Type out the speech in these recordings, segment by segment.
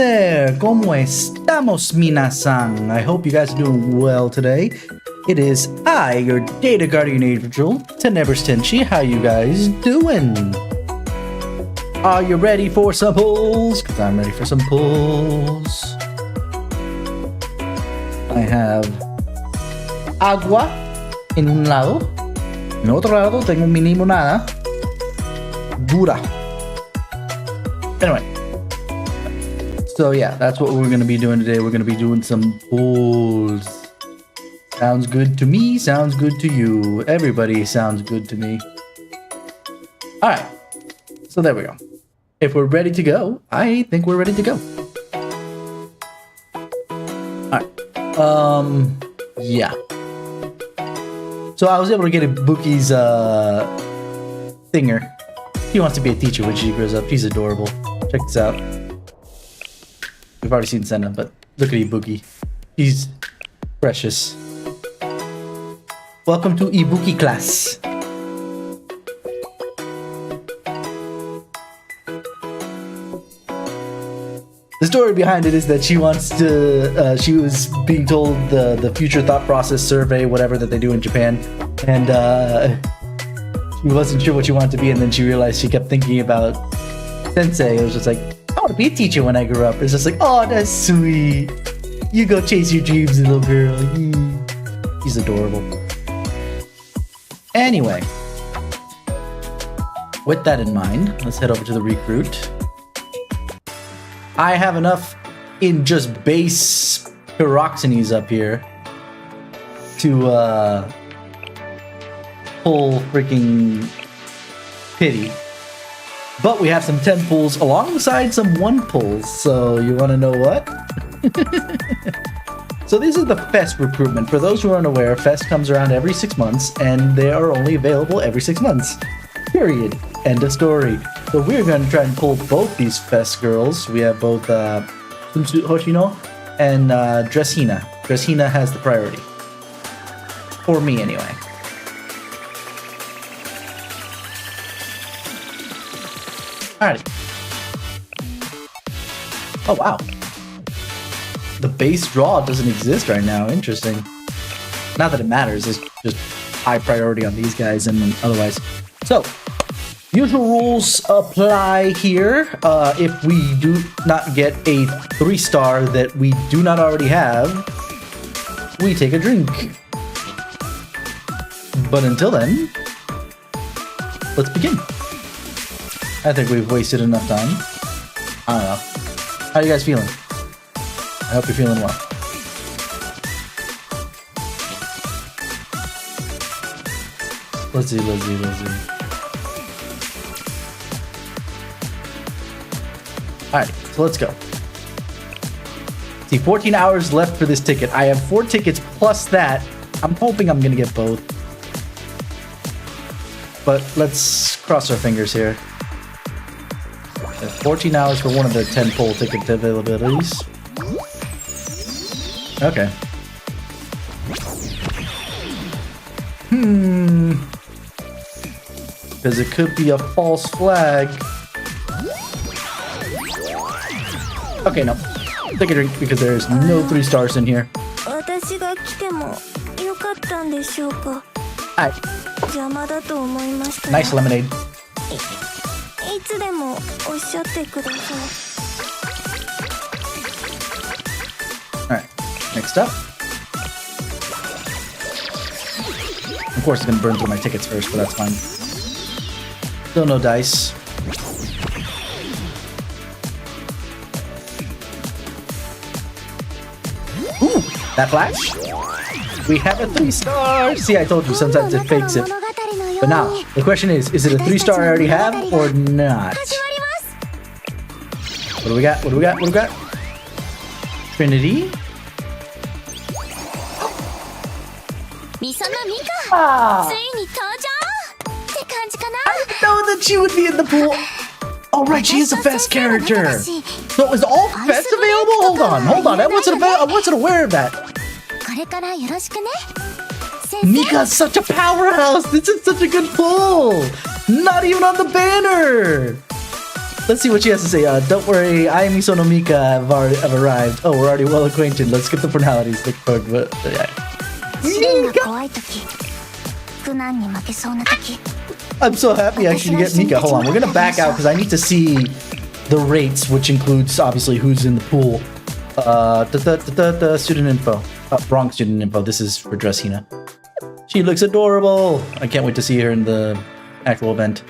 there! ¿Cómo estamos, minasan? I hope you guys are doing well today. It is I, your data guardian angel, Tenebris Tenchi. How you guys doing? Are you ready for some pulls? Because I'm ready for some pulls. I have agua en un lado. En otro lado tengo mi limonada dura. Anyway. So yeah, that's what we're going to be doing today. We're going to be doing some pulls. Sounds good to me. Sounds good to you. Everybody sounds good to me. All right. So there we go. If we're ready to go, I think we're ready to go. All right. Yeah. So I was able to get Ibuki's thinger. He wants to be a teacher when she grows up. She's adorable. Check this out. We've already seen Senna, but look at Ibuki. He's precious. Welcome to Ibuki class. The story behind it is that she wants to, she was being told the future thought process survey, whatever that they do in Japan, and she wasn't sure what she wanted to be, and then she realized she kept thinking about Sensei. It was just like, I want to be a teacher when I grow up. It's just like, oh, that's sweet. You go chase your dreams, little girl. He's adorable. Anyway, with that in mind, let's head over to the recruit. I have enough in just base pyroxenes up here to pull freaking pity. But we have some 10 pulls alongside some 1 pulls. So you want to know what? So this is the FES recruitment. For those who aren't aware, FES comes around every 6 months, and they are only available every 6 months. Period. End of story. So we're going to try and pull both these FES girls. We have both Sunsu Hoshino and Dressina. Dressina has the priority. For me, anyway. Alrighty. Oh, wow. The base draw doesn't exist right now. Interesting. Not that it matters. It's just high priority on these guys and otherwise. So, usual rules apply here. If we do not get a 3-star that we do not already have, we take a drink. But until then, let's begin. I think we've wasted enough time. I don't know. How are you guys feeling? I hope you're feeling well. Let's see. Alright, so let's go. See, 14 hours left for this ticket. I have 4 tickets plus that. I'm hoping I'm gonna get both. But let's cross our fingers here. 14 hours for one of the 10 pull ticket availabilities. Okay. Because it could be a false flag. Okay, no. Take a drink because there's no 3 stars in here. Alright. Nice lemonade. Alright, next up. Of course, it's gonna burn through my tickets first, but that's fine. Still no dice. Ooh, that flash. We have a 3-star. See, I told you sometimes it fakes it. But now, the question is it a 3-star I already have or not? What do we got? Trinity? Ah! I didn't know that she would be in the pool. Oh, right, she is a FES character. So is all FES available? Hold on. I wasn't aware of that. Mika's such a powerhouse. This is such a good pull. Not even on the banner. Let's see what she has to say. Don't worry, I and Miso no Mika have arrived. Oh, we're already well acquainted. Let's skip the formalities. Look forward, but yeah. I'm so happy I can get Mika. Hold on, we're gonna back out because I need to see the rates, which includes obviously who's in the pool. Student info. Wrong student info. This is for Dress Hina. She looks adorable. I can't wait to see her in the actual event.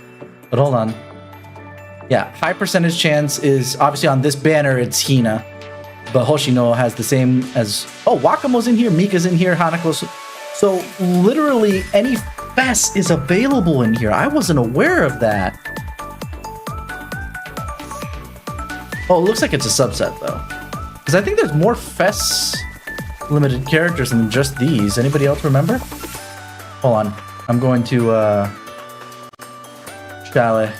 But hold on. Yeah, high percentage chance is obviously on this banner. It's Hina, but Hoshino has the same as. Oh, Wakamo's in here. Mika's in here. Hanako's. So literally any FES is available in here. I wasn't aware of that. Oh, it looks like it's a subset though, because I think there's more FES limited characters than just these. Anybody else remember? Hold on, I'm going to Chalet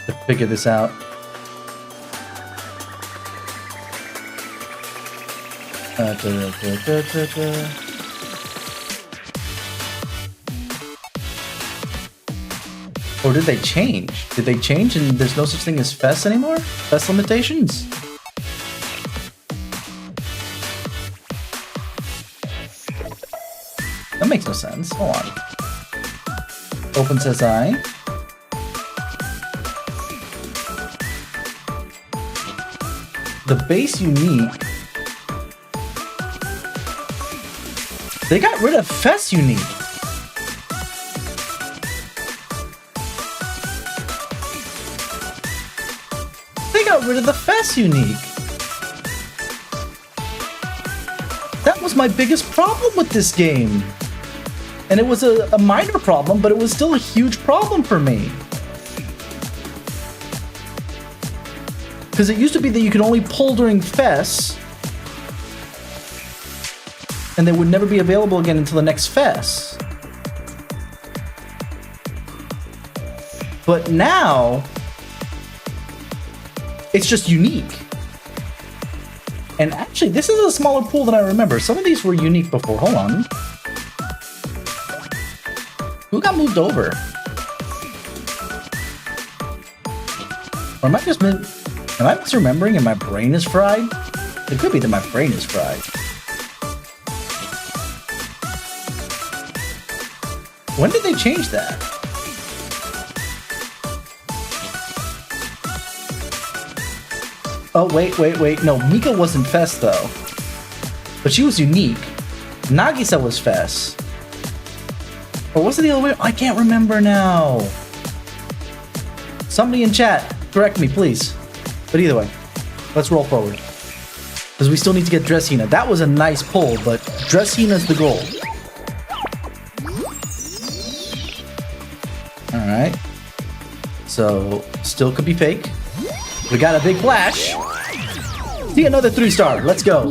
to figure this out. Or did they change? Did they change and there's no such thing as FES anymore? FES limitations? That makes no sense. Hold on. Open says I. The base unique. They got rid of FES unique. They got rid of the FES unique. That was my biggest problem with this game. And it was a minor problem, but it was still a huge problem for me. Because it used to be that you could only pull during FES, and they would never be available again until the next FES. But now, it's just unique. And actually, this is a smaller pool than I remember. Some of these were unique before. Hold on. Who got moved over? Or am I misremembering and my brain is fried? It could be that my brain is fried. When did they change that? Oh, wait. No, Mika wasn't FES though. But she was unique. Nagisa was FES. Or was it the other way? I can't remember now. Somebody in chat, correct me, please. But either way, let's roll forward. Because we still need to get Dress Hina. That was a nice pull, but Dress Hina's the goal. Alright. So, still could be fake. We got a big flash. See, another 3-star. Let's go.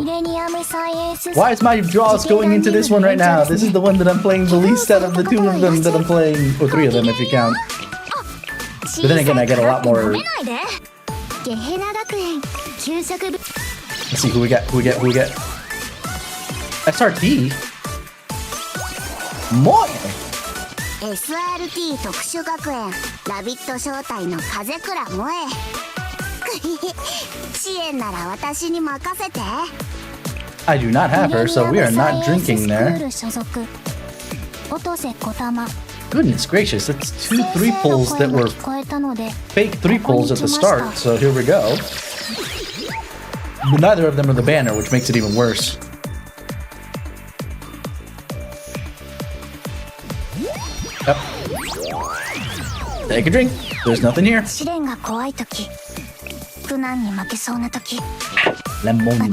Why is my draws going into this one right now? This is the one that I'm playing the least out of the 2 of them that I'm playing. Or 3 of them if you count. But then again, I get a lot more. Let's see who we got. SRT? Moi! SRT 特殊学園ラビット招待の風倉萌え支援なら私に任せて I do not have her, so we are not drinking there. Goodness gracious, that's 2 3-pulls that were fake 3-pulls at the start, so here we go. But neither of them are the banner, which makes it even worse. Yep. Take a drink. There's nothing here. Lemonade.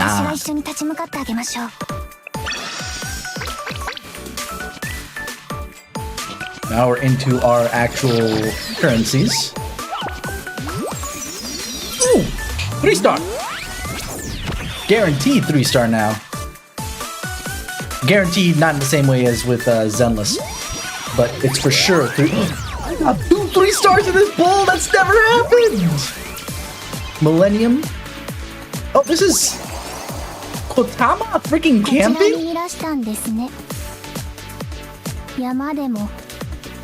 Now we're into our actual currencies. Ooh, 3-star. Guaranteed 3-star now. Guaranteed not in the same way as with Zenless, but it's for sure 3. I got 2 3-stars in this bowl. That's never happened. Millennium. Oh, this is Kotama freaking camping.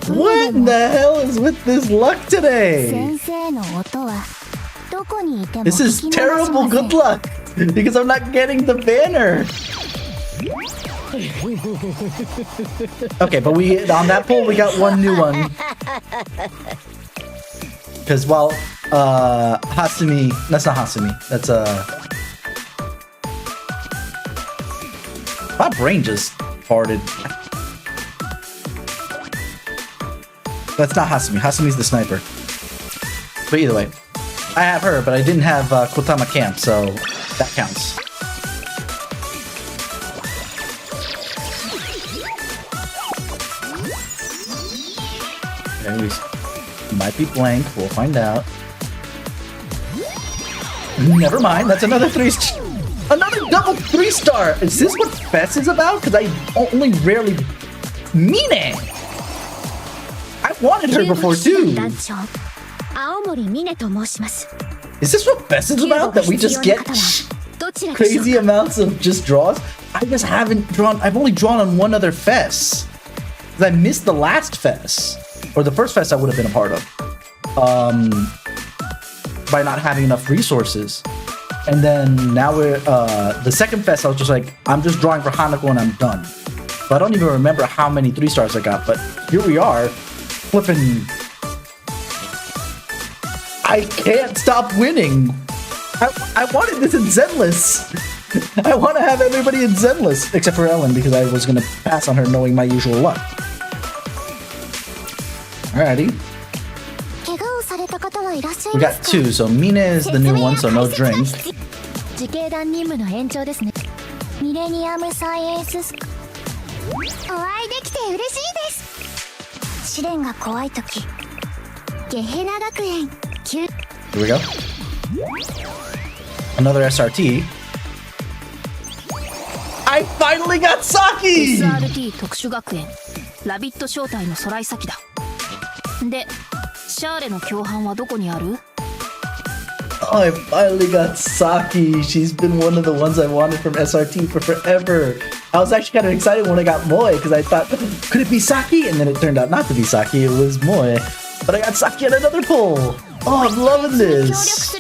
What the hell is with this luck today? This is terrible good luck because I'm not getting the banner. Okay, but on that poll we got one new one. Because while Hasumi, that's not Hasumi. That's my brain just farted. That's not Hasumi. Hasumi's the sniper. But either way, I have her, but I didn't have Kotama Camp, so that counts. Okay, we might be blank. We'll find out. Never mind. That's another another double 3-star. Is this what FES is about? Because I only rarely mean it. I wanted her before too. Is this what FES is about? That we just get crazy amounts of just draws? I just haven't drawn. I've only drawn on one other FES. Because I missed the last FES. Or the first FES I would have been a part of. By not having enough resources. And then now we're, the second FES I was just like, I'm just drawing for Hanako and I'm done. So I don't even remember how many 3-stars I got, but here we are, flipping. I can't stop winning. I wanted this in Zenless. I want to have everybody in Zenless, except for Ellen, because I was going to pass on her knowing my usual luck. Alrighty. We got 2, so Mina is the new one, so no drink. Here we go. Another SRT. I finally got Saki! Oh, I finally got Saki. She's been one of the ones I wanted from SRT for forever. I was actually kind of excited when I got Moe because I thought, could it be Saki? And then it turned out not to be Saki, it was Moe. But I got Saki at another poll. Oh, I'm loving this.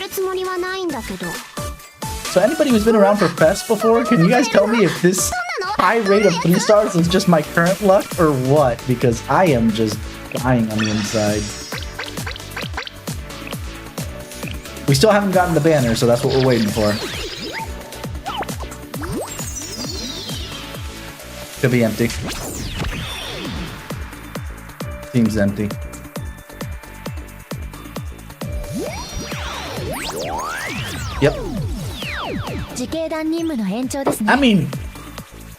So anybody who's been around for FES before, can you guys tell me if this high rate of 3-stars is just my current luck or what? Because I am just dying on the inside. We still haven't gotten the banner, so that's what we're waiting for. Could be empty. Seems empty. Yep. I mean,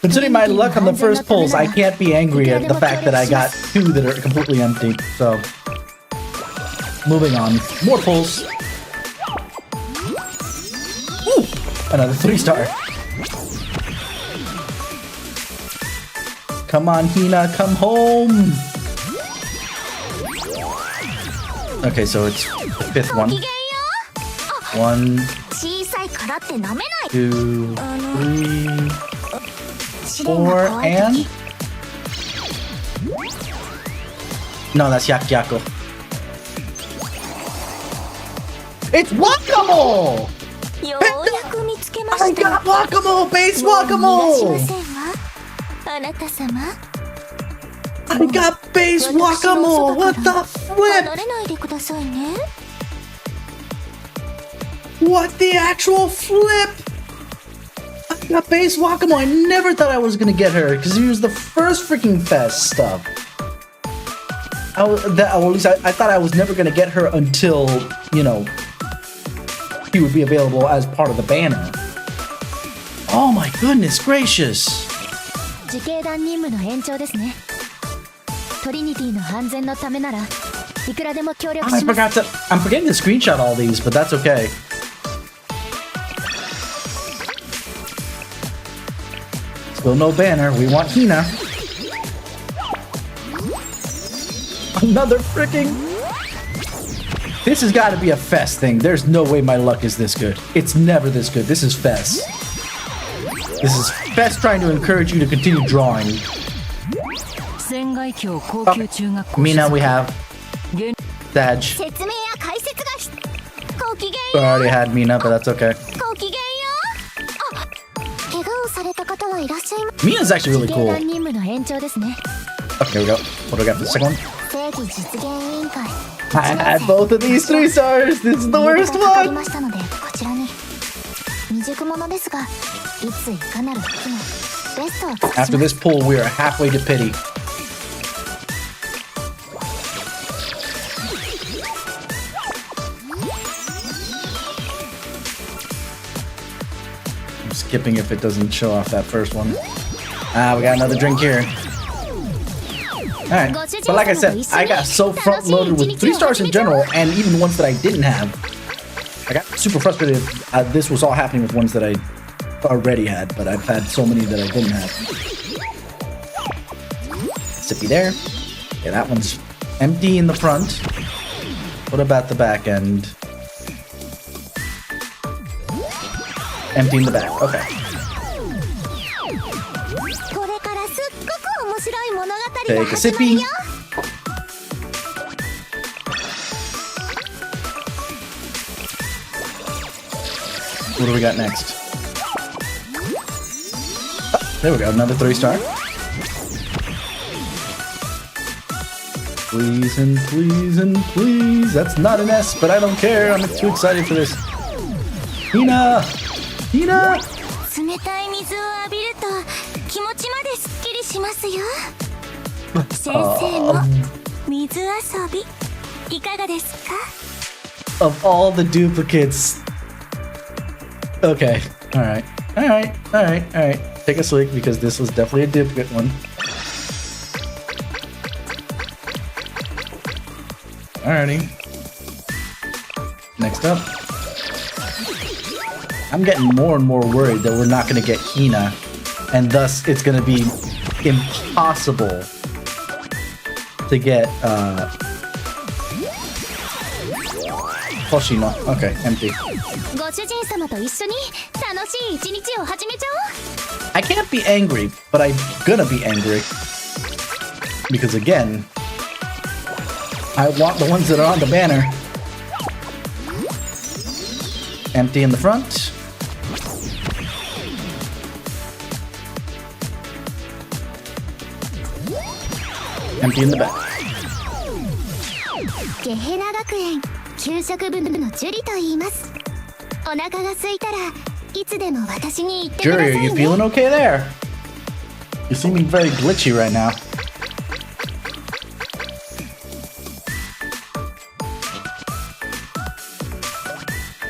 considering my luck on the first pulls, I can't be angry at the fact that I got 2 that are completely empty. So, moving on. More pulls. Ooh, another 3-star. Come on, Hina, come home. Okay, so it's the 5th one. 1, 2, 3, 4, and... No, that's Yakyako. It's Wakamo! I got Wakamo! Base Wakamo! I got base Wakamo! What the flip? What the actual flip? I got base Wakamo. I never thought I was gonna get her because he was the first freaking FES stuff. At least I thought I was never gonna get her until, you know, he would be available as part of the banner. Oh my goodness gracious. I'm forgetting to screenshot all these, but that's okay. Still no banner. We want Hina. Another freaking... This has got to be a FES thing. There's no way my luck is this good. It's never this good. This is FES. This is FES trying to encourage you to continue drawing. Okay. Mina, we have Daj. I already had Mina, but that's okay. ごきげんよう。あ、怪我をされた方はいらっしゃいま Mina's actually really 警 cool. 団任務の延長ですね。 Okay, here we go. What do I got for the second one? 正義実現委員会。 I had both of these 3 stars. This is the worst かかり one. ましたのでこちらに。未熟者ですが、いついかなる時もベストを尽くします。 After this pull, we are halfway to pity. I'm skipping if it doesn't show off that first one. Ah, we got another drink here. Alright, but like I said, I got so front loaded with 3 stars in general, and even ones that I didn't have. I got super frustrated. This was all happening with ones that I already had, but I've had so many that I didn't have. Sippy there. Yeah, that one's empty in the front. What about the back end? Empty in the back. Okay. これからすっごく面白い物語が Take a 始まる sippy. よ。 What do we got next? Oh, there we go. Another 3 star. Please and please and please. That's not an S, but I don't care. I'm too excited for this. Hina! Hina! 冷たい水を浴びると気持ちまですっきりしますよ。先生も水遊びいかがですか？ Of all the duplicates. Okay. Alright. Alright. Alright. Alright. Take a swig because this was definitely a duplicate one. Alrighty. Next up. I'm getting more and more worried that we're not going to get Hina, and thus it's going to be impossible to get Hoshino. Okay, empty. ご主人様と一緒に楽しい一日を始めちゃおう。 I can't be angry, but I'm gonna be angry. Because again, I want the ones that are on the banner. Empty in the front. Empty in the back. ゲヘナ学園給食部のジュリと言います。お腹が空いたらいつでも私に言ってくださ Jury, い are you ね。 feeling okay there? You seem very glitchy right now.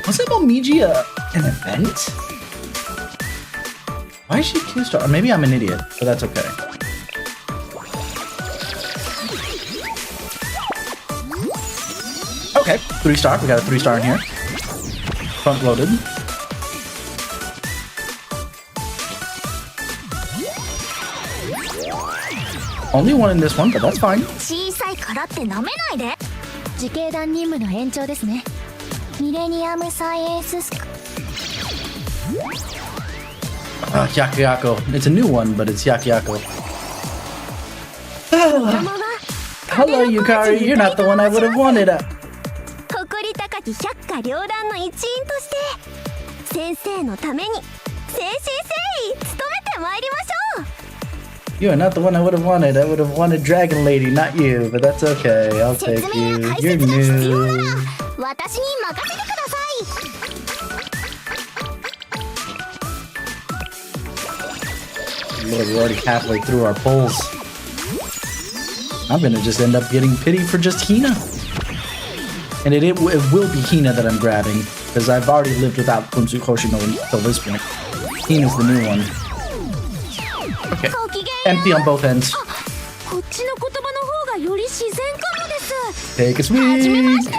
Wasn't Momiji an event? Why is she 2 star? Maybe I'm an idiot, but that's okay. Okay, 3 star. We got a 3 star in here. Front loaded. Only one in this one, but that's fine. 小さいからって舐めないで。自警団任務の延長ですね。ミレニアムサイエンススク。 Yakyako. It's a new one, but it's Yakyako. 子供は Hello, Yukari. You're not the one I would have wanted. 誇り高き百花繚乱の一員として先生のために誠心誠意努めてまいりましょう。 You are not the one I would have wanted. I would have wanted Dragon Lady, not you, but that's okay. I'll 説 take 明 you. や解 You're 説が必要な new. ら私に任せてください。 Lord, we're already halfway through our pulls. I'm gonna just end up getting pity for just Hina. And it will be Hina that I'm grabbing, because I've already lived without Kunzu Hoshino until this point. Hina's the new one. Okay. ごきげんよ Empty on both ends. う。こっちの言葉の方がより自然かもです。 Take a はじめま swig. して。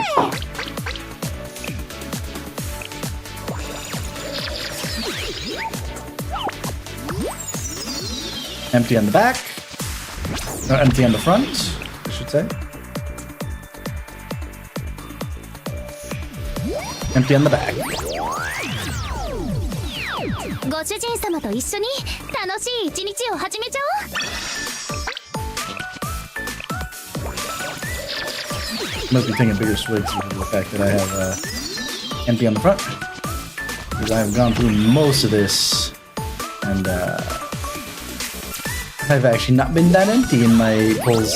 Empty on the back. No, empty on the front, I should say. Empty on the back. ご主人様と一緒に楽しい一日を始めちゃおう。 Must be taking bigger swigs due to the fact that I have empty on the front. Because I've gone through most of this. And I've actually not been that empty in my pulls.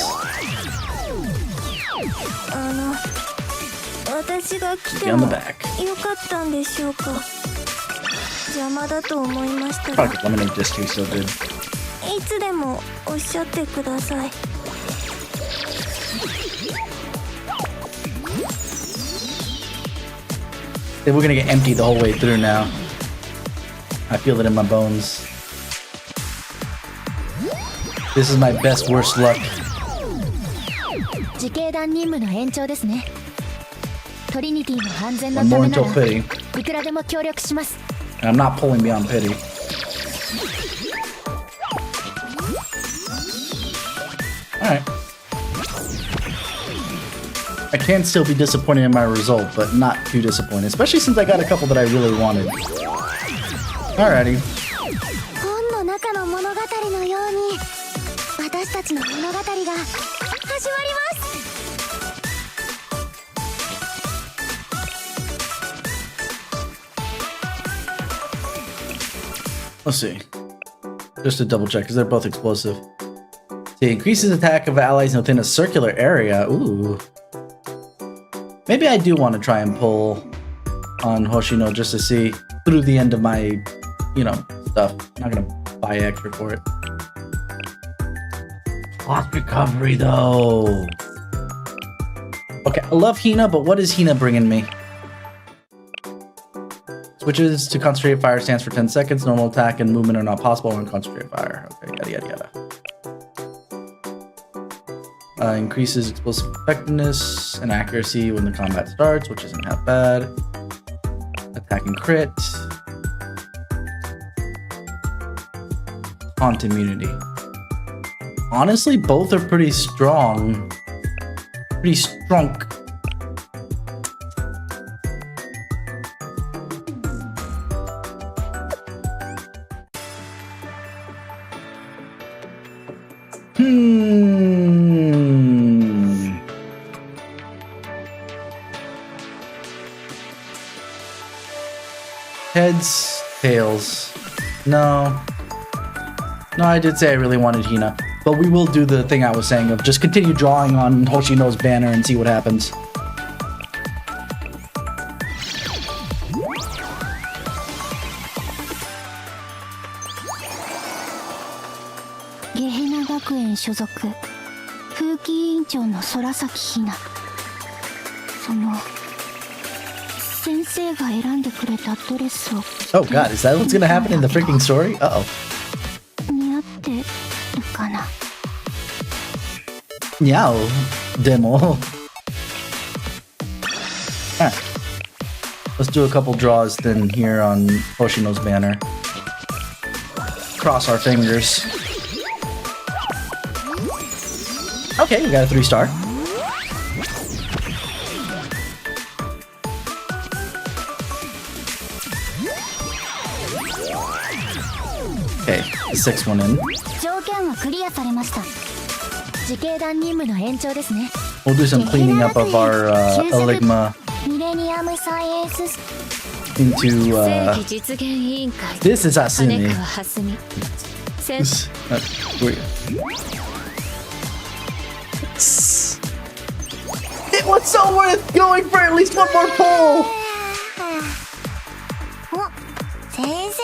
私が来て On も the よ back. かったんでしょうか。邪魔だと思いましたが、 Pocket lemonade just tastes so good. いつでもおっしゃってください。We're gonna get empty the whole way through now. I feel it in my bones. This is my best worst luck. 自警団任務の延長ですね。トリニティの安全の One た more めな until ら pity. いくらでも協力します。 And I'm not pulling beyond pity. Alright. I can still be disappointed in my result, but not too disappointed. Especially since I got a couple that I really wanted. Alrighty. 本の中の物語のように私たちの物語が始まります。 Let's see. Just to double check, because they're both explosive. See, increases attack of allies within a circular area. Ooh. Maybe I do want to try and pull on Hoshino just to see through the end of my, you know, stuff. I'm not gonna buy extra for it. Lost recovery though. Okay, I love Hina, but what is Hina bringing me? Switches to concentrated fire stands for 10 seconds. Normal attack and movement are not possible on concentrated fire. Okay, yada yada yada. Increases explosive effectiveness and accuracy when the combat starts, which isn't half bad. Attack and crit. Haunt immunity. Honestly, both are pretty strong. Pretty strong. Heads, tails. No. No, I did say I really wanted Hina. But we will do the thing I was saying of just continue drawing on Hoshino's banner and see what happens. Gehenna 学園所属風紀委員長の空崎ひな。その先生が選んでくれたドレスを Oh god, is that what's gonna happen in the freaking story? Uh-oh. 似合ってるかな。 Meow. Demo. Alright. Let's do a couple draws then here on Hoshino's banner. Cross our fingers. Okay, we got a 3-star. Okay, the 6th one in. 条件はクリアされました。自警団任務の延長ですね。 We'll do some cleaning up of our Eligma ミレニアムサイエンス into 正義実現委員会 this is 金 Asune. 川蓮美 This- wait. It was so worth going for at least one more pull. お先生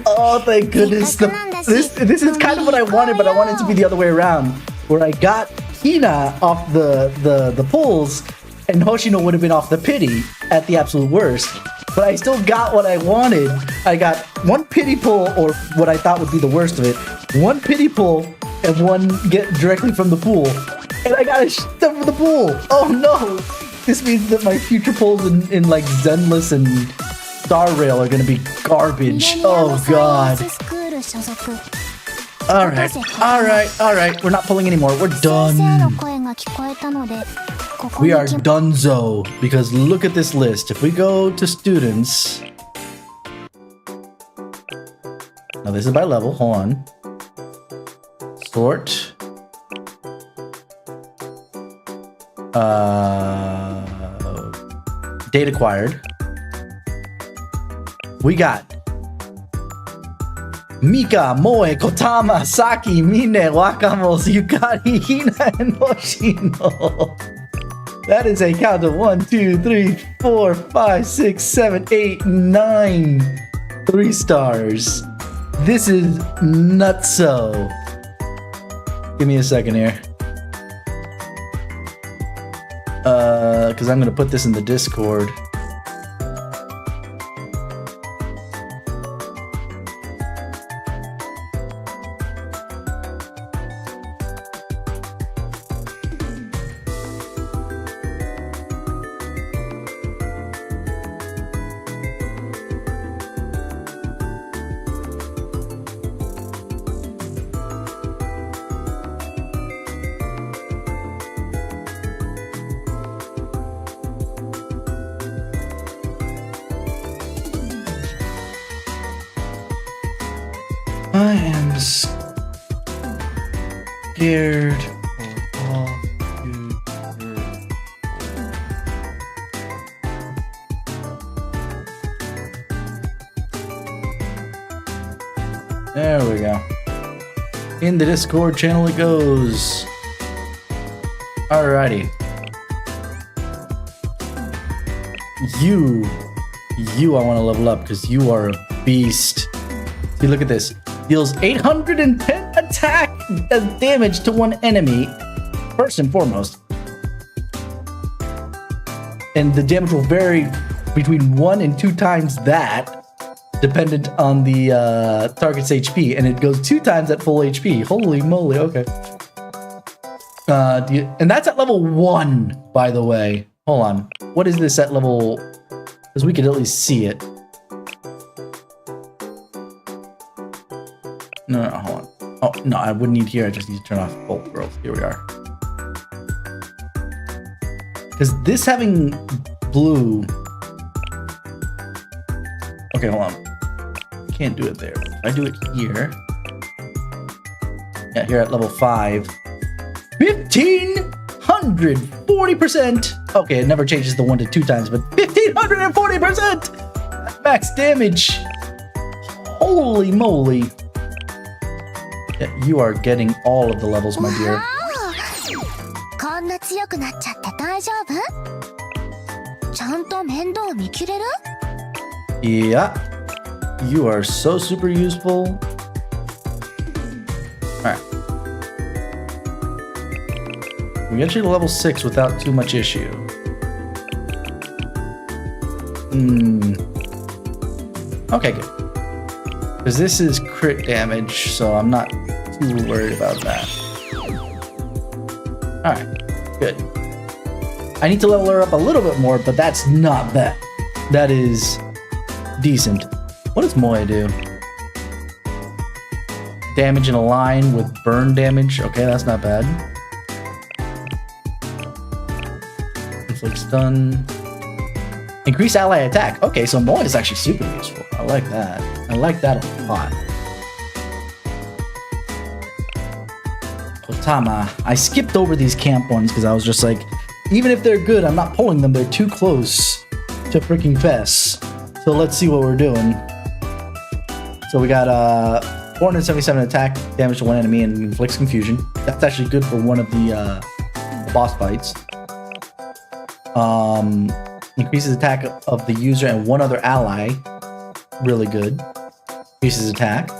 Oh, thank goodness. This is kind of what I wanted, but I wanted it to be the other way around. Where I got Hina off the pulls, and Hoshino would have been off the pity at the absolute worst. But I still got what I wanted. I got one pity pull, or what I thought would be the worst of it. One pity pull, and one get directly from the pool. And I got a stuff from the pool. Oh no! This means that my future pulls in like Zenless and Star Rail are gonna be garbage. Oh god. スクール所属 Alright, alright, alright. We're not pulling anymore. We're 先生の done. 声が聞こえたのでここ We に are 来 donezo. Because look at this list. If we go to students. Now this is by level. Hold on. Sort. Date acquired. We got Mika, Moe, Kotama, Saki, Mine, Wakamos, Yukari, Hina, and Hoshino. That is a count of 1, 2, 3, 4, 5, 6, 7, 8, 9 3 stars. This is nutso. Give me a second here. Because I'm gonna put this in the Discord. I am scared for all you. There we go. In the Discord channel it goes. Alrighty. You I want to level up because you are a beast. See, look at this. Deals 810 attack damage to one enemy, first and foremost. And the damage will vary between 1 and 2 times that, dependent on the target's HP. And it goes 2 times at full HP. Holy moly, okay. And that's at level 1, by the way. Hold on. What is this at level... Because we could at least see it. No, hold on. Oh, no, I wouldn't need here. I just need to turn off both growth. Here we are. Because this having blue... Okay, hold on. Can't do it there. If I do it here... Yeah, here at level 5. 1,540%! Okay, it never changes the 1 to 2 times, but 1,540%! Max damage! Holy moly! Yeah, you are getting all of the levels, my dear. Yeah. You are so super useful. Alright. We get you to level 6 without too much issue. Okay, good. Because this is crit damage, so I'm not too worried about that. Alright, good. I need to level her up a little bit more, but that's not bad. That is decent. What does Moe do? Damage in a line with burn damage. Okay, that's not bad. Inflict stun. Increase ally attack. Okay, so Moe is actually super useful. I like that. I like that a lot. Kotama. I skipped over these camp ones because I was just like, even if they're good, I'm not pulling them. They're too close to freaking FES. So let's see what we're doing. So we got 477 attack damage to one enemy and inflicts confusion. That's actually good for one of the boss fights. Increases attack of the user and one other ally. Really good. Increases attack.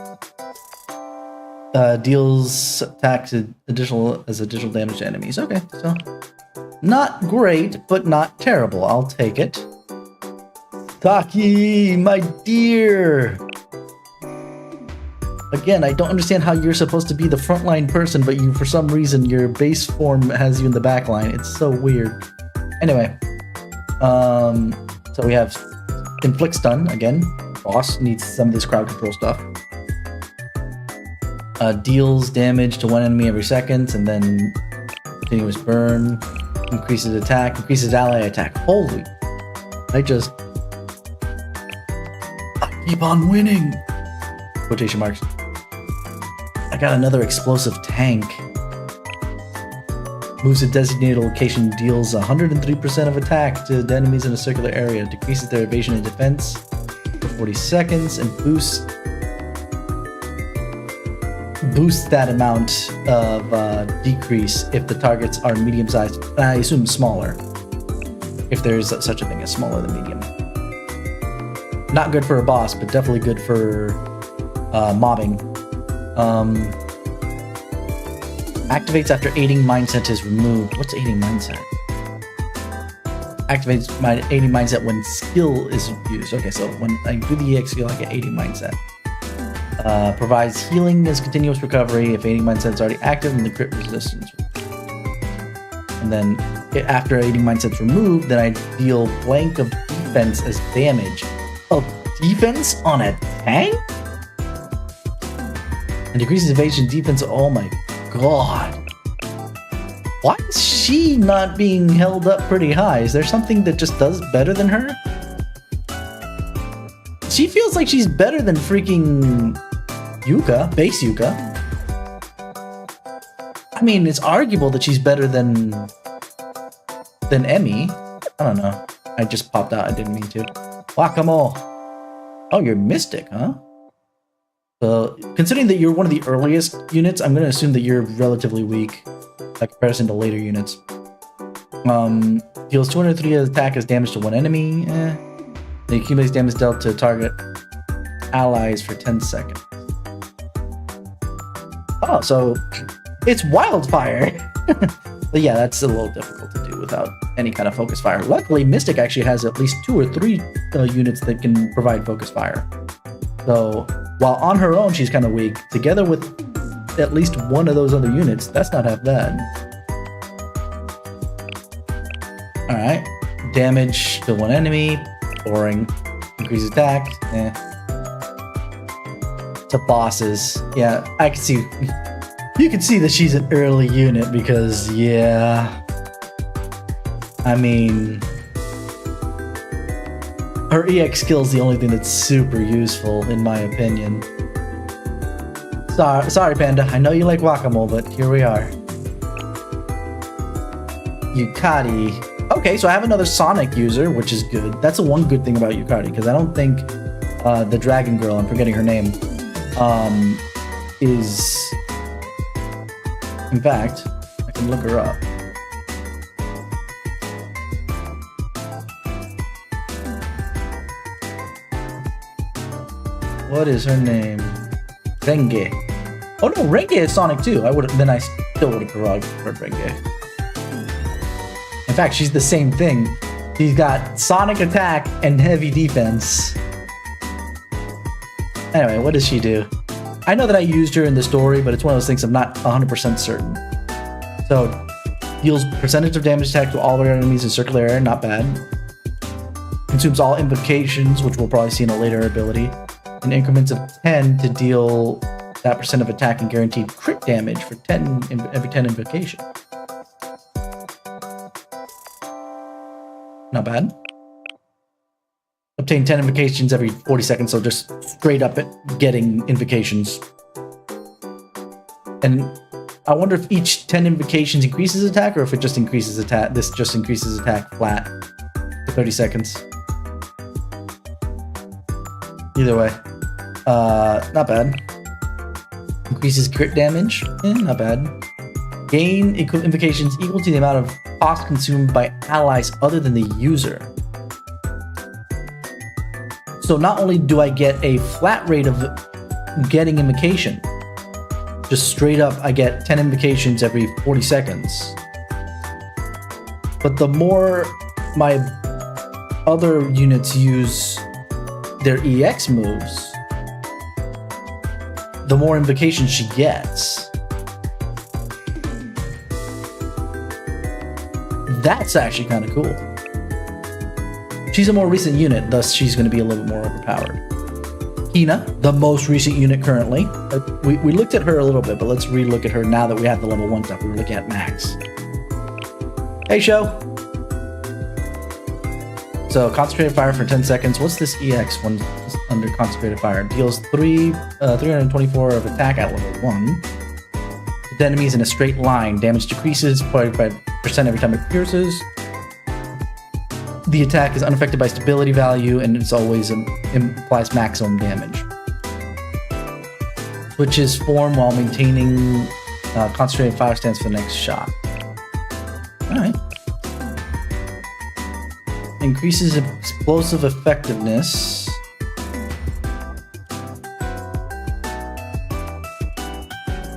Deals attacks as additional damage to enemies. Okay, so not great, but not terrible. I'll take it. Taki, my dear. Again, I don't understand how you're supposed to be the frontline person, but you, for some reason, your base form has you in the back line. It's so weird. Anyway, so we have inflict stun again. Boss needs some of this crowd control stuff. Deals damage to one enemy every second, and then continuous burn. Increases attack, increases ally attack. Holy! I keep on winning. Quotation marks. I got another explosive tank. Moves to designated location, deals 103% of attack to the enemies in a circular area, decreases their evasion and defense for 40 seconds, and boosts that amount of decrease if the targets are medium-sized, I assume smaller, if there's such a thing as smaller than medium. Not good for a boss, but definitely good for mobbing. Activates after aiding mindset is removed. What's aiding mindset? Activates my aiding mindset when skill is used. Okay, so when I do the EX skill, I get aiding mindset. Provides healing as continuous recovery. If aiding mindset is already active, then the crit resistance. And then after aiding mindset's removed, then I deal blank of defense as damage. Of defense on a tank? And decreases evasion defense. Oh my god. Why is she not being held up pretty high? Is there something that just does better than her? She feels like she's better than freaking Yuka, base Yuka. I mean, it's arguable that she's better than Emmy. I don't know. I just popped out. I didn't mean to. Guacamole. Oh, you're Mystic, huh? Considering that you're one of the earliest units, I'm going to assume that you're relatively weak by comparison to later units. Deals 203 attack as damage to one enemy. Then accumulates damage dealt to target allies for 10 seconds. Oh, so it's wildfire. But yeah, that's a little difficult to do without any kind of focus fire. Luckily, Mystic actually has at least 2 or 3 units that can provide focus fire. So while on her own she's kind of weak, together with at least one of those other units, that's not half bad. Alright. Damage to one enemy. Boring. Increase attack. To bosses. Yeah, I can see. You can see that she's an early unit because, yeah. I mean, her EX skill is the only thing that's super useful, in my opinion. Sorry, Panda. I know you like guacamole, but here we are. Yukari. Okay, so I have another Sonic user, which is good. That's the one good thing about Yukari, because I don't think the Dragon Girl, I'm forgetting her name, is... In fact, I can look her up. What is her name? Renge. Oh no, Renge is Sonic too. I still would have preferred Renge. In fact, she's the same thing. She's got Sonic attack and heavy defense. Anyway, what does she do? I know that I used her in the story, but it's one of those things I'm not 100% certain. So, deals percentage of damage attack to all of our enemies in circular area, not bad. Consumes all invocations, which we'll probably see in a later ability, in increments of 10 to deal that percent of attack and guaranteed crit damage for every 10 invocation. Not bad. Obtain 10 invocations every 40 seconds, so just straight up at getting invocations. And I wonder if each 10 invocations increases attack, or if it just increases attack. This just increases attack flat for 30 seconds. Either way, not bad. Increases crit damage, not bad. Gain invocations equal to the amount of cost consumed by allies other than the user. So not only do I get a flat rate of getting invocation, just straight up I get 10 invocations every 40 seconds. But the more my other units use their EX moves, the more invocations she gets. That's actually kind of cool. She's a more recent unit, thus she's going to be a little bit more overpowered. Hina, the most recent unit currently. We looked at her a little bit, but let's re-look at her now that we have the level 1 stuff. We were looking at Max. Hey, show! So, concentrated fire for 10 seconds. What's this EX one under concentrated fire? Deals 324 of attack at level 1. enemies in a straight line. Damage decreases by 5% every time it pierces. The attack is unaffected by stability value, and it's always implies maximum damage. Switches form while maintaining concentrated fire stance for the next shot. Alright. Increases explosive effectiveness.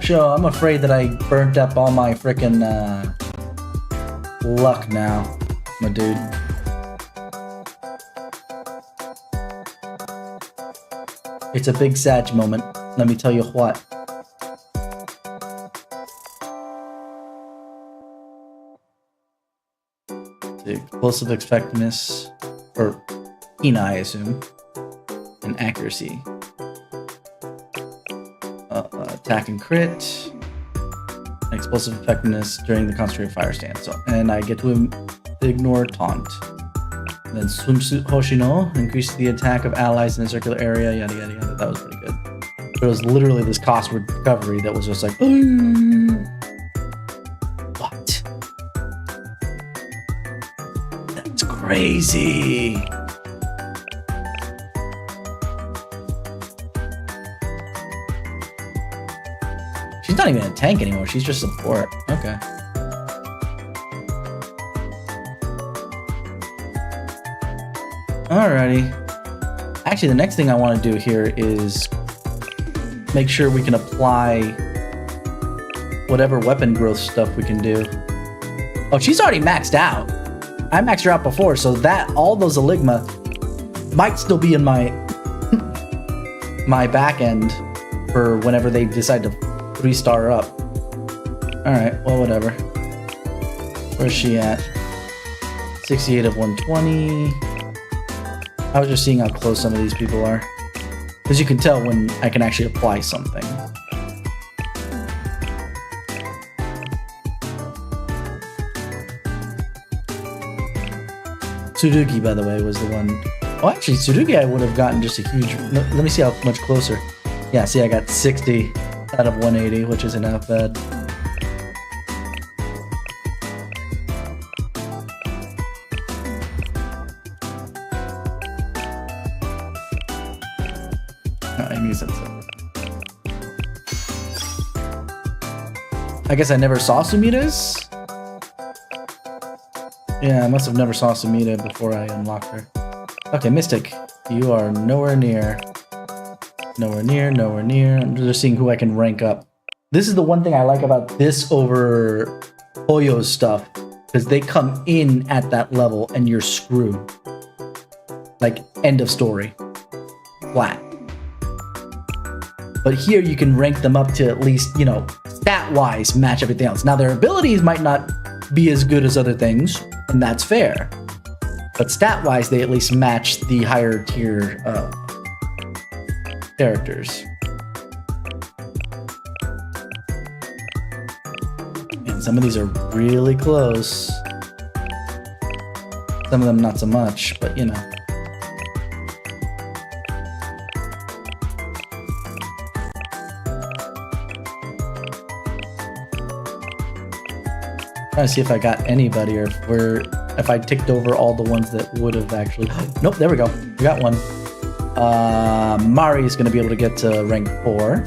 Sure, I'm afraid that I burnt up all my frickin' luck now, my dude. It's a big Sag moment, let me tell you what. Explosive effectiveness, or keen eye, I assume, and accuracy. Attack and crit, and explosive effectiveness during the concentrated fire stance. So, and I get to ignore taunt. And then swimsuit Hoshino increases the attack of allies in a circular area. Yada yada yada. That was pretty good. But it was literally this cost recovery that was just like, what? That's crazy. She's not even a tank anymore. She's just support. Okay. Alrighty. Actually, the next thing I want to do here is make sure we can apply whatever weapon growth stuff we can do. Oh, she's already maxed out. I maxed her out before, so that all those Eligma might still be in my my back end for whenever they decide to 3-star her up. Alright, well, whatever. Where's she at? 68 of 120. I was just seeing how close some of these people are. Because you can tell when I can actually apply something. Tsurugi, by the way, was the one. Oh, actually, Tsurugi I would have gotten just a huge... Let me see how much closer. Yeah, see, I got 60 out of 180, which isn't half bad. I guess I never saw Sumida's? Yeah, I must have never saw Sumida before I unlocked her. Okay, Mystic, you are nowhere near. Nowhere near, nowhere near. I'm just seeing who I can rank up. This is the one thing I like about this over Hoyo's stuff, because they come in at that level and you're screwed. Like, end of story. Flat. But here you can rank them up to at least, you know, stat-wise match everything else. Now their abilities might not be as good as other things, and that's fair. But stat-wise, they at least match the higher tier characters. And some of these are really close. Some of them not so much, but you know. Trying to see if I got anybody, or if I ticked over all the ones that would have actually. Nope, there we go. We got one. Mari is going to be able to get to rank 4.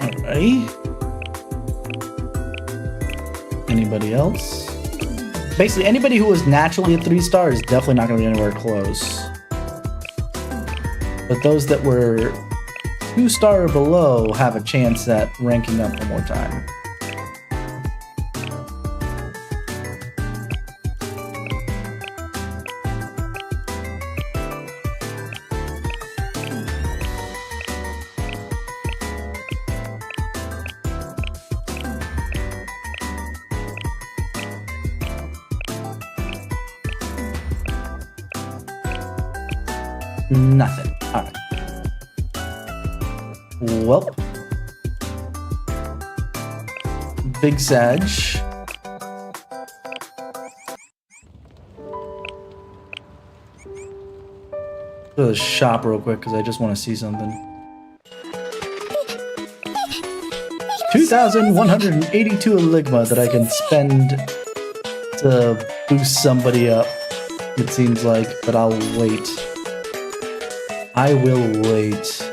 Alright. Anybody else? Basically, anybody who was naturally a 3-star is definitely not going to be anywhere close. But those that were 2-star or below have a chance at ranking up one more time. Nothing. Alright. Well. Big Sag. Go to the shop real quick because I just want to see something. 2,182 Enigma that I can spend to boost somebody up, it seems like, but I'll wait. I will wait.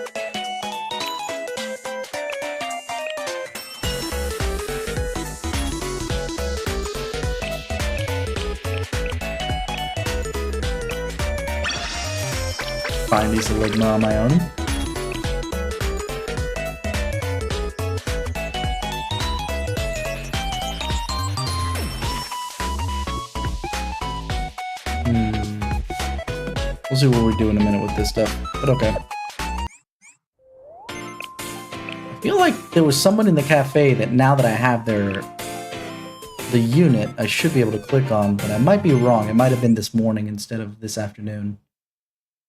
Find these Enigma on my own. We'll see what we do in a minute with this stuff, but okay. I feel like there was someone in the cafe that now that I have the unit, I should be able to click on, but I might be wrong. It might have been this morning instead of this afternoon.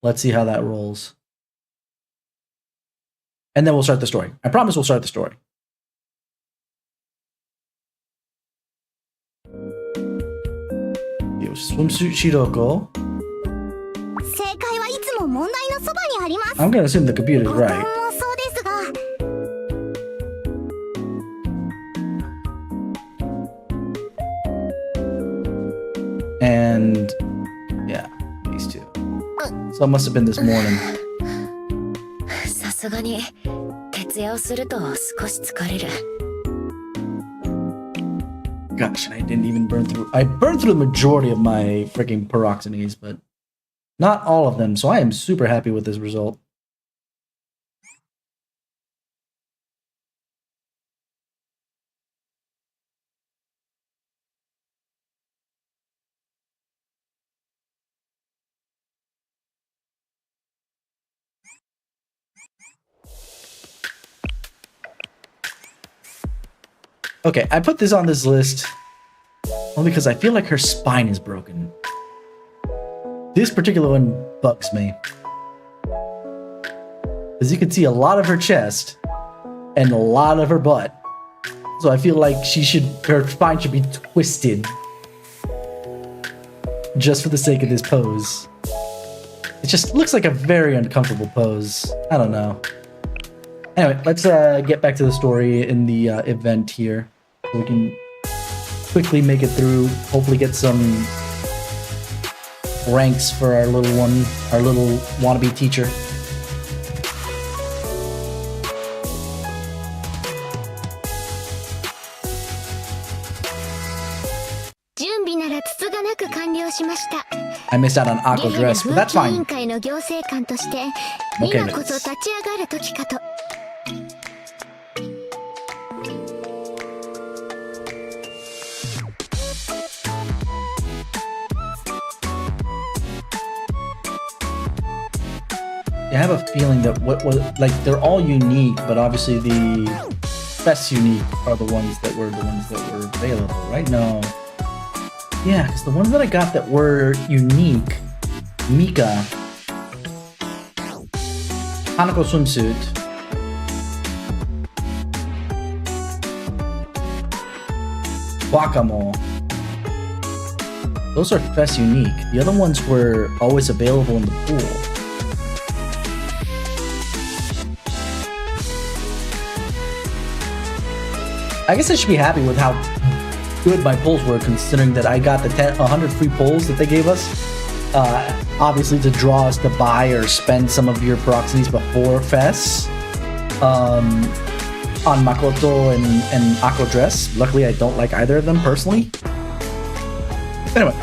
Let's see how that rolls. And then we'll start the story. I promise we'll start the story. Swimsuit Shiroko. I'm gonna assume the computer's right. And yeah, these two. So it must have been this morning. Gosh, I didn't even burn through. I burned through the majority of my freaking peroxidase, but not all of them, so I am super happy with this result. Okay, I put this on this list only because I feel like her spine is broken. This particular one bugs me. As you can see, a lot of her chest and a lot of her butt. So I feel like her spine should be twisted just for the sake of this pose. It just looks like a very uncomfortable pose. I don't know. Anyway, let's get back to the story in the event here. So we can quickly make it through, hopefully get some ranks for our little one, our little wannabe teacher. I missed out on aqua dress, but that's fine. Okay, I have a feeling that they're all unique, but obviously the best unique are the ones that were available, right? No. Yeah, because the ones that I got that were unique, Mika, Hanako swimsuit, Wakamo, those are FES unique. The other ones were always available in the pool. I guess I should be happy with how good my pulls were, considering that I got the 100 free pulls that they gave us. Obviously to draw us to buy or spend some of your peroxidase before FES on Makoto and Aqua Dress. Luckily, I don't like either of them personally. Anyway,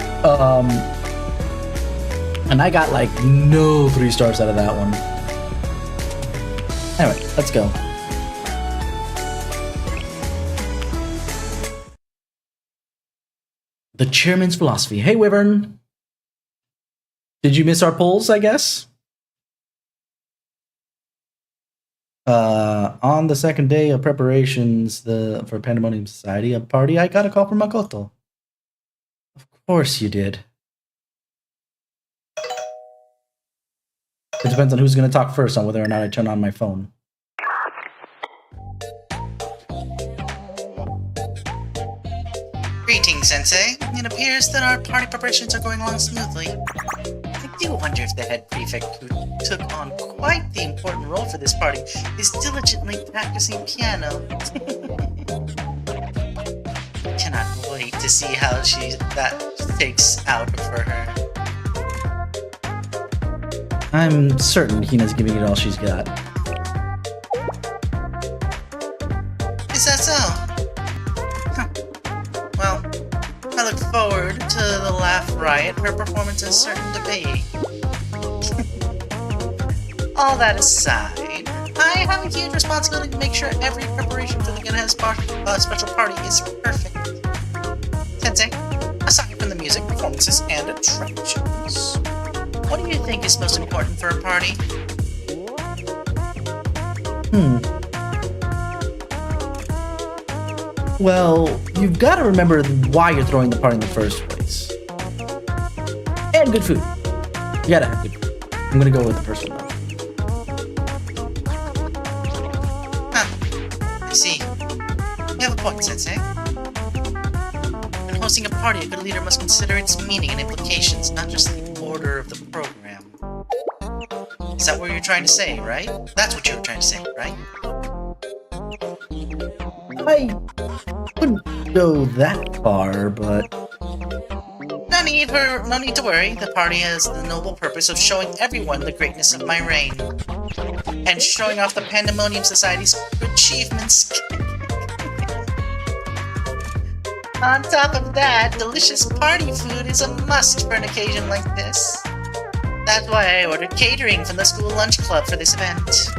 and I got like no 3 stars out of that one. Anyway, let's go. The chairman's philosophy. Hey, Wyvern. Did you miss our polls, I guess? On the second day of preparations for Pandemonium Society, a party, I got a call from Makoto. Of course you did. It depends on who's going to talk first on whether or not I turn on my phone. Greetings, Sensei. It appears that our party preparations are going along smoothly. I do wonder if the head prefect, who took on quite the important role for this party, is diligently practicing piano. Cannot wait to see how that takes out for her. I'm certain Hina's giving it all she's got. Is that so? Huh. Well, I look forward to the laugh riot her performance is certain to be. All that aside, I have a huge responsibility to make sure every preparation for the Gehenna's special party is perfect. Sensei, aside from the music, performances, and attractions, what do you think is most important for a party? Well, you've got to remember why you're throwing the party in the first place. And good food. You gotta have good food. I'm gonna go with the first one. Huh. I see. You have a point, Sensei. When hosting a party, a good leader must consider its meaning and implications, not just the order of the program. Is that what you're trying to say, right? That's what you were trying to say, right? I wouldn't go that far, but No need to worry. The party has the noble purpose of showing everyone the greatness of my reign. And showing off the Pandemonium Society's achievements. On top of that, delicious party food is a must for an occasion like this. That's why I ordered catering from the school lunch club for this event.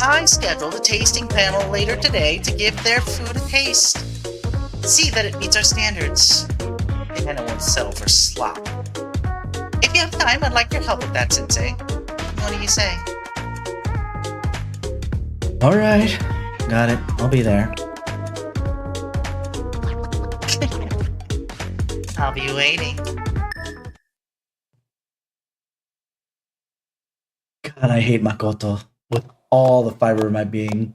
I scheduled a tasting panel later today to give their food a taste. See that it meets our standards. And I won't settle for slop. If you have time, I'd like your help with that, Sensei. What do you say? alright. Got it. I'll be there. I'll be waiting. God, I hate Makoto with all the fiber of my being.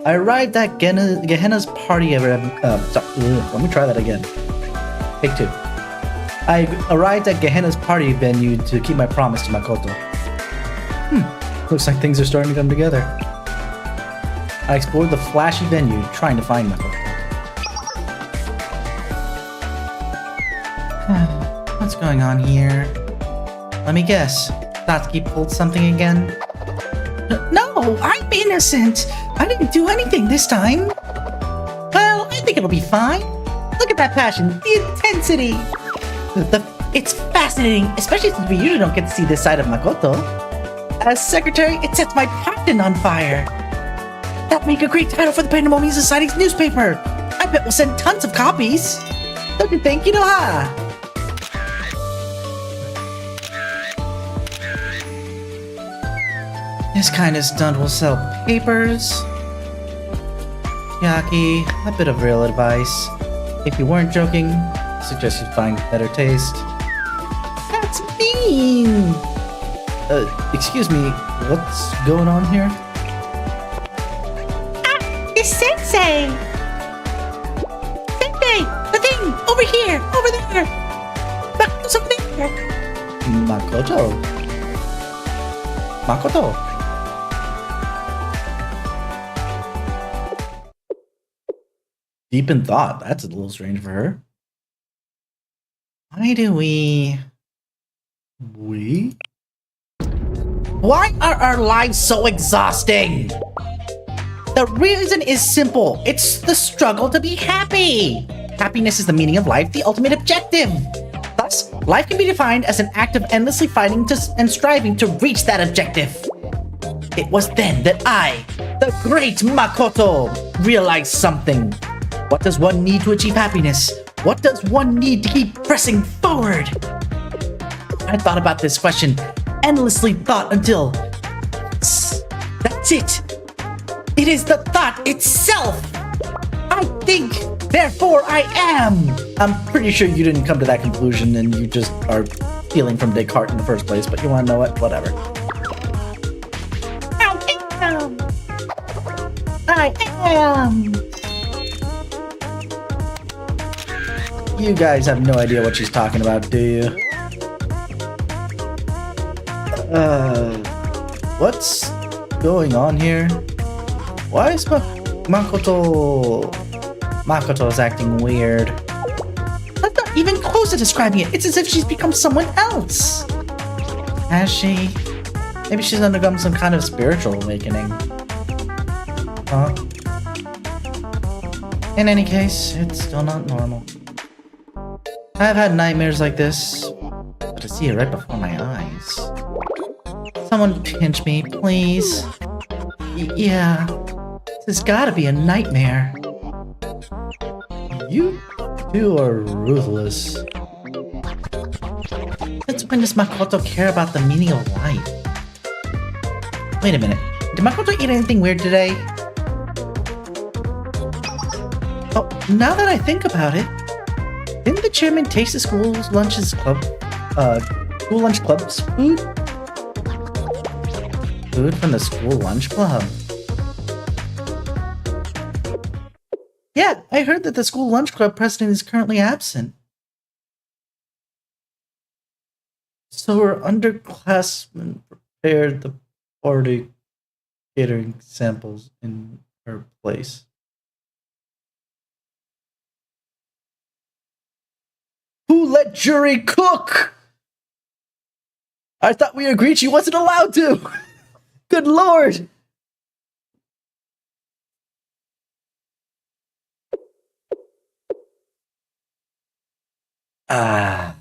I arrived at Gehenna's party. Let me try that again. Take two. I arrived at Gehenna's party venue to keep my promise to Makoto. Looks like things are starting to come together. I explored the flashy venue, trying to find Makoto. What's going on here? Let me guess. Satsuki pulled something again? No, I'm innocent! I didn't do anything this time! Well, I think it'll be fine. Look at that passion, the intensity! It's fascinating, especially since we usually don't get to see this side of Makoto. As secretary, it sets my passion on fire. That'd make a great title for the Pandemonium Society's newspaper. I bet we'll send tons of copies. Don't you think, Inoha? This kind of stunt will sell papers. Yaki, a bit of real advice. If you weren't joking, I suggest you find better taste. That's mean! Excuse me, what's going on here? Ah, it's Sensei! Sensei! The thing! Over here! Over there! Makoto's over there! Makoto? Deep in thought. That's a little strange for her. Why do we... Why are our lives so exhausting? The reason is simple. It's the struggle to be happy. Happiness is the meaning of life, the ultimate objective. Thus, life can be defined as an act of endlessly fighting and striving to reach that objective. It was then that I, the great Makoto, realized something. What does one need to achieve happiness? What does one need to keep pressing forward? I thought about this question, endlessly thought until... That's it! It is the thought itself! I think, therefore I am! I'm pretty sure you didn't come to that conclusion and you just are stealing from Descartes in the first place, but you want to know what? Whatever. I am! You guys have no idea what she's talking about, do you? What's going on here? Why is Makoto's acting weird? That's not even close to describing it. It's as if she's become someone else. Has she? Maybe she's undergone some kind of spiritual awakening. Huh? In any case, it's still not normal. I've had nightmares like this, but to see it right before my eyes. Someone pinch me, please. Yeah, this has gotta be a nightmare. You two are ruthless. Since when does Makoto care about the meaning of life? Wait a minute. Did Makoto eat anything weird today? Oh, now that I think about it, didn't the chairman taste the school lunch club's food? Food from the school lunch club. Yeah, I heard that the school lunch club president is currently absent. So her underclassmen prepared the party catering samples in her place. Who let Jury cook? I thought we agreed she wasn't allowed to. Good lord. Ah.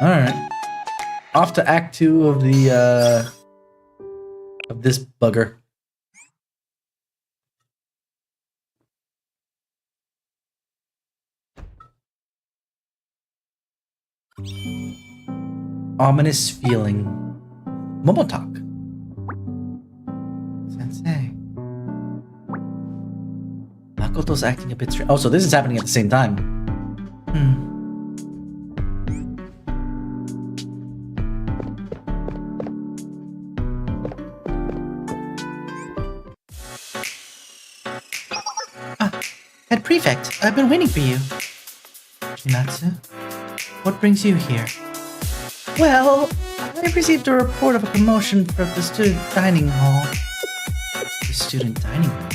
All right. Off to Act 2 of the of this bugger. Ominous feeling. Momotalk. Sensei. Makoto's acting a bit strange. Oh, so this is happening at the same time. Head Prefect, I've been waiting for you. Shinatsu, what brings you here? Well, I received a report of a commotion for the student dining hall. The student dining hall?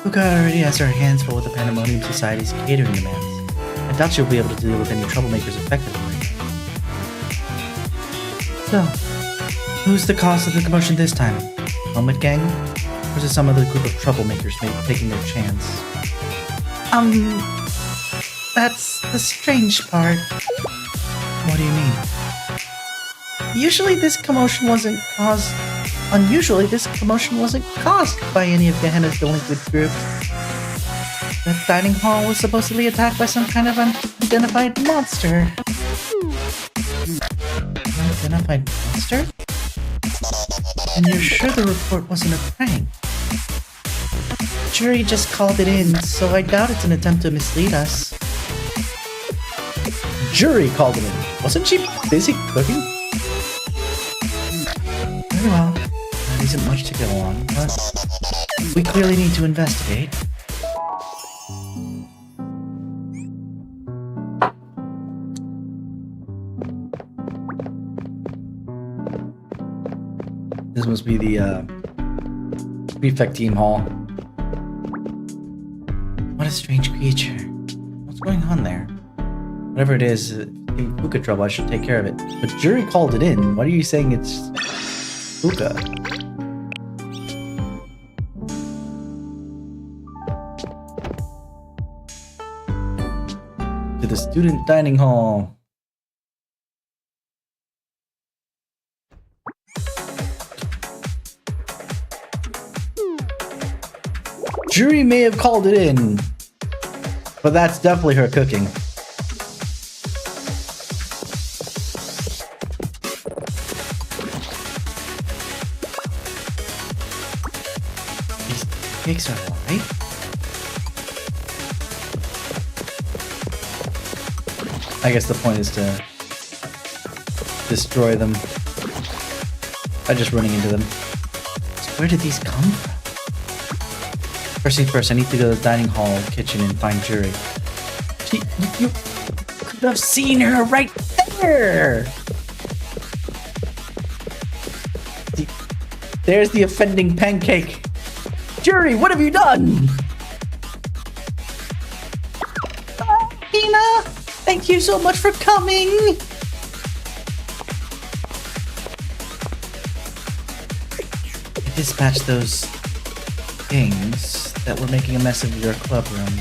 Fuka already has her hands full with the Pandemonium Society's catering demands. I doubt she'll be able to deal with any troublemakers effectively. So, who's the cause of the commotion this time? Helmet Gang? Or is it some other group of troublemakers maybe taking their chance? That's the strange part. What do you mean? Unusually, this commotion wasn't caused by any of Gehenna's delinquent groups. The dining hall was supposedly attacked by some kind of unidentified monster. Unidentified monster? And you're sure the report wasn't a prank? The jury just called it in, so I doubt it's an attempt to mislead us. Jury called it in. Wasn't she busy cooking? Very well. That isn't much to go on, but we clearly need to investigate. This must be the prefect team hall. What a strange creature. What's going on there? Whatever it is, in Fuka trouble, I should take care of it. But jury called it in. What are you saying it's Fuka? To the student dining hall. Jury may have called it in, but that's definitely her cooking. Pancakes are alright. I guess the point is to destroy them by just running into them. So where did these come from? First things first, I need to go to the dining hall kitchen and find Jury. You could have seen her right there! There's the offending pancake. Jury, what have you done? Oh, Hina, thank you so much for coming. I dispatched those things that were making a mess of your club room.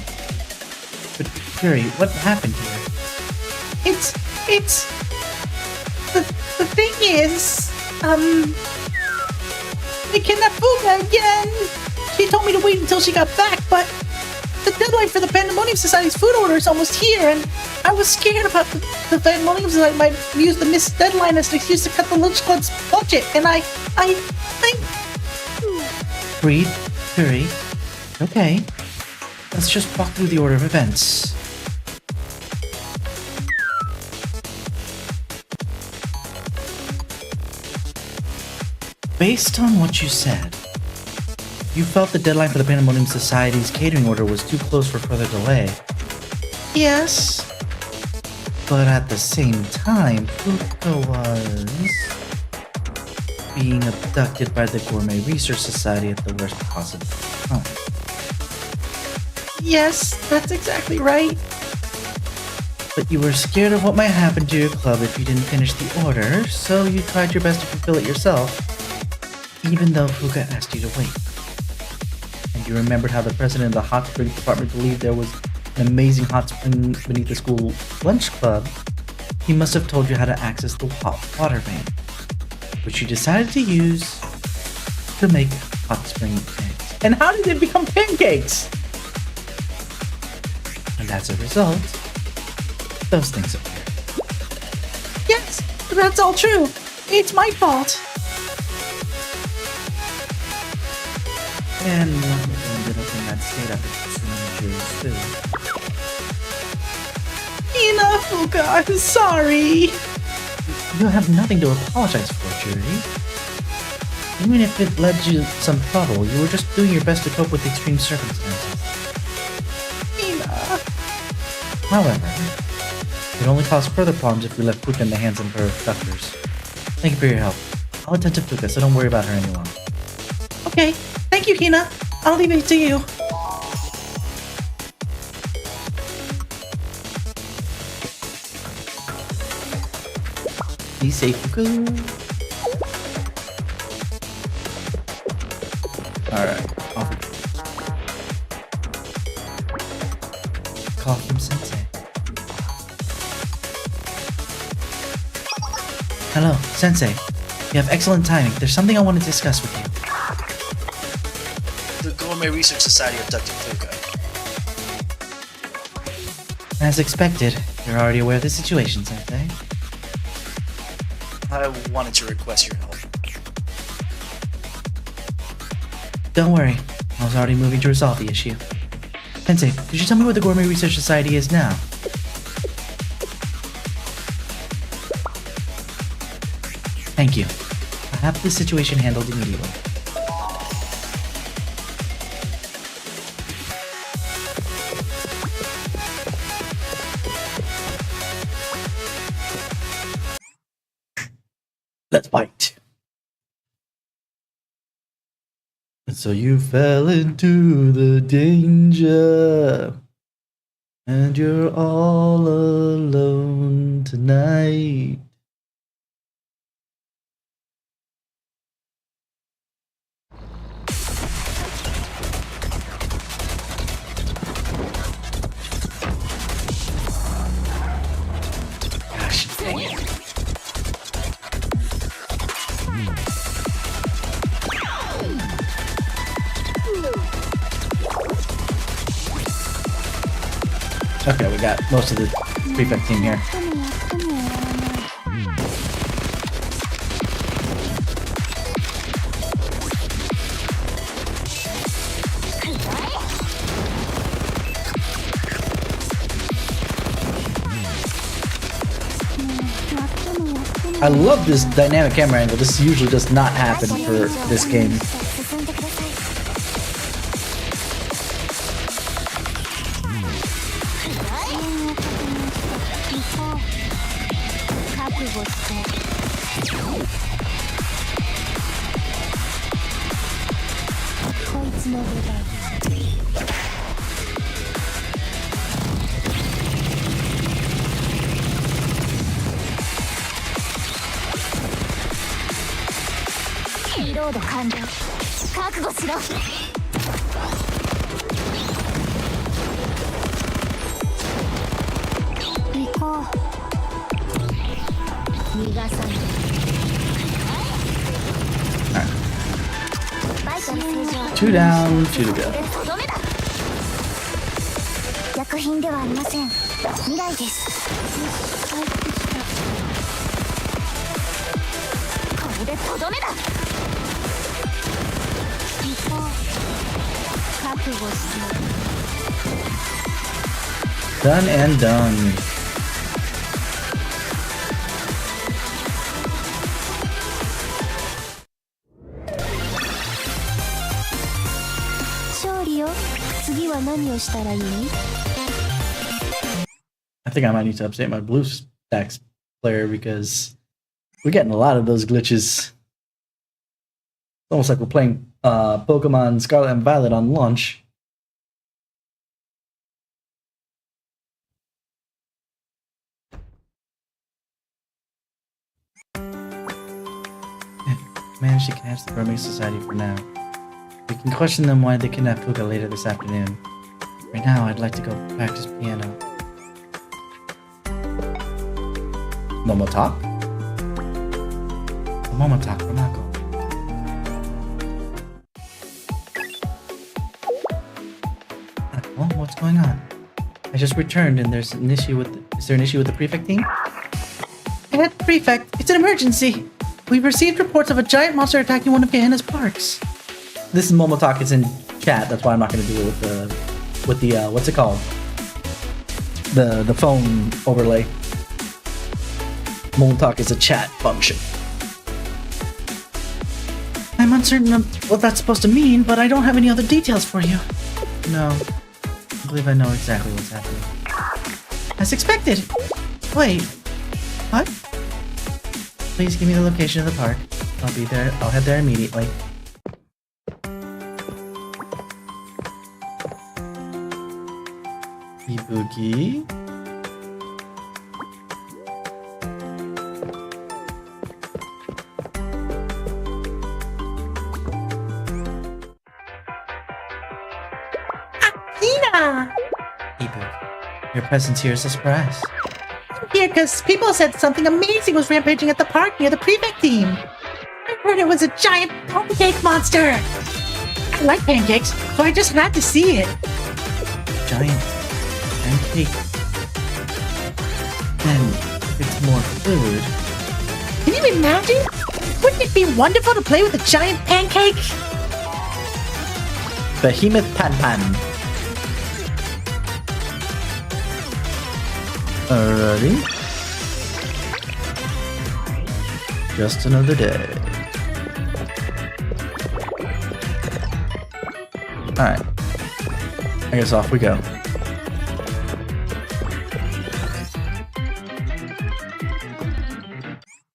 But Jury, what happened here? The thing is, they kidnapped Fuga again! She told me to wait until she got back, but the deadline for the Pandemonium Society's food order is almost here, and I was scared about the Pandemonium Society might use the missed deadline as an excuse to cut the lunch club's budget, and I... Breathe, Jury. Okay. Let's just walk through the order of events. Based on what you said, you felt the deadline for the Pandemonium Society's catering order was too close for further delay. Yes. But at the same time, Fuka was being abducted by the Gourmet Research Society at the worst possible time. Yes, that's exactly right. But you were scared of what might happen to your club if you didn't finish the order, so you tried your best to fulfill it yourself, even though Fuka asked you to wait. And you remembered how the president of the hot springs department believed there was an amazing hot spring beneath the school lunch club. He must have told you how to access the hot water main, which you decided to use to make hot spring eggs. And how did it become pancakes? And as a result, those things appeared. Yes, that's all true. It's my fault. And you ended up in that state after consuming Jury's food. Hina, Fuka, I'm sorry. You have nothing to apologize for, Jury. Even if it led you some trouble, you were just doing your best to cope with the extreme circumstances. Hina. However, it only caused further problems if we left Fuka in the hands of her abductors. Thank you for your help. I'll attend to Fuka, so don't worry about her any longer. Okay, thank you, Hina. I'll leave it to you. Be safe, Fuka. Alright, off we go. Call from Sensei. Hello, Sensei. You have excellent timing. There's something I want to discuss with you. The Gourmet Research Society abducted Fuka. As expected, you're already aware of the situation, Sensei. I wanted to request your help. Don't worry, I was already moving to resolve the issue. Sensei, could you tell me where the Gourmet Research Society is now? Thank you. I'll have this situation handled immediately. Let's fight. And so you fell into the danger, and you're all alone tonight. Gosh, dang it. Okay, we got most of the prefect team here. I love this dynamic camera angle. This usually does not happen for this game. リロード完了。覚悟しろ。行こう。逃がさない。バイタル正常。 2 down, 2 to go. とどめだ。薬品ではありません。未来です。これでとどめだ。行こう。覚悟しろ。 Done and done. I think I might need to update my BlueStacks player because we're getting a lot of those glitches. It's almost like we're playing Pokemon Scarlet and Violet on launch. Managed to catch the Burmese Society for now. We can question them why they kidnapped Puka later this afternoon. Right now, I'd like to go practice piano. Momotalk? The Momotalk from Mako. Oh, what's going on? I just returned and there's an issue with is there an issue with the prefect team? Head prefect, it's an emergency! We've received reports of a giant monster attacking one of Gehenna's parks. This is Momotalk, it's in chat, that's why I'm not gonna do it with the what's it called? The phone overlay. Momotalk is a chat function. I'm uncertain of what that's supposed to mean, but I don't have any other details for you. No. I believe I know exactly what's happening. As expected! Wait. What? Please give me the location of the park. I'll be there. I'll head there immediately. Ibuki. Akina! Ibuki, your presence here is a surprise. Here, because people said something amazing was rampaging at the park near the prefect team. I heard it was a giant pancake monster. I like pancakes, so I just had to see it. Giant pancake. Then, if it's more food. Can you imagine? Wouldn't it be wonderful to play with a giant pancake? Behemoth Pan Pan. Alrighty. Just another day. Alright. I guess off we go.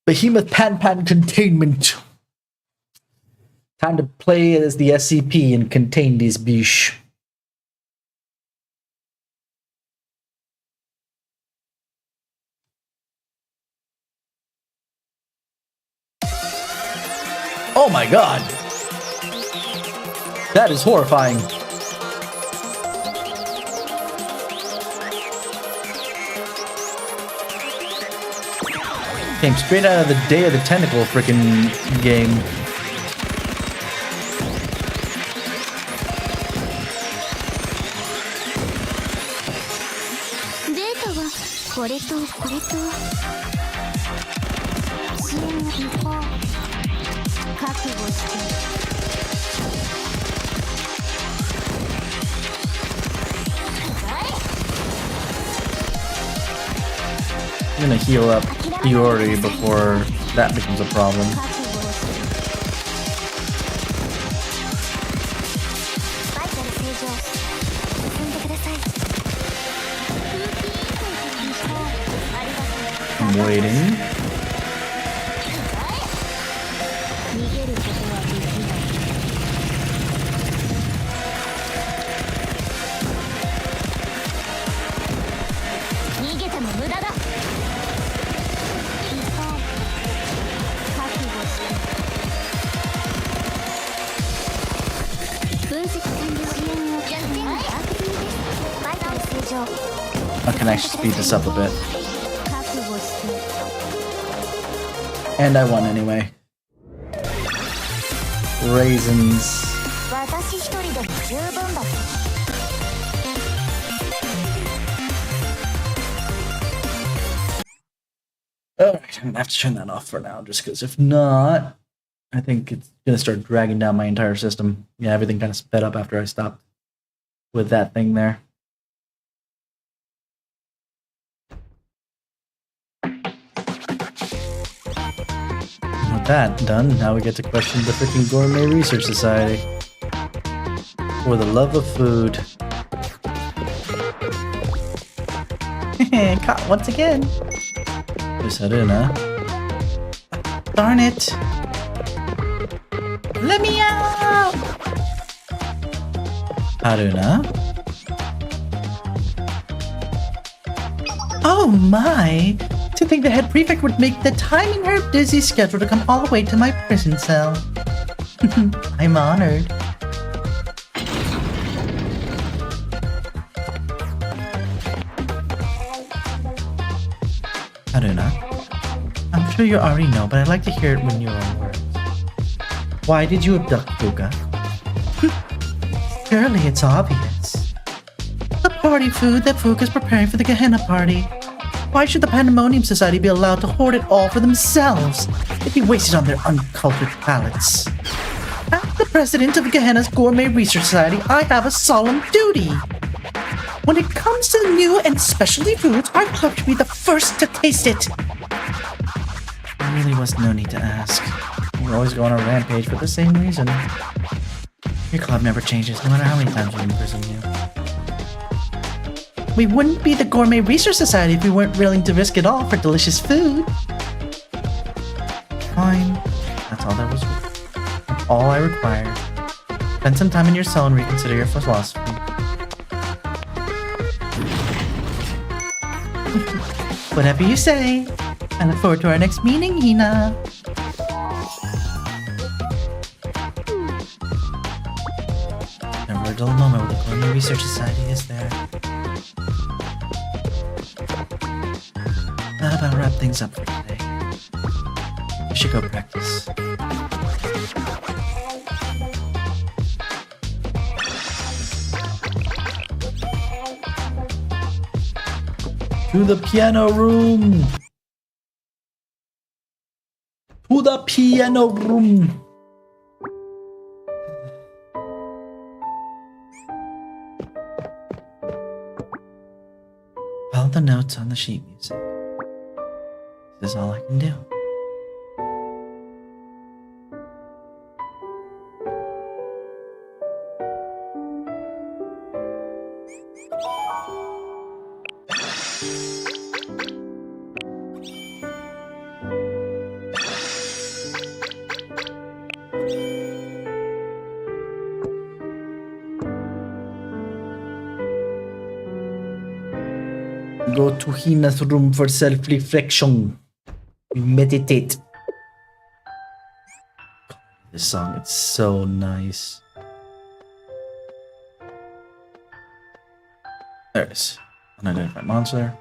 Behemoth Pan Pan Containment. Time to play as the SCP and contain these bish. Oh my god! That is horrifying. Came straight out of the Day of the Tentacle frickin' game. I'm gonna heal up. Iori before that becomes a problem. 覚悟をしてバイタル正常進んでください。ありがとう。 I'm waiting. 逃げることはできない。逃げても無駄だ。覚悟して分析完了。支援を期待。バイタル正常。 I can actually speed this up a bit. 覚悟して And I won anyway. Raisins. 私一人でも十分だ。 Alright, I'm gonna have to turn that off for now, just because if not, I think it's gonna start dragging down my entire system. Yeah, everything kind of sped up after I stopped with that thing there. With that done, now we get to question the freaking Gourmet Research Society. For the love of food. Caught once again. Is that in, huh? Darn it! Let me out! Haruna? Oh my! To think the head prefect would make the time in her busy schedule to come all the way to my prison cell. I'm honored. Haruna, I'm sure you already know, but I'd like to hear it in your own words. Why did you abduct Fuka? Surely it's obvious. The party food that Fuka's preparing for the Gehenna party. Why should the Pandemonium Society be allowed to hoard it all for themselves? It'd be wasted on their uncultured palates. As the president of Gehenna's Gourmet Research Society, I have a solemn duty. When it comes to the new and specialty foods, our club should be the first to taste it. There really was no need to ask. You always go on a rampage for the same reason. Your club never changes, no matter how many times we imprison you. We wouldn't be the Gourmet Research Society if we weren't willing to risk it all for delicious food. Fine. That's all that was. That's all I require. Spend some time in your cell and reconsider your philosophy. Whatever you say. I look forward to our next meeting, Hina. Never a dull moment with the Gourmet Research Society, is there? That about wrap things up for today. We should go practice. To the piano room! To the piano room! Follow the notes on the sheet music. This is all I can do. Go to Hina's room for self-reflection. We meditate. This song, it's so nice. There it is. Unidentified monster.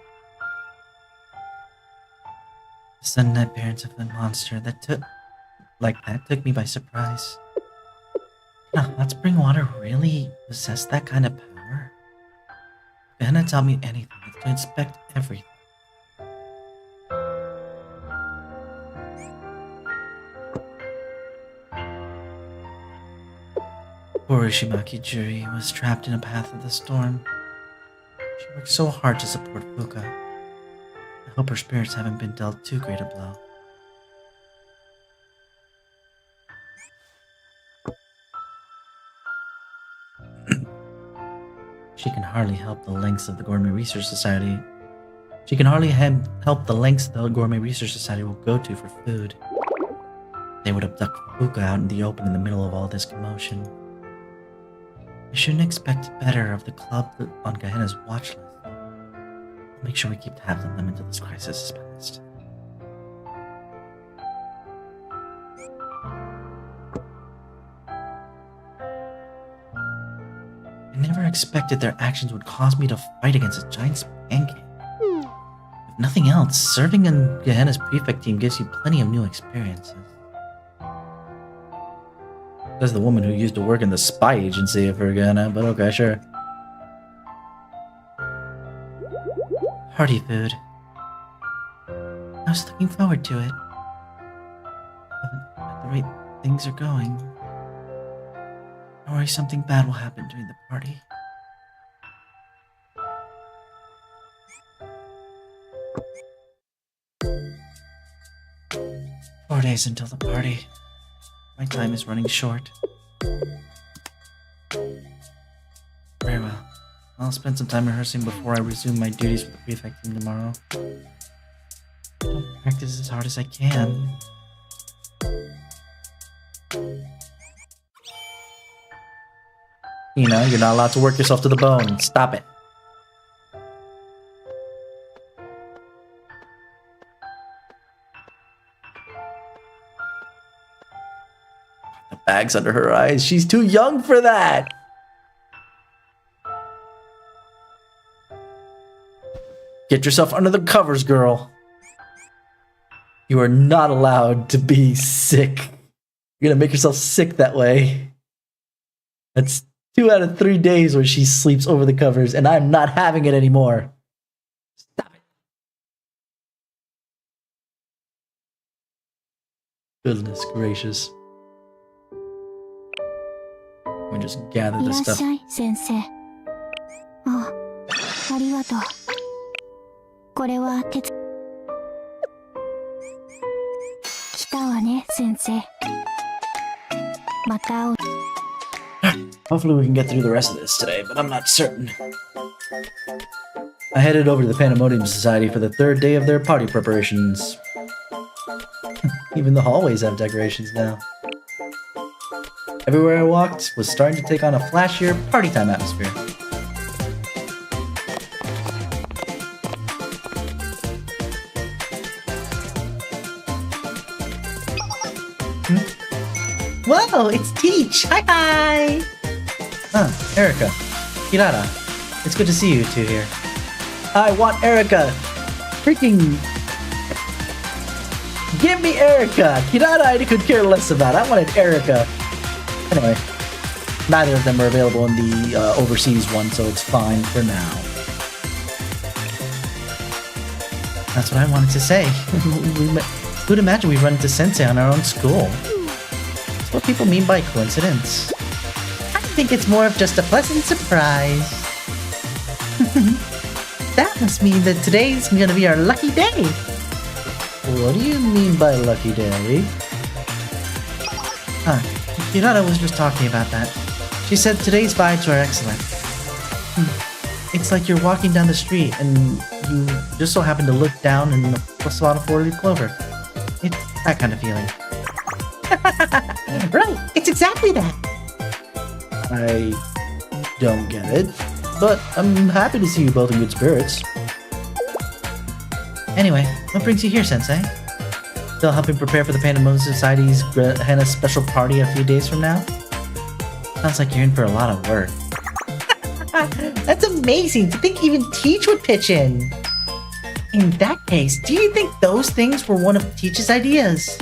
The sudden appearance of the monster that took me by surprise. Now, Hot Spring Water really possessed that kind of power. If Anna taught me anything, it's to inspect everything. Poor Ishimaki Juri was trapped in a path of the storm. She worked so hard to support Fuka. I hope her spirits haven't been dealt too great a blow. She can hardly help the lengths of the Gourmet Research Society. She can hardly help the lengths the Gourmet Research Society will go to for food. They would abduct Fuka out in the open in the middle of all this commotion. I shouldn't expect better of the club on Gehenna's watch list. I'll make sure we keep tabs on them until this crisis is past. I never expected their actions would cause me to fight against a giant pancake. If nothing else, serving in Gehenna's prefect team gives you plenty of new experiences. That's the woman who used to work in the spy agency for Gehenna, but okay, sure. Party food. I was looking forward to it. But at the rate things are going, I worry something bad will happen during the party. Four days until the party. My time is running short. Very well. I'll spend some time rehearsing before I resume my duties with the prefect team tomorrow. I'll practice as hard as I can. You know, you're not allowed to work yourself to the bone. Stop it. The bag's under her eyes. She's too young for that. Get yourself under the covers, girl. You are not allowed to be sick. You're gonna make yourself sick that way. That's 2 out of 3 days where she sleeps over the covers, and I'm not having it anymore. Stop it. Goodness gracious. Let me just gather this stuff. いらっしゃい、先生。あ、ありがとう。これは来たわね、先生。また会う。 Hopefully we can get through the rest of this today, but I'm not certain. I headed over to the Pandemonium Society for the 3rd day of their party preparations. Even the hallways have decorations now. Everywhere I walked was starting to take on a flashier party time atmosphere. Whoa, it's Teach! Hi! Ah, Erica. Kirara. It's good to see you two here. I want Erica! Freaking... Give me Erica! Kirara I could care less about. I wanted Erica. Anyway, neither of them are available in the overseas one, so it's fine for now. That's what I wanted to say. Who'd imagine we'd run into Sensei on our own school? That's what people mean by coincidence. I think it's more of just a pleasant surprise. That must mean that today's gonna be our lucky day. What do you mean by lucky day? Huh, Hirata was just talking about that. She said today's vibes are excellent. It's like you're walking down the street and you just so happen to look down and spot a 4-leaf clover. It's that kind of feeling. Right, it's exactly that. I don't get it, but I'm happy to see you both in good spirits. Anyway, what brings you here, Sensei? Still helping prepare for the Pandemonium Society's Henna special party a few days from now? Sounds like you're in for a lot of work. That's amazing! To think even Teach would pitch in! In that case, do you think those things were one of Teach's ideas?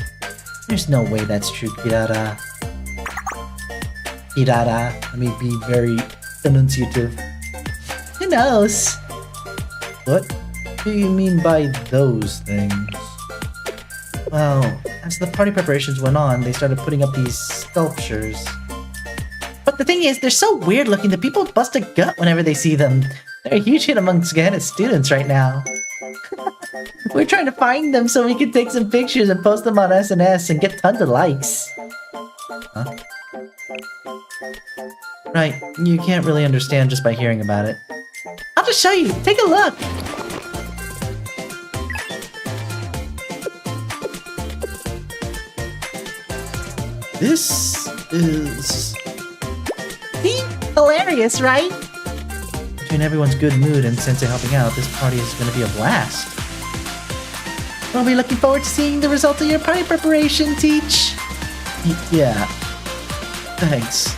There's no way that's true, Kirara. Kirara, let me be very enunciative. Who knows? What do you mean by those things? Well, as the party preparations went on, they started putting up these sculptures. But the thing is, they're so weird looking that people bust a gut whenever they see them. They're a huge hit amongst Gehenna students right now. We're trying to find them so we can take some pictures and post them on SNS and get tons of likes. Huh? Right, you can't really understand just by hearing about it. I'll just show you. Take a look. This is... See? Hilarious, right? Between everyone's good mood and Sensei helping out, this party is going to be a blast. We'll be looking forward to seeing the results of your party preparation, Teach. Yeah. Thanks.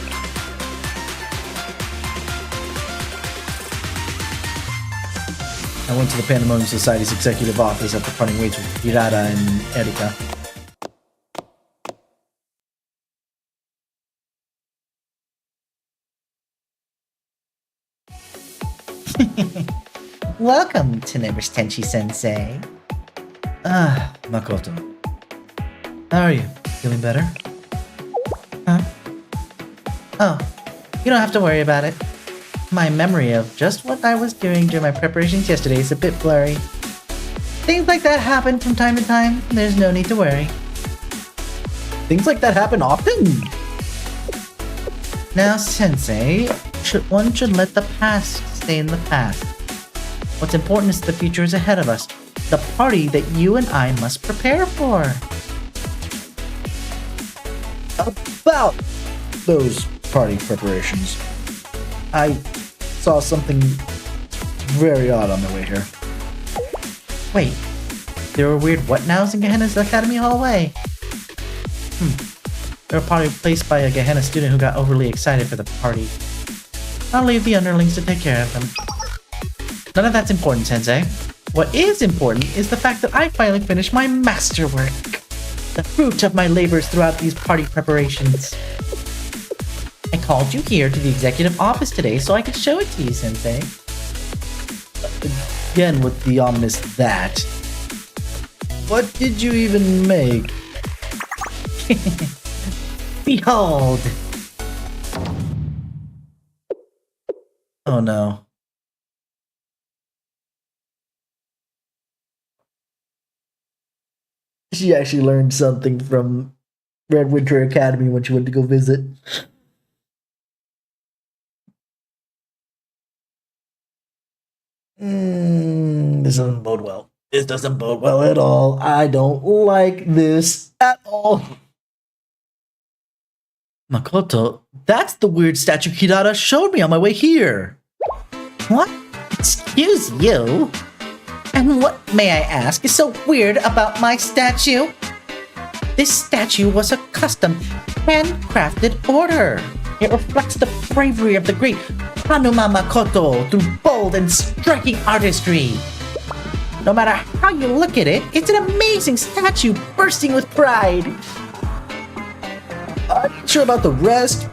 I went to the Pandemonium Society's executive office after parting ways with Hirata and Erika. Welcome to Neighbors Tenchi-sensei. Makoto. How are you? Feeling better? Huh? Oh, you don't have to worry about it. My memory of just what I was doing during my preparations yesterday is a bit blurry. Things like that happen from time to time. There's no need to worry. Things like that happen often? Now, Sensei, one should let the past stay in the past. What's important is the future is ahead of us. The party that you and I must prepare for. About those party preparations, I saw something very odd on the way here. Wait, there were weird what nows in Gehenna's Academy hallway? They were probably placed by a Gehenna student who got overly excited for the party. I'll leave the underlings to take care of them. None of that's important, Sensei. What is important is the fact that I finally finished my masterwork. The fruit of my labors throughout these party preparations. I called you here to the executive office today so I could show it to you, Sensei. Again with the ominous that. What did you even make? Behold! Oh no. She actually learned something from Red Winter Academy when she went to go visit. This doesn't bode well. This doesn't bode well at all. I don't like this at all. Makoto, that's the weird statue Hirata showed me on my way here. What? Excuse you? And what, may I ask, is so weird about my statue? This statue was a custom, handcrafted order. It reflects the bravery of the great Hanuma Makoto through bold and striking artistry. No matter how you look at it, it's an amazing statue bursting with pride. I'm not sure about the rest,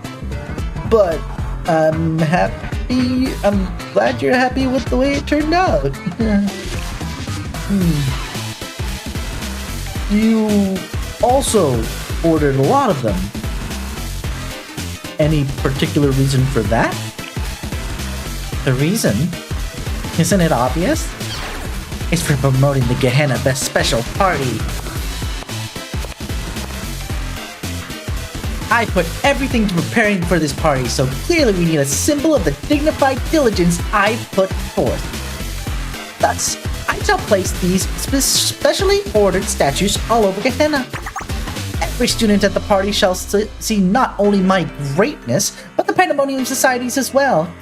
but I'm happy. I'm glad you're happy with the way it turned out. You also ordered a lot of them. Any particular reason for that? The reason? Isn't it obvious? It's for promoting the Gehenna Best Special Party. I put everything into preparing for this party, so clearly we need a symbol of the dignified diligence I put forth. Thus, I shall place these specially ordered statues all over Gehenna. Every student at the party shall see not only my greatness, but the Pandemonium Societies as well.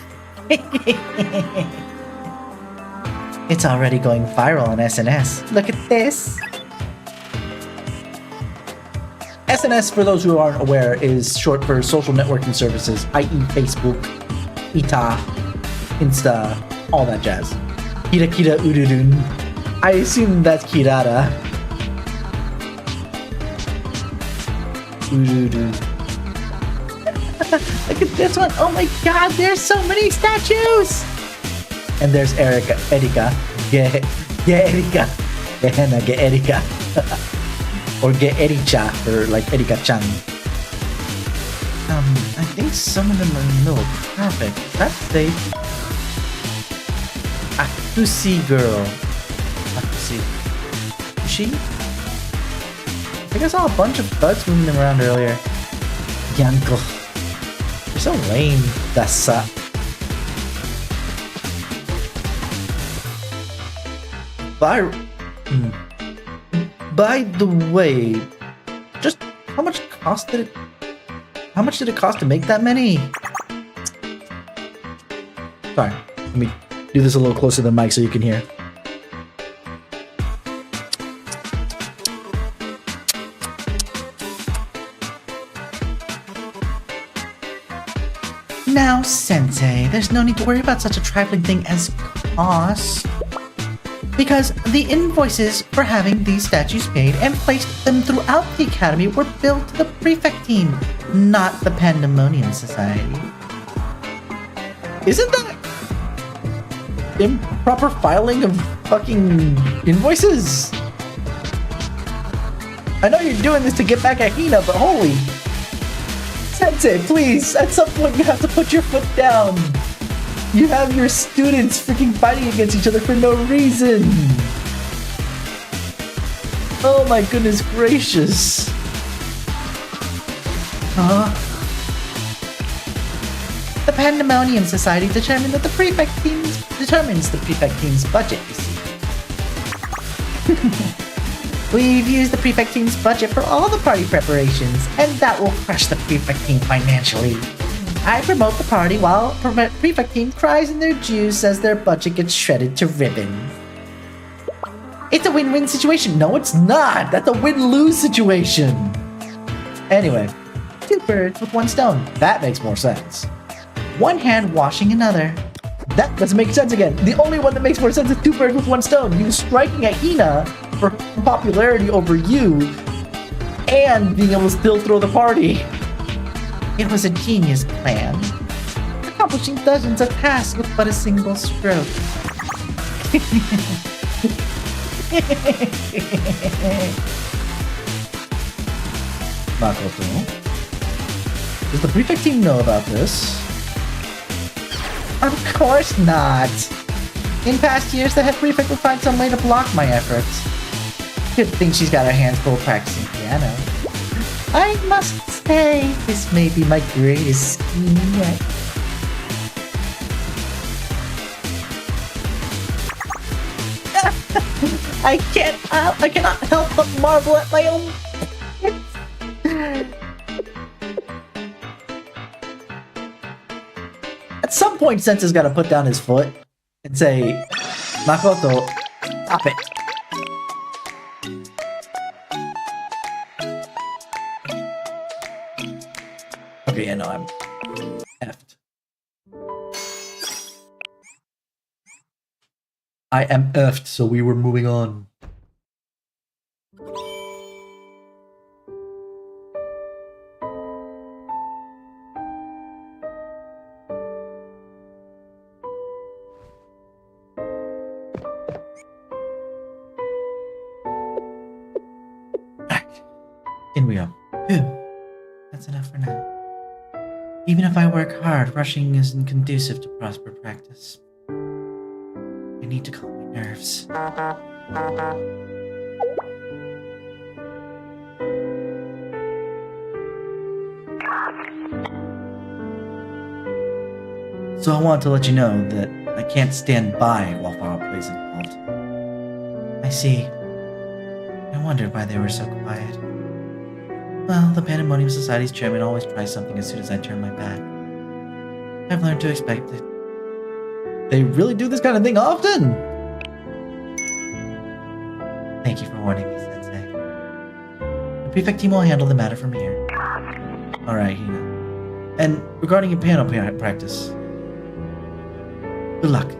It's already going viral on SNS. Look at this. SNS, for those who aren't aware, is short for social networking services, i.e. Facebook, Ita, Insta, all that jazz. Kira Kira Ururun. I assume that's Kirara. Ururu. Look at this one. Oh my god, there's so many statues! And there's Erika. Ge Erika. Gehenna Ge Erika. Or Ge Ericha, or like Erika-chan. I think some of them are in the middle. Perfect. That's safe. Akusi girl. see. Is she? I think I saw a bunch of thugs moving them around earlier. Yanko. You're so lame. Dasa. By the way, just how much did it cost to make that many? Sorry, let me do this a little closer to the mic so you can hear. Now, Sensei, there's no need to worry about such a trifling thing as cost. Because the invoices for having these statues paid and placed them throughout the academy were billed to the prefect team, not the Pandemonium Society. Isn't that improper filing of fucking invoices? I know you're doing this to get back at Hina, but holy... Sensei, please, at some point you have to put your foot down. You have your students freaking fighting against each other for no reason. Oh my goodness gracious. Huh? The Pandemonium Society determines the prefect team's budget, you see. We've used the prefect team's budget for all the party preparations, and that will crush the prefect team financially. I promote the party while prefect team cries in their juice as their budget gets shredded to ribbons. It's a win-win situation. No, it's not. That's a win-lose situation. Anyway, two birds with one stone. That makes more sense. One hand washing another. That doesn't make sense again. The only one that makes more sense is two birds with one stone. You strike at Hina for popularity over you and being able to still throw the party. It was a genius plan, accomplishing dozens of tasks with but a single stroke. Makoto, does the prefect team know about this? Of course not! In past years, the head prefect would find some way to block my efforts. Good thing she's got her hands full practicing piano. I must say, this may be my greatest scheme yet. I cannot help but marvel at my own. At some point, Sensei's got to put down his foot and say, Makoto, stop it. Okay, yeah, no, I'm effed. I am effed, so we were moving on. In we go. Phew. That's enough for now. Even if I work hard, rushing isn't conducive to prosper practice. I need to calm my nerves. So I want to let you know that I can't stand by while foul play is involved. I see. I wondered why they were so quiet. Well, the Pandemonium Society's chairman always tries something as soon as I turn my back. I've learned to expect it. They really do this kind of thing often! Thank you for warning me, Sensei. The prefect team will handle the matter from here. Alright, Hina. And regarding your piano practice, good luck.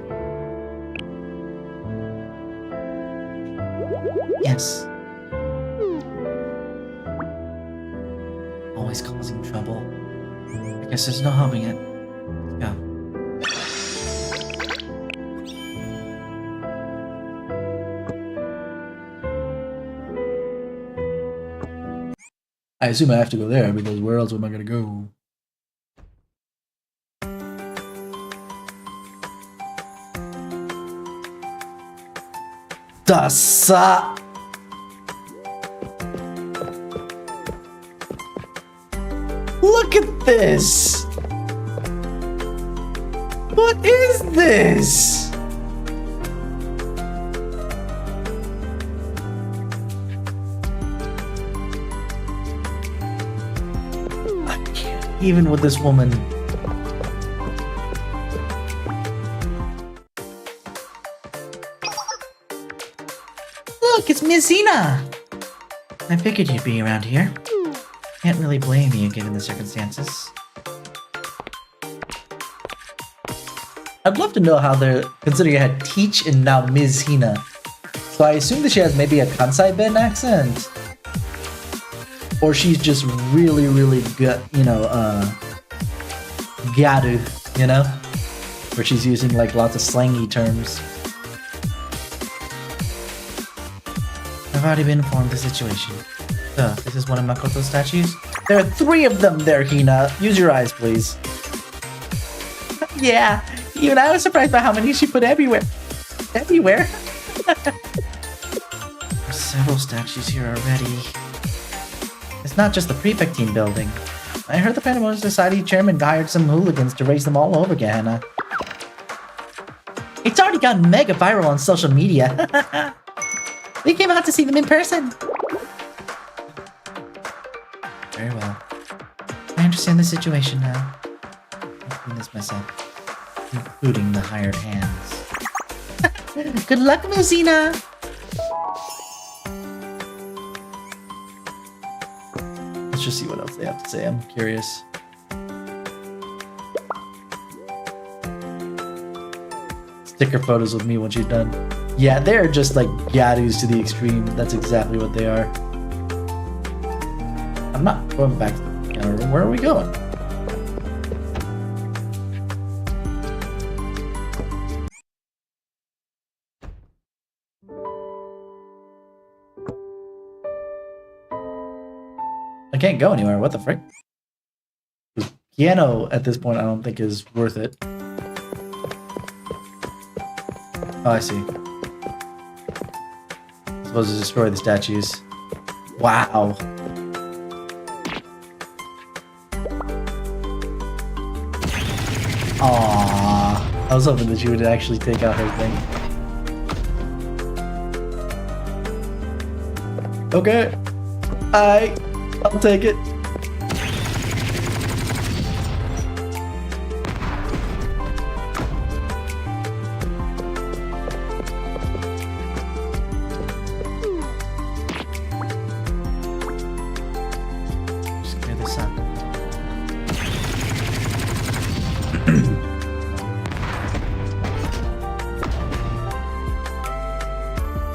Yes. Always causing trouble. I guess there's no helping it. Let's go. I assume I have to go there because where else am I gonna go? Dasa. Look at this. What is this? I can't even with this woman. Look, it's Miss Zena! I figured you'd be around here. Can't really blame you given the circumstances. I'd love to know how they're considering I had Teach and now Ms. Hina. So I assume that she has maybe a Kansai Ben accent. Or she's just really, really good, you know, gyaru, you know? Where she's using like lots of slangy terms. I've already been informed of the situation. So, this is one of Makoto's statues? There are 3 of them there, Hina. Use your eyes, please. Yeah, even I was surprised by how many she put everywhere. Everywhere? There's several statues here already. It's not just the prefect team building. I heard the Pandemonium Society chairman hired some hooligans to raise them all over again. It's already gone mega viral on social media. We came out to see them in person. Very well. I understand the situation now. I'll clean this myself, including the hired hands. Good luck, Musina! Let's just see what else they have to say. I'm curious. Sticker photos with me once you're done. Yeah, they're just like gyarus to the extreme. That's exactly what they are. I'm not going back to the counter room. Where are we going? I can't go anywhere. What the frick? The piano at this point I don't think is worth it. Oh, I see. Supposed to destroy the statues. Wow. Aww. I was hoping that you would actually take out her thing. Okay. I'll take it. Just clear this up.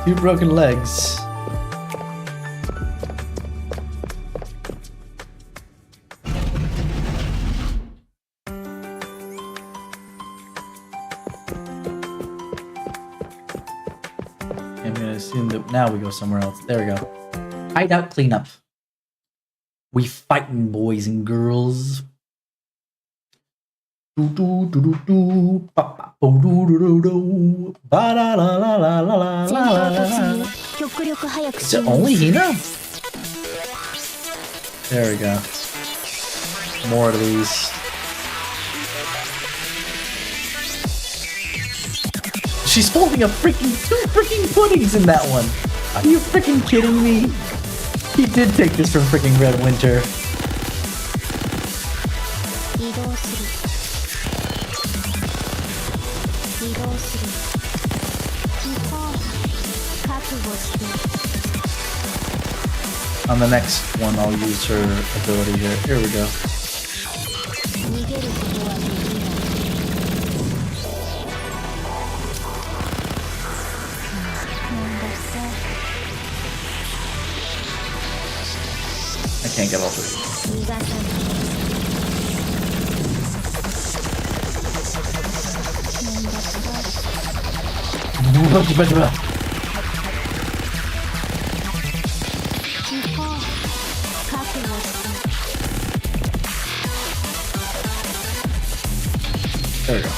2 broken legs. I'm gonna assume that now we go somewhere else. There we go. Hideout cleanup. We fighting, boys and girls. Is it only Hina? There we go. More of these. She's holding a freaking 2 freaking puddings in that one. Are you freaking kidding me? He did take this from freaking Red Winter. On the next one, I'll use her ability here. Here we go. I can't get all 3. There we go.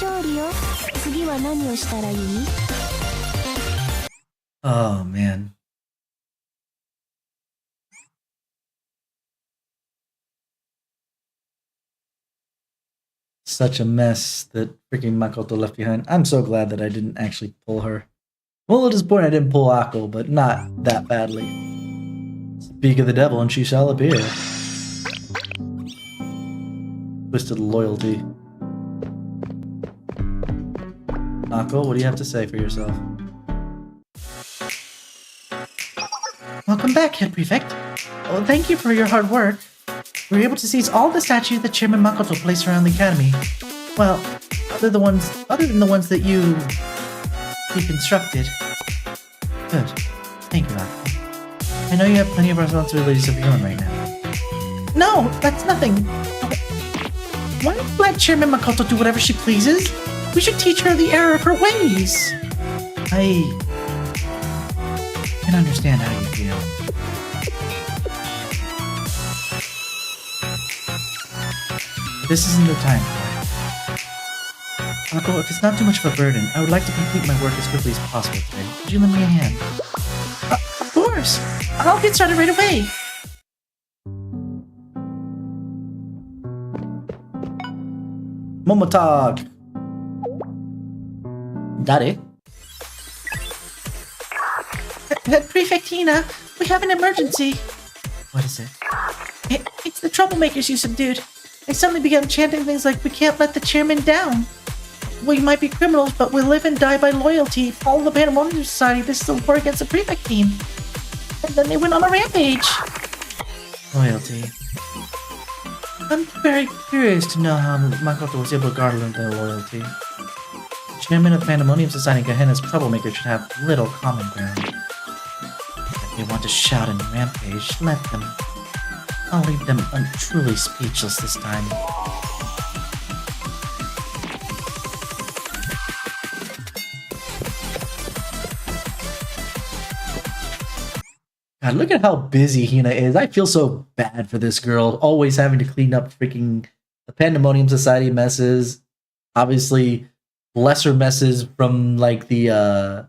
勝利よ。次は何をしたらいい？ Oh man. Such a mess that freaking Makoto left behind. I'm so glad that I didn't actually pull her. I'm a little disappointed I didn't pull Akko, but not that badly. Speak of the devil and she shall appear. Twisted loyalty. Akko, what do you have to say for yourself? Welcome back, Head Prefect. Oh, thank you for your hard work. We were able to seize all the statues that Chairman Makoto placed around the academy. Well, other than the ones that you reconstructed. Good. Thank you, Akko. I know you have plenty of responsibilities of your own right now. No, that's nothing. Why not let Chairman Makoto do whatever she pleases? We should teach her the error of her ways. I can understand how you feel. This isn't the time for it. Akko, if it's not too much of a burden, I would like to complete my work as quickly as possible today. Could you lend me a hand? Of course! I'll get started right away! Momotag! Daddy? Head Prefect Hina, we have an emergency. What is it? It's the troublemakers you subdued. They suddenly began chanting things like, "We can't let the chairman down. We might be criminals, but we live and die by loyalty. Follow the Pandemonium Society. This is a war against the prefect team." And then they went on a rampage. Loyalty. I'm very curious to know how Makoto was able to garner their loyalty. The chairman of Pandemonium Society and Gehenna's troublemakers should have little common ground. If they want to shout and rampage, let them. I'll leave them truly speechless this time. God, look at how busy Hina is. I feel so bad for this girl, always having to clean up freaking the Pandemonium Society messes. Obviously, lesser messes from like the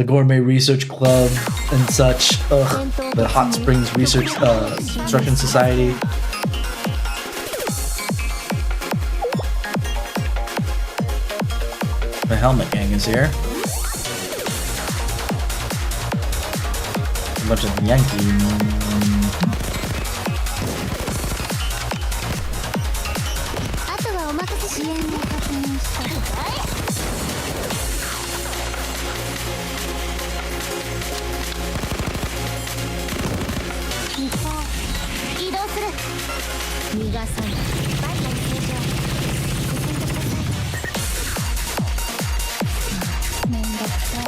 Gourmet Research Club and such. Ugh, the Hot Springs Research Construction Society. The Helmet Gang is here. A bunch of Yankee. あとはお任せ支援を確認したら移動する。逃がさない。バイタル正常。進んでください。めんどくさい。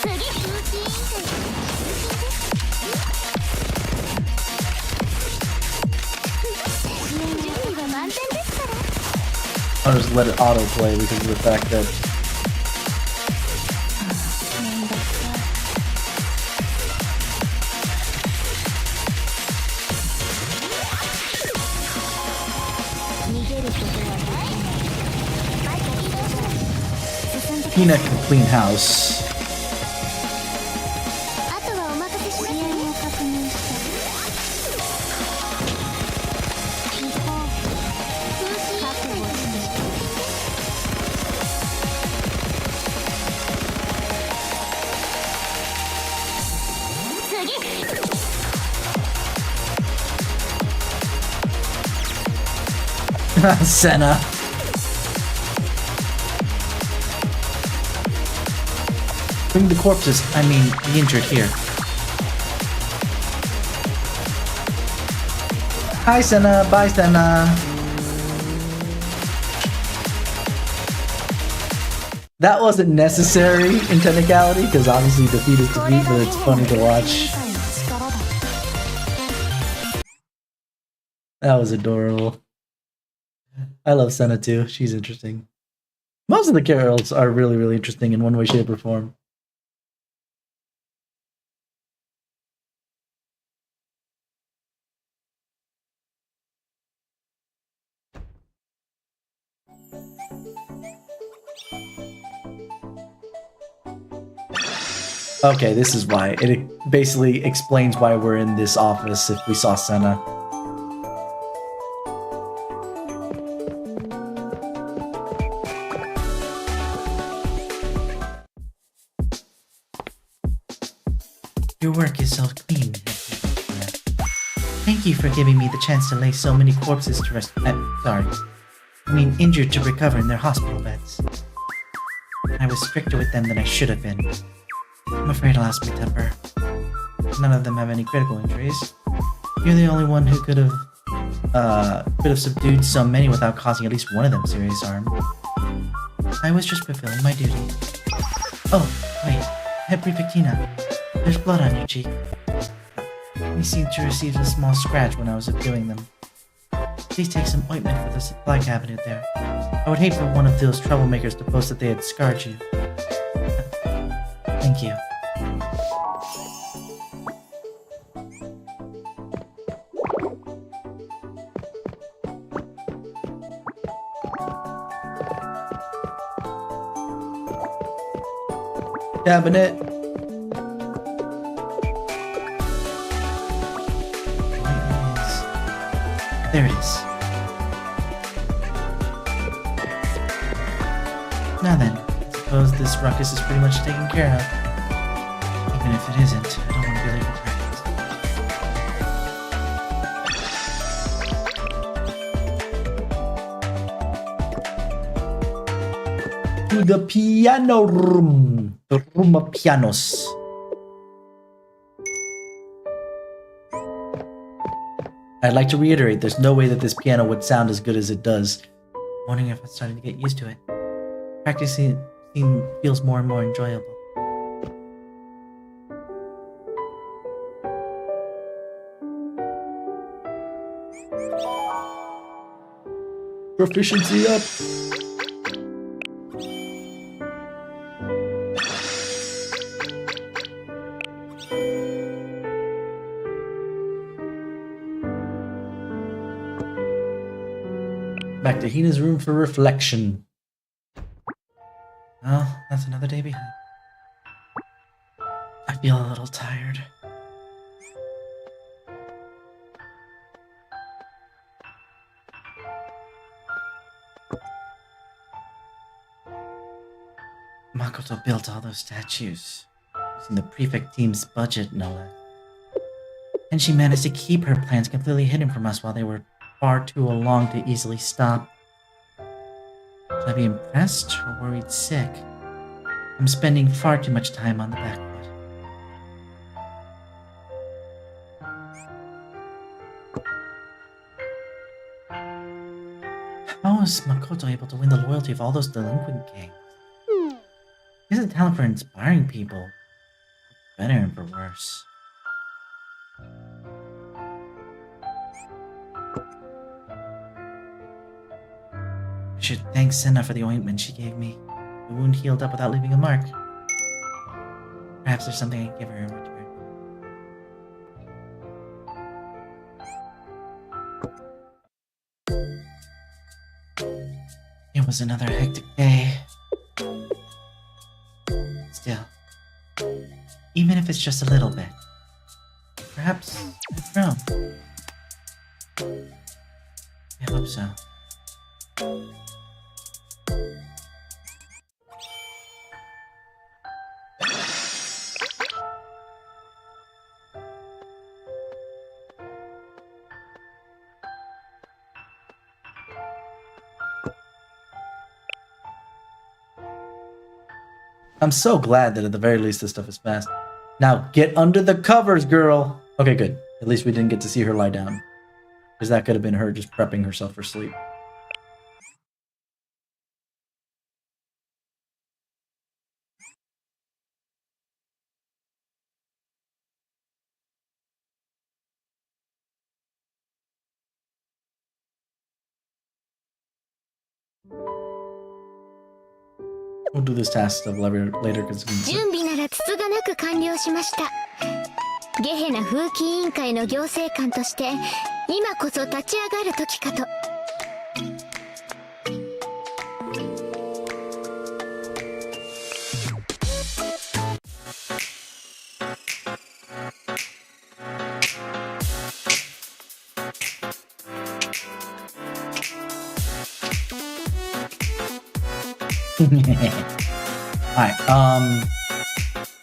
次ルーティーン支援準備は万全ですから。 I'll just let it autoplay because of the fact that めんどくさい。逃げることはできない。バイタル移動する。進んでください。 Hina can clean house. あとはお任せします。支援を確認した。一方、通信覚悟して。次。 Senna. Bring the corpses, I mean the injured here. Hi Senna, bye Senna. That wasn't necessary in technicality, because obviously defeat is defeat, but it's funny to watch. That was adorable. I love Senna too, she's interesting. Most of the carols are really, really interesting in one way, shape, or form. Okay, this is why. It basically explains why we're in this office if we saw Senna. Your work is so clean. Thank you for giving me the chance to lay so many corpses to rest. Injured to recover in their hospital beds. I was stricter with them than I should have been. I'm afraid I lost my temper. None of them have any critical injuries. You're the only one who could have subdued so many without causing at least one of them serious harm. I was just fulfilling my duty. Oh, wait, Head Prefectina. There's blood on your cheek. You seem to receive a small scratch when I was subduing them. Please take some ointment for the supply cabinet there. I would hate for one of those troublemakers to boast that they had scarred you. Thank you. Cabinet. There it is. Now then, I suppose this ruckus is pretty much taken care of. Even if it isn't, I don't want to be late for practice. To the piano room. The room of pianos. I'd like to reiterate, there's no way that this piano would sound as good as it does. Wondering if I'm starting to get used to it. Practicing feels more and more enjoyable. Proficiency up. Back to Hina's room for reflection. Well, that's another day behind. I feel a little tired. Makoto built all those statues, using the prefect team's budget, no less. And she managed to keep her plans completely hidden from us while they were far too along to easily stop. Should I be impressed or worried sick? I'm spending far too much time on the back foot. How is Makoto able to win the loyalty of all those delinquent gangs? He has a talent for inspiring people, for better and for worse. I should thank Senna for the ointment she gave me. The wound healed up without leaving a mark. Perhaps there's something I can give her in return. It was another hectic day. Still, even if it's just a little bit, perhaps I've grown. I hope so. I'm so glad that at the very least this stuff is fast. Now get under the covers, girl. Okay, good. At least we didn't get to see her lie down. Because that could have been her just prepping herself for sleep. We'll do this task stuff later because 準備ならつつがなく完了しました。ゲヘな風紀委員会の行政官として今こそ立ち上がる時かと。Alright,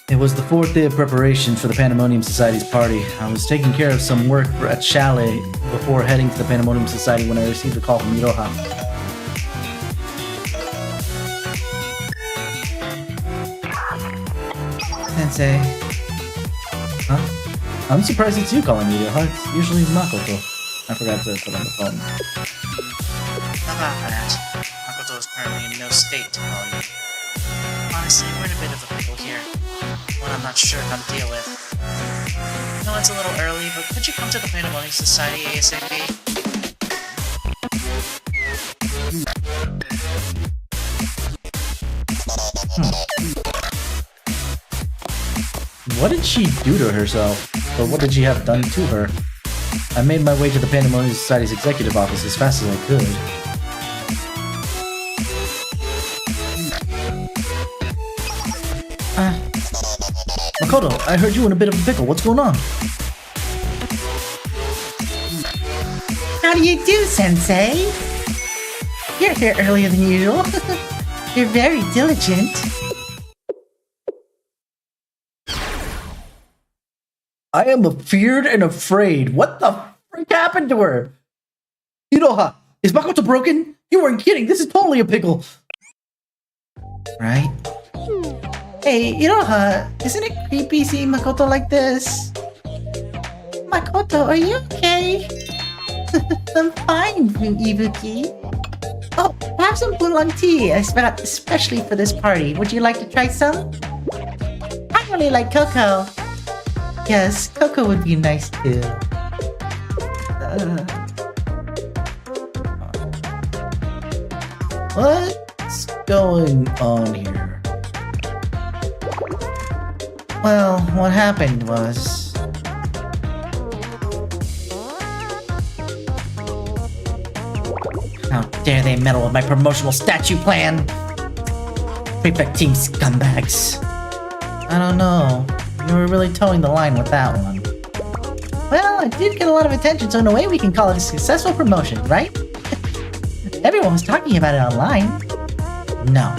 it was the 4th day of preparation for the Pandemonium Society's party. I was taking care of some work at Chalet before heading to the Pandemonium Society when I received a call from Iroha. Sensei. Huh? I'm surprised it's you calling me Iroha. It's usually Makoto. I forgot to put on the phone. About that, Makoto is currently in no state to call you. Honestly, we're in a bit of a pickle here. One I'm not sure how to deal with. I know it's a little early, but could you come to the Pandemonium Society ASAP? What did she do to herself? Or what did she have done to her? I made my way to the Pandemonium Society's executive office as fast as I could. Makoto, I heard you in a bit of a pickle. What's going on? How do you do, Sensei? You're here earlier than usual. You're very diligent. I am feared and afraid. What the frick happened to her? Iroha, is Makoto broken? You weren't kidding. This is totally a pickle. Right? Hey, Iroha, isn't it creepy seeing Makoto like this? Makoto, are you okay? I'm fine, Ibuki. Oh, have some oolong tea, especially for this party. Would you like to try some? I really like cocoa. Yes, cocoa would be nice too. What's going on here? Well, what happened was... How dare they meddle with my promotional statue plan? Prefect team scumbags. I don't know. You were really towing the line with that one. Well, it did get a lot of attention, so in a way we can call it a successful promotion, right? Everyone was talking about it online. No.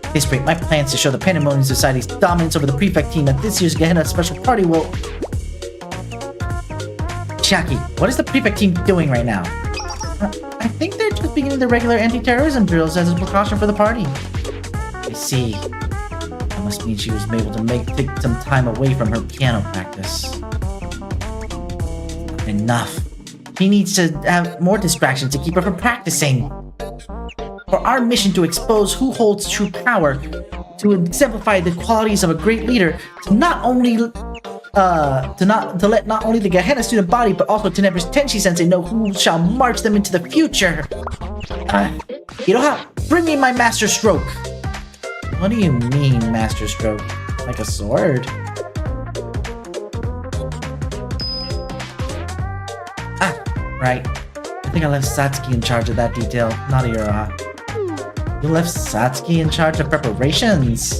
At this rate, my plans to show the Pandemonium Society's dominance over the Prefect team at this year's Gehenna special party will... Chiaki, what is the Prefect team doing right now? I think they're just beginning the regular anti-terrorism drills as a precaution for the party. I see. That must mean she was able to take some time away from her piano practice. Enough. She needs to have more distractions to keep her from practicing. For our mission to expose who holds true power, to exemplify the qualities of a great leader, to not only let not only the Gehenna student body, but also Tenebra's Tenshi Sensei know who shall march them into the future. Iroha, bring me my master stroke. What do you mean, master stroke? Like a sword? Right. I think I left Satsuki in charge of that detail, not Iroha. You left Satsuki in charge of preparations?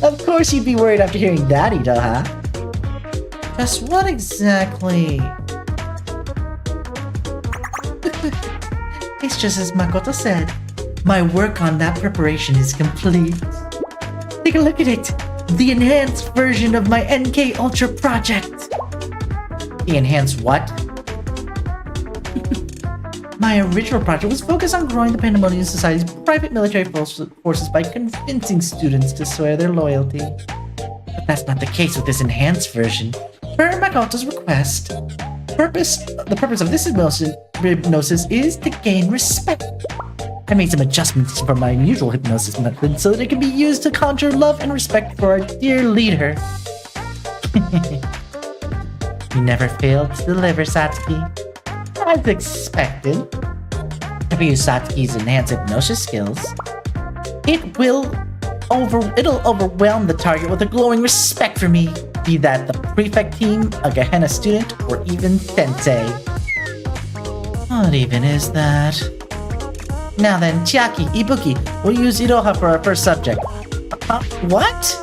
Of course you'd be worried after hearing that, Iroha. Just what exactly? It's just as Makoto said. My work on that preparation is complete. Take a look at it. The enhanced version of my NK Ultra project. The enhanced what? My original project was focused on growing the Pandemonium Society's private military forces by convincing students to swear their loyalty. But that's not the case with this enhanced version. Per Makoto's request, the purpose of this hypnosis is to gain respect. I made some adjustments from my usual hypnosis method so that it can be used to conjure love and respect for our dear leader. You never failed to deliver, Satsuki. As expected. If I use Satsuki's enhanced hypnosis skills, it'll overwhelm the target with a glowing respect for me, be that the Prefect team, a Gehenna student, or even Sensei. What even is that? Now then, Chiaki, Ibuki, we'll use Iroha for our first subject. What?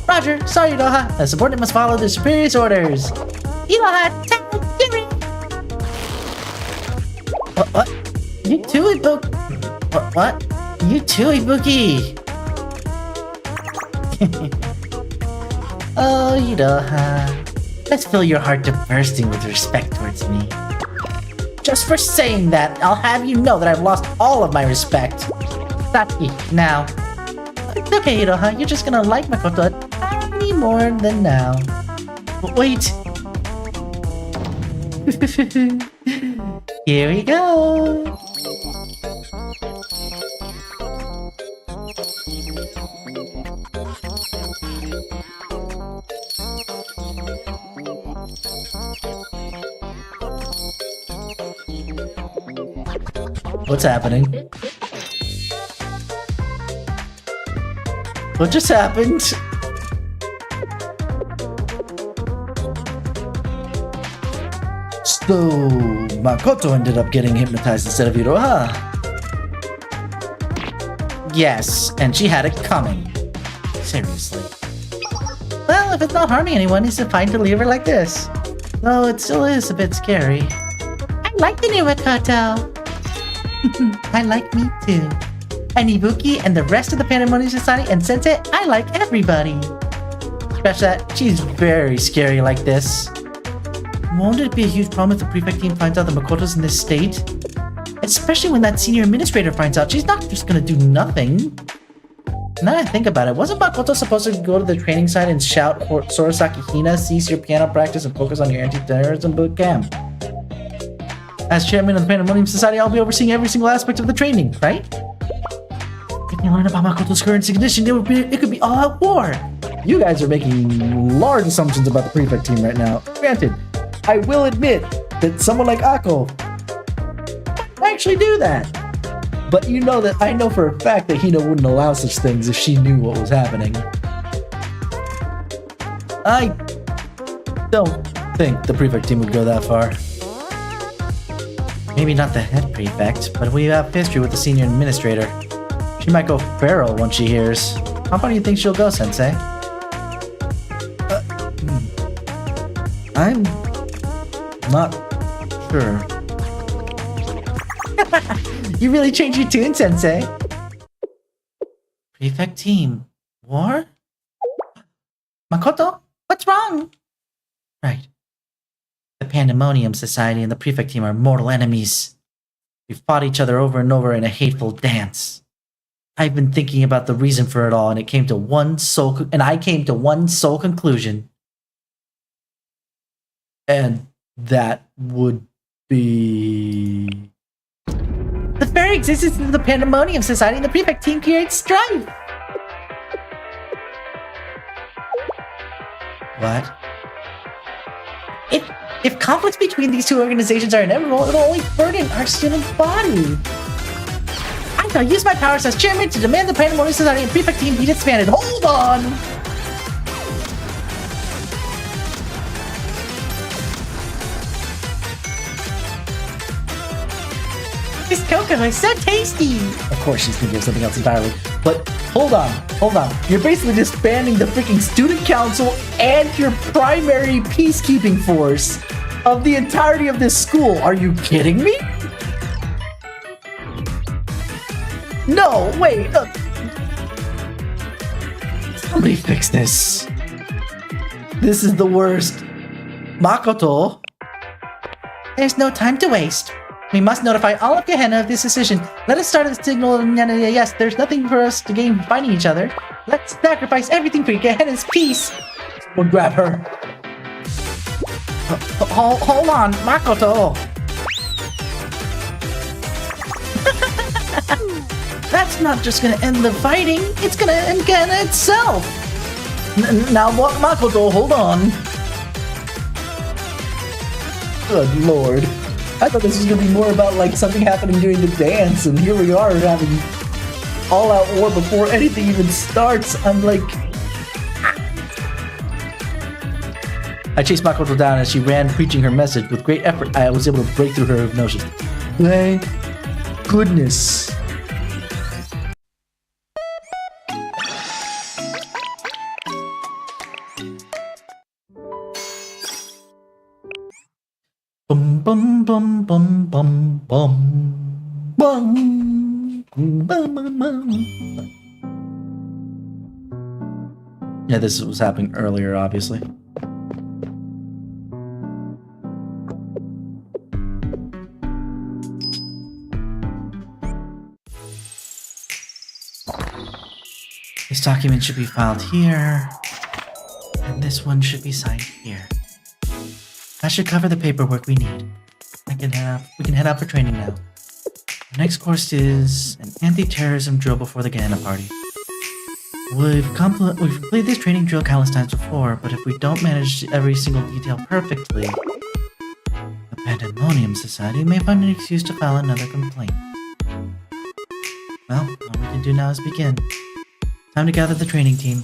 Roger, sorry Iroha, a subordinate must follow the superior's orders. Iroha, What? You too, Ibuki? What? You too, Ibuki! Oh, Iroha. Let's fill your heart to bursting with respect towards me. Just for saying that, I'll have you know that I've lost all of my respect. Saki, now. It's okay, Iroha. You're just gonna like Makoto a tiny more than now. But wait. Here we go. What's happening? What just happened? So, Makoto ended up getting hypnotized instead of Iroha. Yes, and she had it coming. Seriously. Well, if it's not harming anyone, it's fine to leave her like this. Though it still is a bit scary. I like the new Makoto. I like me too. And Ibuki and the rest of the Pandemonium Society and Sensei, I like everybody. Especially that she's very scary like this. Won't it be a huge problem if the prefect team finds out that Makoto's in this state? Especially when that senior administrator finds out. She's not just gonna do nothing. Now that I think about it, wasn't Makoto supposed to go to the training site and shout Sorosaki Hina, cease your piano practice and focus on your anti-terrorism boot camp? As chairman of the Pandemonium Society, I'll be overseeing every single aspect of the training, right? If you learn about Makoto's current condition, it could be all-out war. You guys are making large assumptions about the prefect team right now. Granted, I will admit that someone like Akko might actually do that. But you know that I know for a fact that Hina wouldn't allow such things if she knew what was happening. I don't think the prefect team would go that far. Maybe not the head prefect, but we have history with the senior administrator. She might go feral once she hears. How far do you think she'll go, Sensei? I'm not sure. You really changed your tune, Sensei. Prefect team. War? Makoto? What's wrong? Right. The Pandemonium Society and the Prefect team are mortal enemies. We fought each other over and over in a hateful dance. I've been thinking about the reason for it all, and I came to one sole conclusion. And that would be... The very existence of the Pandemonium Society and the Prefect team creates strife. What? If conflicts between these two organizations are inevitable, it'll only burden our student body. I shall use my powers as chairman to demand the Pandemonium Society and Prefect team be disbanded. Hold on! This cocoa is so tasty! Of course she's thinking of something else entirely. But hold on. You're basically disbanding the freaking student council and your primary peacekeeping force of the entirety of this school. Are you kidding me? No, wait. Somebody fix this. This is the worst. Makoto. There's no time to waste. We must notify all of Gehenna of this decision. Let us start a signal. Yes, there's nothing for us to gain from fighting each other. Let's sacrifice everything for Gehenna's peace. We'll grab her. Hold on, Makoto. That's not just gonna end the fighting. It's gonna end Gehenna itself. Now what, Makoto? Hold on. Good lord. I thought this was going to be more about like something happening during the dance, and here we are having all-out war before anything even starts. I'm like... I chased Makoto down as she ran preaching her message. With great effort, I was able to break through her hypnosis. Thank goodness. Bum bum bum bum bum bum bum. Yeah, this was happening earlier, obviously. This document should be filed here, and this one should be signed here. That should cover the paperwork we need. We can head out for training now. The next course is an anti-terrorism drill before the Gehenna party. We've completed this training drill countless times before, but if we don't manage every single detail perfectly, the Pandemonium Society may find an excuse to file another complaint. Well, all we can do now is begin. Time to gather the training team.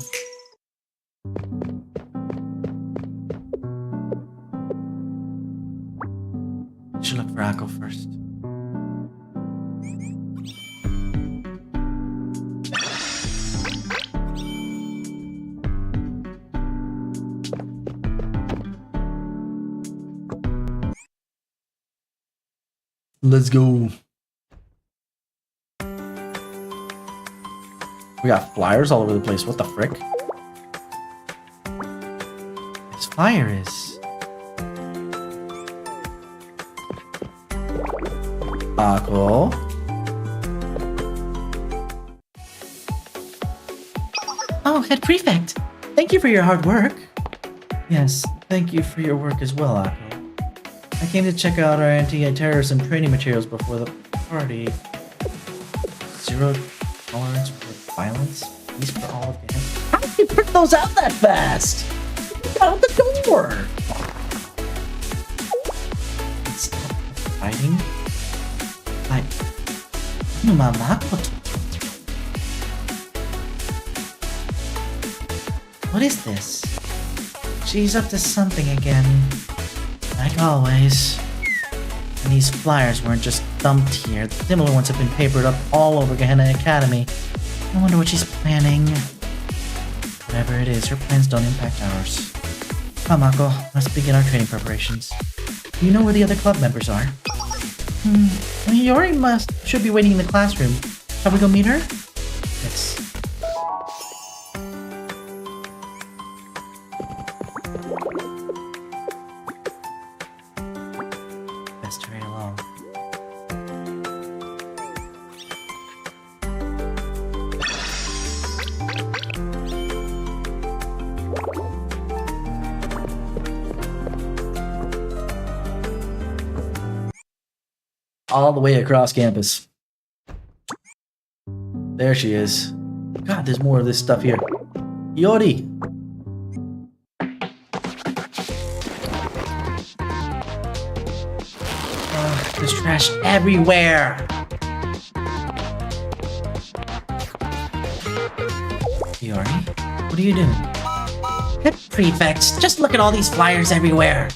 Should look for Akko first. Let's go. We got flyers all over the place. What the frick? This flyer is... Akko. Oh, Head Prefect! Thank you for your hard work. Yes, thank you for your work as well, Akko. I came to check out our anti-terrorism training materials before the party. Zero tolerance for violence, peace for all of them. How did you print those out that fast? Get out the door! Stop fighting? Like... Makoto. What is this? She's up to something again. Like always. And these flyers weren't just dumped here. Similar ones have been papered up all over Gehenna Academy. I wonder what she's planning. Whatever it is, her plans don't impact ours. Come, Mako, let's begin our training preparations. Do you know where the other club members are? Hiyori should be waiting in the classroom. Shall we go meet her? Yes. Best hurry along. All the way across campus. There she is. God, there's more of this stuff here. Yori! There's trash everywhere! Hiyori, what are you doing? Head Prefects, just look at all these flyers everywhere!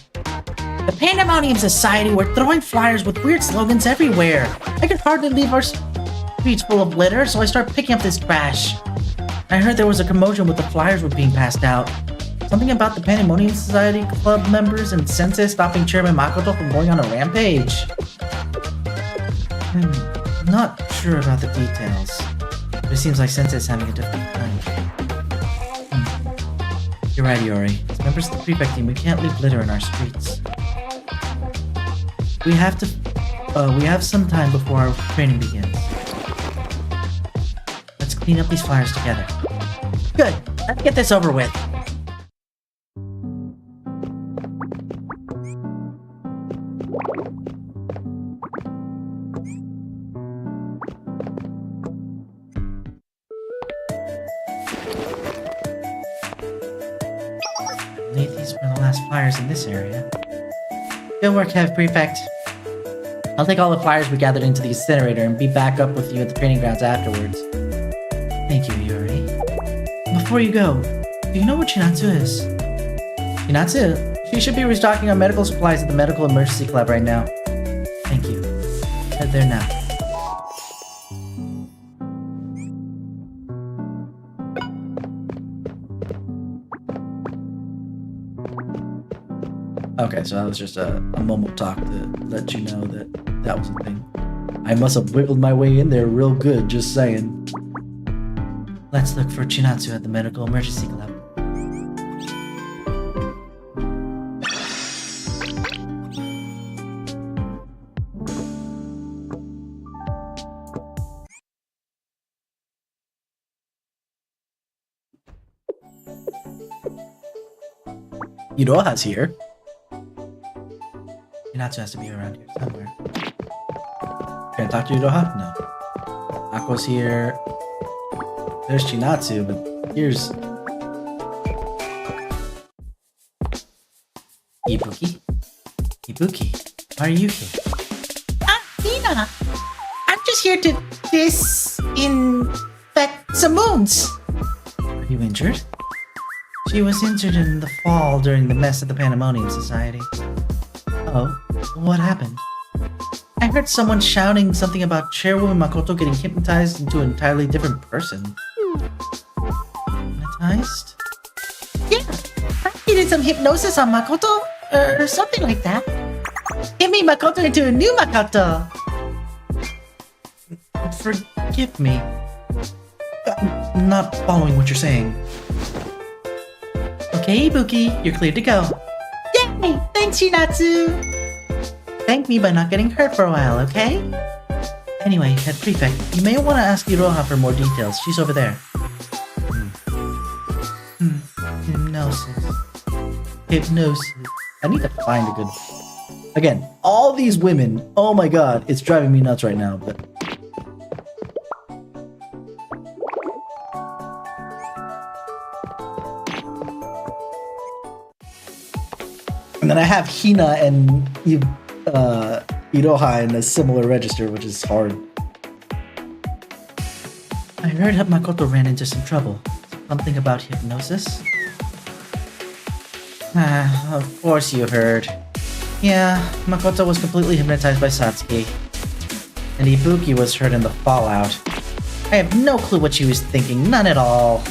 The Pandemonium Society were throwing flyers with weird slogans everywhere. I could hardly leave our streets full of litter, so I started picking up this trash. I heard there was a commotion with the flyers were being passed out. Something about the Pandemonium Society club members and Sensei stopping Chairman Makoto from going on a rampage. I'm not sure about the details, but it seems like Sensei's having a difficult time. You're right, Yori. As members of the prefect team, we can't leave litter in our streets. We have some time before our training begins. Let's clean up these flyers together. Good. Let's get this over with. I believe these were the last flyers in this area. Good work, Head Prefect. I'll take all the flyers we gathered into the incinerator and be back up with you at the training grounds afterwards. Thank you, Yuri. Before you go, do you know what Chinatsu is? Chinatsu? She should be restocking our medical supplies at the Medical Emergency Club right now. Thank you. Head there now. Okay, so that was just a mumble talk to let you know that that was a thing. I must have wiggled my way in there real good, just saying. Let's look for Chinatsu at the Medical Emergency Club. Iroha's here. Chinatsu has to be around here somewhere. Can I talk to Iroha? No. Aqua's here. There's Chinatsu, but here's Ibuki? Ibuki, why are you here? Hina! I'm just here to disinfect some wounds. Are you injured? She was injured in the fall during the mess at the Pandemonium Society. Oh, what happened? I heard someone shouting something about Chairwoman Makoto getting hypnotized into an entirely different person. Hypnotized? Yeah, he did some hypnosis on Makoto, or something like that. It made Makoto into a new Makoto. Forgive me. I'm not following what you're saying. Okay, Ibuki, you're cleared to go. Yay! Thanks, Shinatsu! Thank me by not getting hurt for a while, okay? Anyway, Head Prefect, you may want to ask Iroha for more details. She's over there. Hypnosis. hypnosis. I need to find a good... Again, all these women, oh my god, it's driving me nuts right now, but... And then I have Hina and Iroha in a similar register, which is hard. I heard that Makoto ran into some trouble. Something about hypnosis? Of course you heard. Yeah, Makoto was completely hypnotized by Satsuki. And Ibuki was hurt in the fallout. I have no clue what she was thinking, none at all.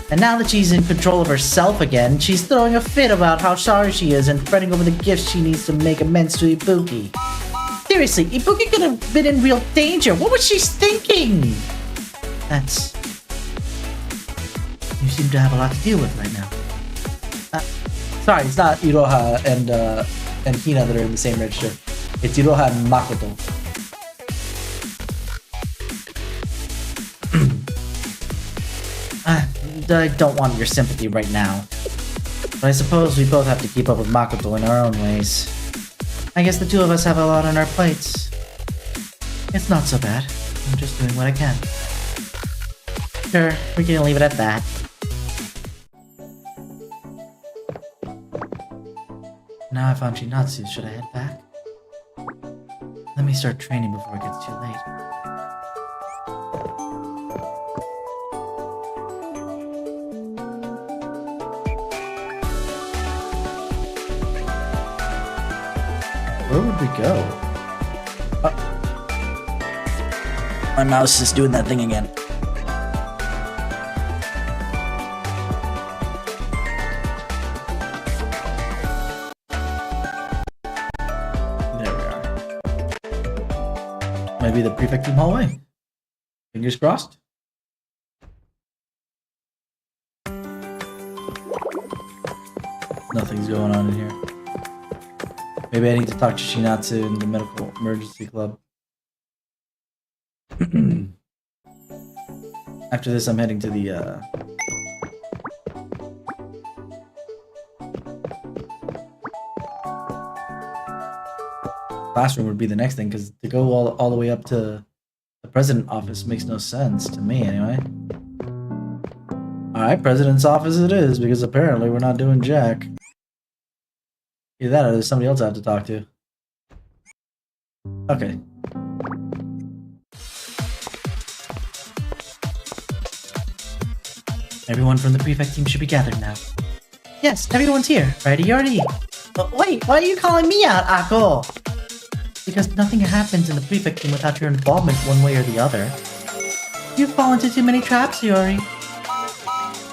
And now that she's in control of herself again, she's throwing a fit about how sorry she is and fretting over the gifts she needs to make amends to Ibuki. Seriously, Ibuki could have been in real danger. What was she thinking? That's... You seem to have a lot to deal with right now. Sorry, it's not Iroha and Hina that are in the same register. It's Iroha and Makoto. I don't want your sympathy right now. But I suppose we both have to keep up with Makoto in our own ways. I guess the two of us have a lot on our plates. It's not so bad. I'm just doing what I can. Sure, we can leave it at that. Now I found Chinatsu, should I head back? Let me start training before it gets too late. Where would we go? My mouse is doing that thing again. There we are. Maybe the prefect team hallway. Fingers crossed. Nothing's going on in here. Maybe I need to talk to Shinatsu in the medical emergency club. After this, I'm heading to the, classroom would be the next thing, because to go all the way up to the president's office makes no sense to me, anyway. Alright, president's office it is, because apparently we're not doing jack. Either that or there's somebody else I have to talk to. Okay. Everyone from the prefect team should be gathered now. Yes, everyone's here. Ready? Wait, why are you calling me out, Ako? Because nothing happens in the prefect team without your involvement one way or the other. You've fallen into too many traps, Yori.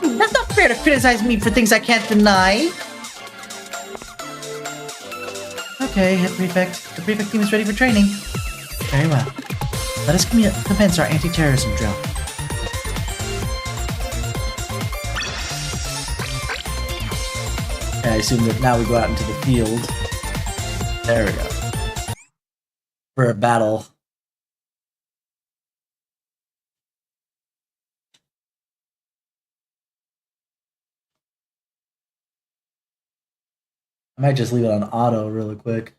That's not fair to criticize me for things I can't deny. Okay, Head Prefect. The prefect team is ready for training. Very well. Let us commence our anti-terrorism drill. I assume that now we go out into the field. There we go. For a battle. I might just leave it on auto really quick.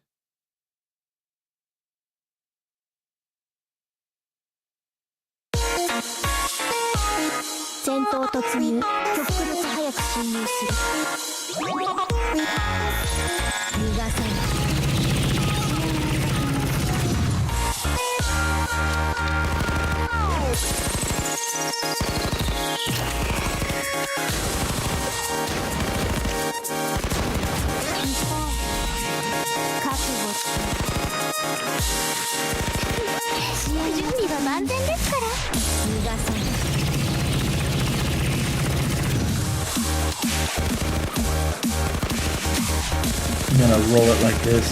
I'm gonna roll it like this.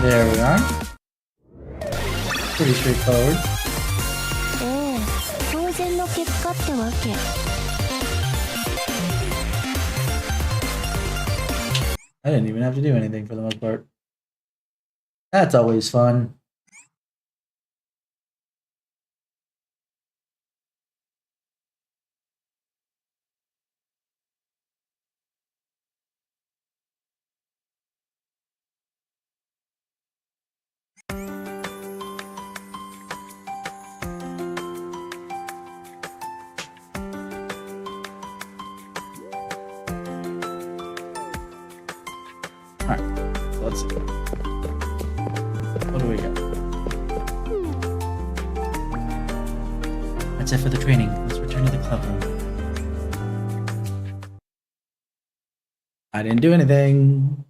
There we are. Pretty straightforward. I didn't even have to do anything for the most part. That's always fun. Alright, let's see. What do we got? That's it for the training. Let's return to the club room. I didn't do anything.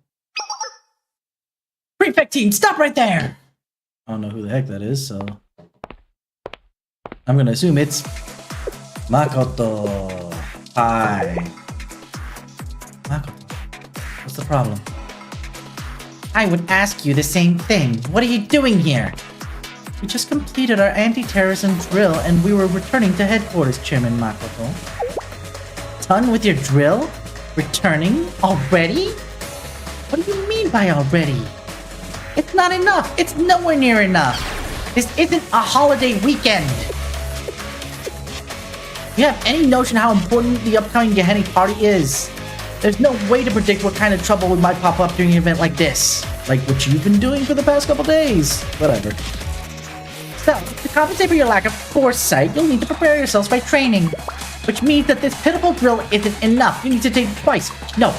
Prefect team, stop right there! I don't know who the heck that is, so I'm gonna assume it's Makoto. Hi. Makoto, what's the problem? I would ask you the same thing. What are you doing here? We just completed our anti-terrorism drill and we were returning to headquarters, Chairman Makoto. Done with your drill? Returning? Already? What do you mean by already? It's not enough. It's nowhere near enough. This isn't a holiday weekend. You have any notion how important the upcoming Geheni party is? There's no way to predict what kind of trouble might pop up during an event like this. Like what you've been doing for the past couple days. Whatever. So, to compensate for your lack of foresight, you'll need to prepare yourselves by training. Which means that this pitiful drill isn't enough. You need to take twice, no,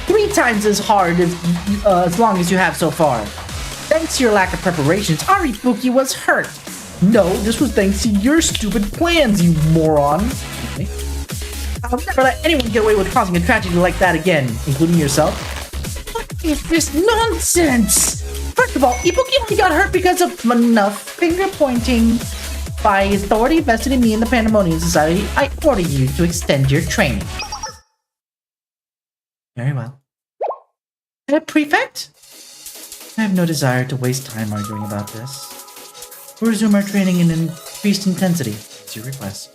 3 times as hard as long as you have so far. Thanks to your lack of preparations, Arifuki was hurt. No, this was thanks to your stupid plans, you moron. Okay. I'll never let anyone get away with causing a tragedy like that again, including yourself. What is this nonsense? First of all, Ibuki only got hurt because of enough finger pointing. By authority vested in me in the Pandemonium Society, I order you to extend your training. Very well. Prefect? I have no desire to waste time arguing about this. We'll resume our training in increased intensity. It's your request.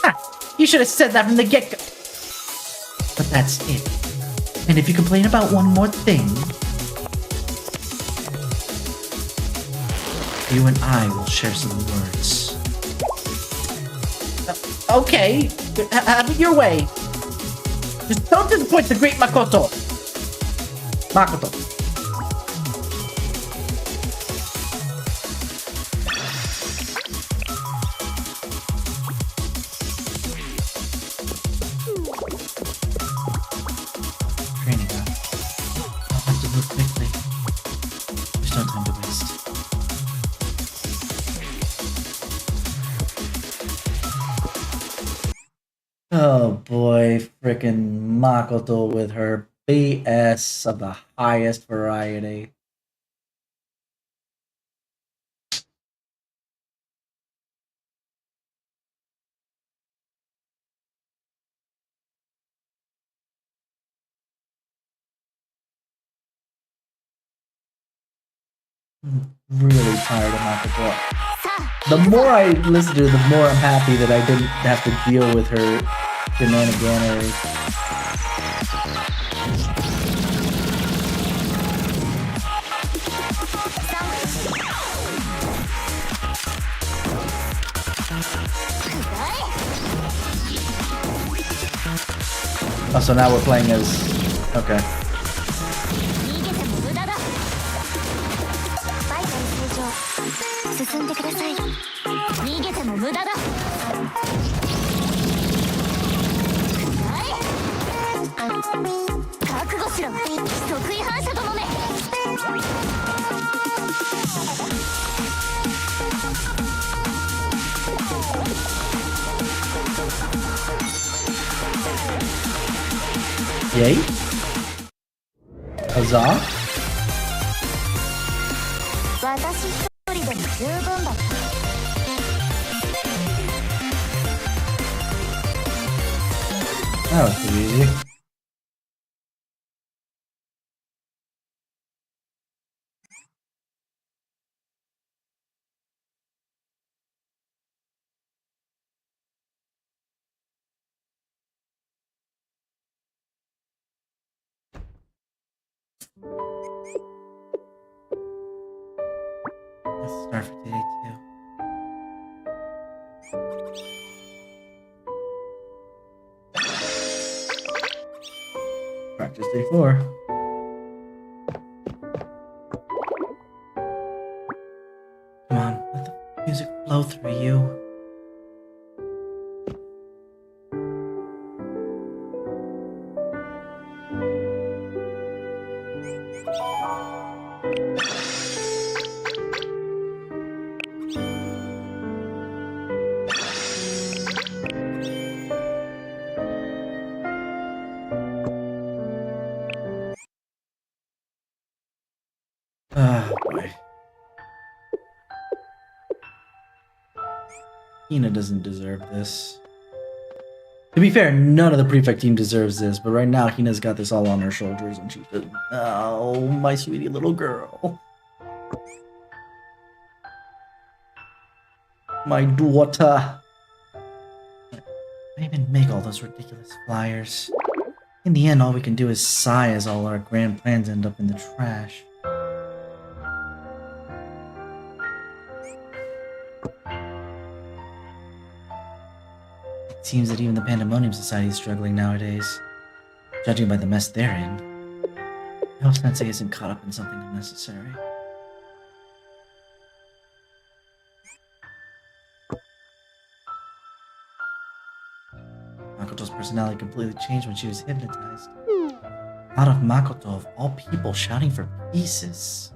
Ha! You should have said that from the get-go. But that's it. And if you complain about one more thing, you and I will share some words. Okay, have it your way. Just don't disappoint the great Makoto. Makoto. Training on. I'll have to move quickly. There's no time to waste. Oh boy, frickin' Makoto with her BS of the highest variety. really tired of Makoto. さあ The more I listen to her, the more I'm happy that I didn't have to deal with her shenaniganery. Oh, so now we're playing as... Okay. 逃げても無駄だバイタル正常進んでください逃げても無駄だ覚悟しろ得意反射どもめ Yay? Huzzah? 私一人でも十分だ That was pretty easy. Let's start for today too. Practice day 4. Come on, let the music flow through you. Ah, boy. Hina doesn't deserve this. To be fair, none of the prefect team deserves this, but right now Hina's got this all on her shoulders and she's just, oh, my sweetie little girl. My daughter. I even make all those ridiculous flyers. In the end, all we can do is sigh as all our grand plans end up in the trash. It seems that even the Pandemonium Society is struggling nowadays, judging by the mess they're in. I hope Sensei isn't caught up in something unnecessary. Makoto's personality completely changed when she was hypnotized. Out of Makoto, of all people, shouting for pieces.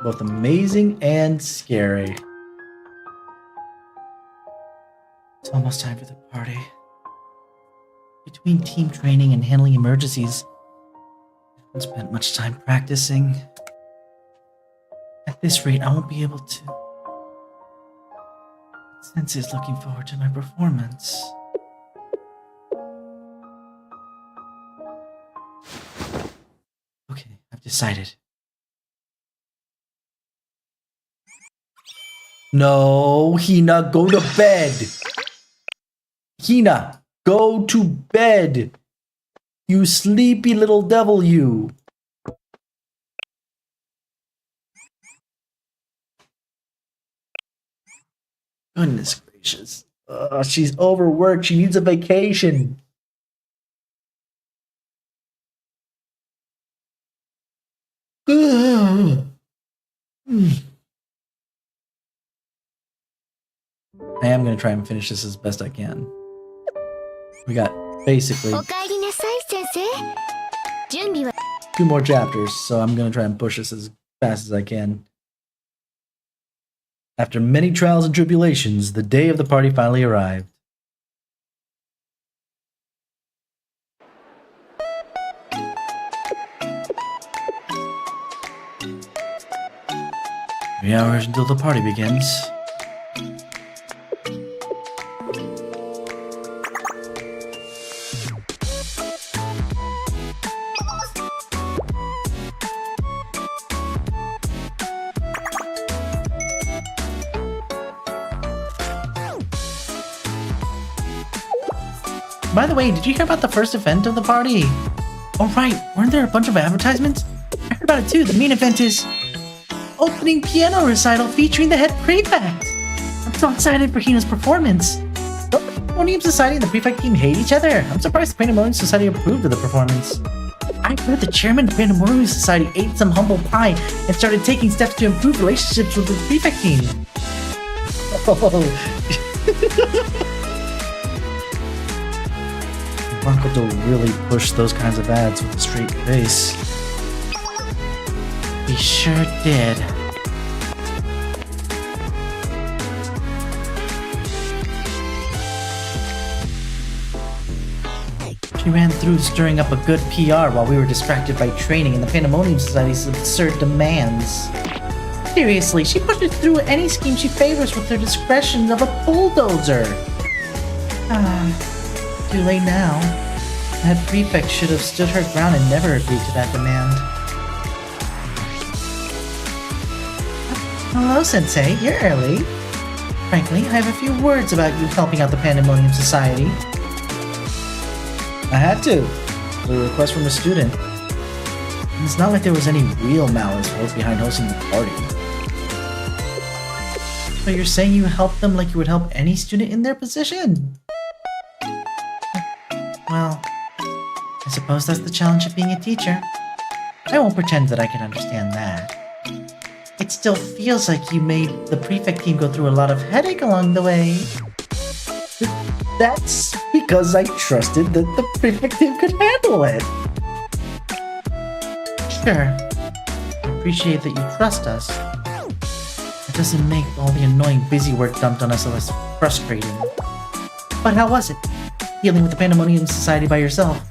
Both amazing and scary. It's almost time for the party. Between team training and handling emergencies, I haven't spent much time practicing. At this rate, I won't be able to. Sensei's looking forward to my performance. Okay, I've decided. No, Hina, go to bed. Hina, go to bed. You sleepy little devil, you. Goodness gracious. She's overworked. She needs a vacation. I am going to try and finish this as best I can. We got basically おかえりなさい先生準備は 2 more chapters, so I'm going to try and push this as fast as I can. After many trials and tribulations, the day of the party finally arrived. Three hours until the party begins. By the way, did you hear about the first event of the party? Oh right, weren't there a bunch of advertisements? I heard about it too. The main event is opening piano recital featuring the head prefect. I'm so excited for Hina's performance. The Pandemonium Society and the prefect team hate each other. I'm surprised the Pandemonium Society approved of the performance. I heard the chairman of the Pandemonium Society ate some humble pie and started taking steps to improve relationships with the prefect team. Makoto really pushed those kinds of ads with a straight face. He sure did. She ran through stirring up a good PR while we were distracted by training and the Pandemonium Society's absurd demands. Seriously, she pushes through any scheme she favors with her discretion of a bulldozer. Too late now. That prefect should have stood her ground and never agreed to that demand. Hello, Sensei. You're early. Frankly, I have a few words about you helping out the Pandemonium Society. I had to. It was a request from a student. And it's not like there was any real malice behind hosting the party. But you're saying you helped them like you would help any student in their position? Well, I suppose that's the challenge of being a teacher. I won't pretend that I can understand that. It still feels like you made the prefect team go through a lot of headache along the way. That's because I trusted that the prefect team could handle it. Sure. I appreciate that you trust us. It doesn't make all the annoying busy work dumped on us less frustrating. But how was it? Dealing with the Pandemonium Society by yourself?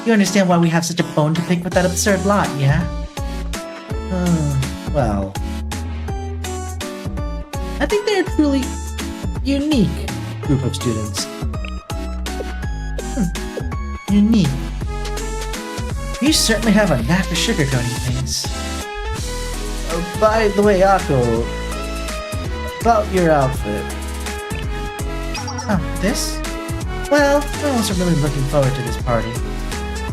You understand why we have such a bone to pick with that absurd lot, yeah? Well, I think they're a truly unique group of students. Unique. You certainly have a knack for sugarcoating things. By the way, Akko, about your outfit. Oh, this? Well, I wasn't really looking forward to this party.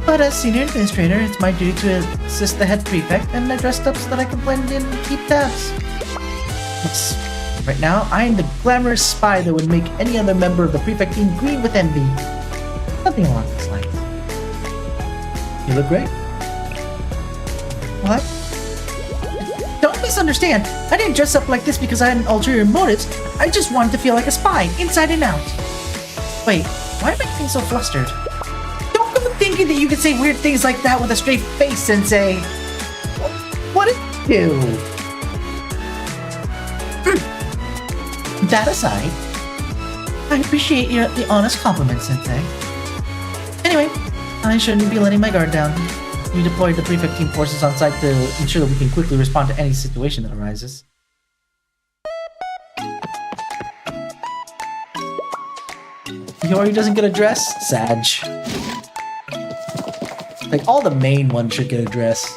But as senior administrator, it's my duty to assist the head prefect, and I dressed up so that I can blend in and keep tabs. Yes. Right now, I am the glamorous spy that would make any other member of the prefect team green with envy. Nothing along those lines. You look great. What? Don't misunderstand. I didn't dress up like this because I had ulterior motives. I just wanted to feel like a spy, inside and out. Wait, why am I getting so flustered? Don't go thinking that you can say weird things like that with a straight face, Sensei. What did you do? That aside, I appreciate the honest compliment, Sensei. Anyway, I shouldn't be letting my guard down. We deployed the prefect team forces on site to ensure that we can quickly respond to any situation that arises. Yori doesn't get a dress? Sag. Like, all the main ones should get a dress.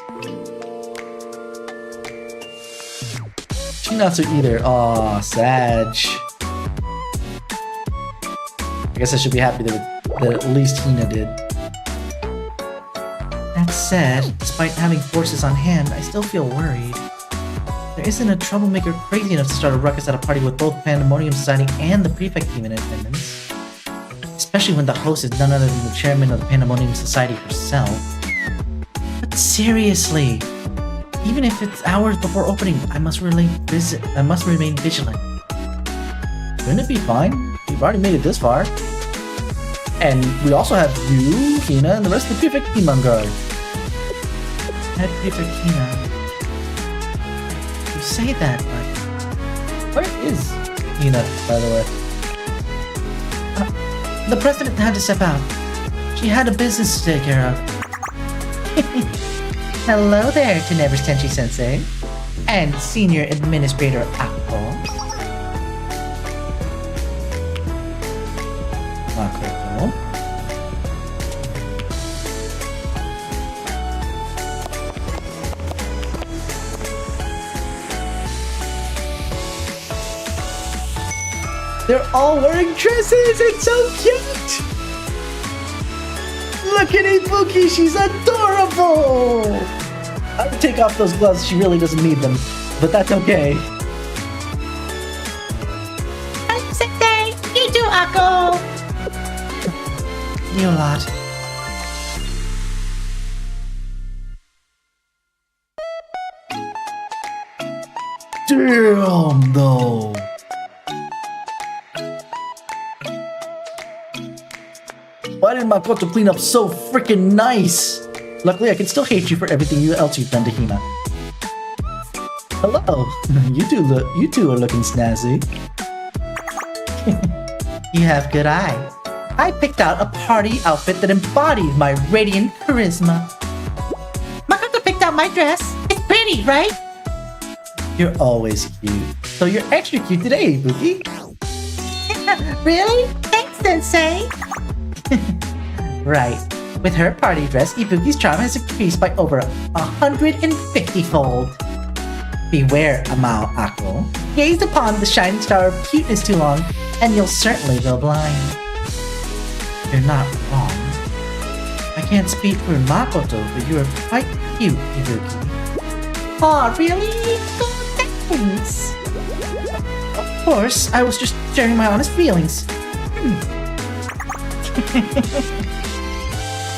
Shinatsu either. Aw, Sag. I guess I should be happy that at least Hina did. That said, despite having forces on hand, I still feel worried. There isn't a troublemaker crazy enough to start a ruckus at a party with both Pandemonium Society and the prefect team in attendance. Especially when the host is none other than the chairman of the Pandemonium Society herself. But seriously, even if it's hours before opening, I must remain vigilant. Shouldn't it be fine? We've already made it this far. And we also have you, Hina, and the rest of the prefect team on guard. Head Prefect Hina. You say that, but Where is Hina, by the way? the president had to step out. She had a business to take care of. Hello there, Tenebris Tenchi Sensei. And Senior Administrator Akko. Makoto. They're all wearing dresses! It's so cute! Look at Ibuki, she's adorable! I would take off those gloves, she really doesn't need them. But that's okay. Sensei, you do, Akko! You lot. Damn, though. Why did Makoto clean up so freaking nice? Luckily, I can still hate you for everything else you've done to Hina. Hello. You two are looking snazzy. You have good eyes. I picked out a party outfit that embodied my radiant charisma. Makoto picked out my dress. It's pretty, right? You're always cute. So you're extra cute today, Ibuki. Really? Thanks, Sensei. Right. With her party dress, Ibuki's charm has increased by over 150-fold. Beware, Amao Akko. Gaze upon the shining star of cuteness too long, and you'll certainly go blind. You're not wrong. I can't speak for Makoto, but you are quite cute, Ibuki. Aw, really? Oh, thanks. Of course, I was just sharing my honest feelings.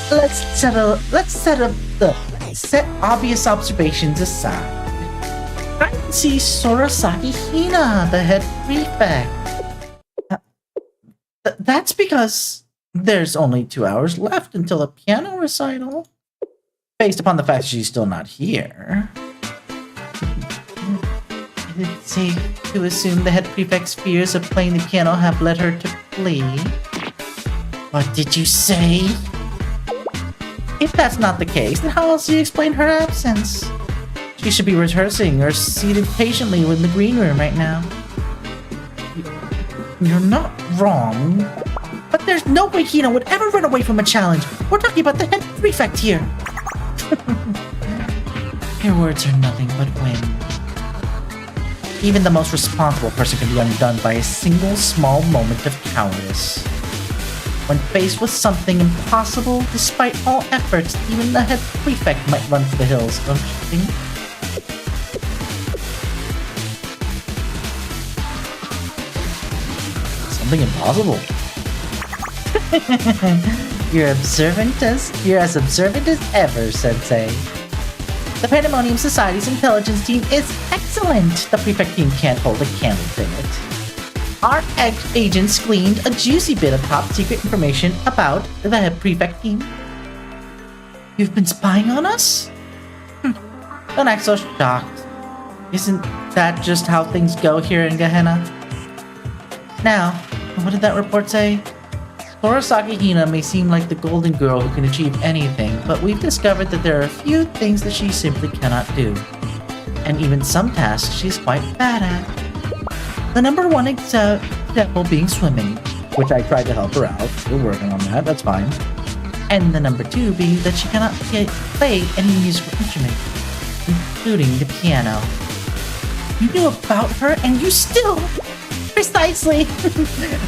Let's set obvious observations aside. I can see Sorosaki Hina, the head prefect. That's because there's only 2 hours left until the piano recital. Based upon the fact she's still not here, it's safe to assume the head prefect's fears of playing the piano have led her to flee. What did you say? If that's not the case, then how else do you explain her absence? She should be rehearsing or seated patiently in the green room right now. You're not wrong. But there's no way Hina would ever run away from a challenge. We're talking about the head prefect here. Your words are nothing but wind. Even the most responsible person can be undone by a single small moment of cowardice. When faced with something impossible, despite all efforts, even the head prefect might run for the hills, don't you think? Something impossible. You're as observant as ever, Sensei. The Pandemonium Society's intelligence team is excellent. The prefect team can't hold a candle to it. Our agents gleaned a juicy bit of top-secret information about the head prefect team. You've been spying on us? Don't act so shocked. Isn't that just how things go here in Gehenna? Now, what did that report say? Sorosaki Hina may seem like the golden girl who can achieve anything, but we've discovered that there are a few things that she simply cannot do. And even some tasks she's quite bad at. The number one example being swimming, Which I tried to help her out. We're working on that, that's fine. and the number two being that she cannot play any musical instrument, including the piano. You knew about her, and you still... Precisely!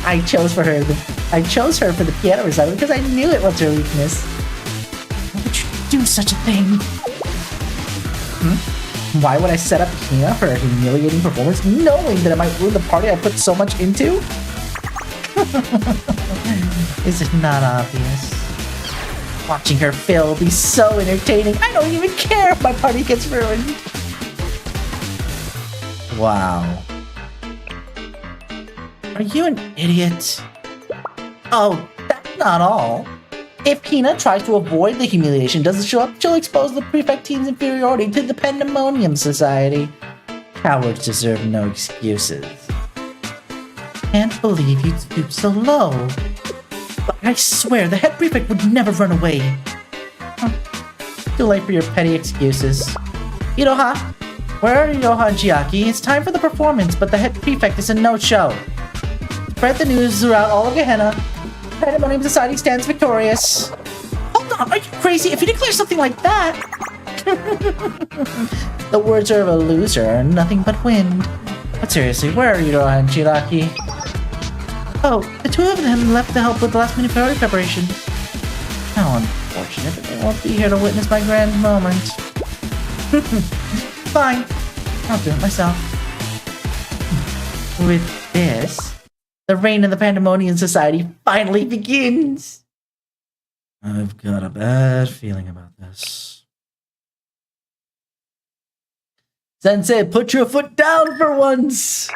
I chose her for the piano recital because I knew it was her weakness. Why would you do such a thing? Why would I set up Hina for a humiliating performance knowing that it might ruin the party I put so much into? Is it not obvious? Watching her fail will be so entertaining. I don't even care if my party gets ruined. Wow. Are you an idiot? Oh, that's not all. If Hina tries to avoid the humiliation, doesn't show up, she'll expose the prefect team's inferiority to the Pandemonium Society. Cowards deserve no excuses. Can't believe you'd stoop so low. But I swear, the head prefect would never run away. Too late for your petty excuses. Iroha, where are Iroha and Chiaki? It's time for the performance, but the head prefect is a no-show. Spread the news throughout all of Gehenna. Pandemonium Society stands victorious. Hold on, are you crazy? If you declare something like that... The words of a loser are nothing but wind. But seriously, where are Iroha and Chiaki? Oh, the two of them left to help with the last-minute party preparation. How unfortunate that they won't be here to witness my grand moment. Fine. I'll do it myself. With this, the reign of the Pandemonium Society finally begins. I've got a bad feeling about this. Sensei, put your foot down for once!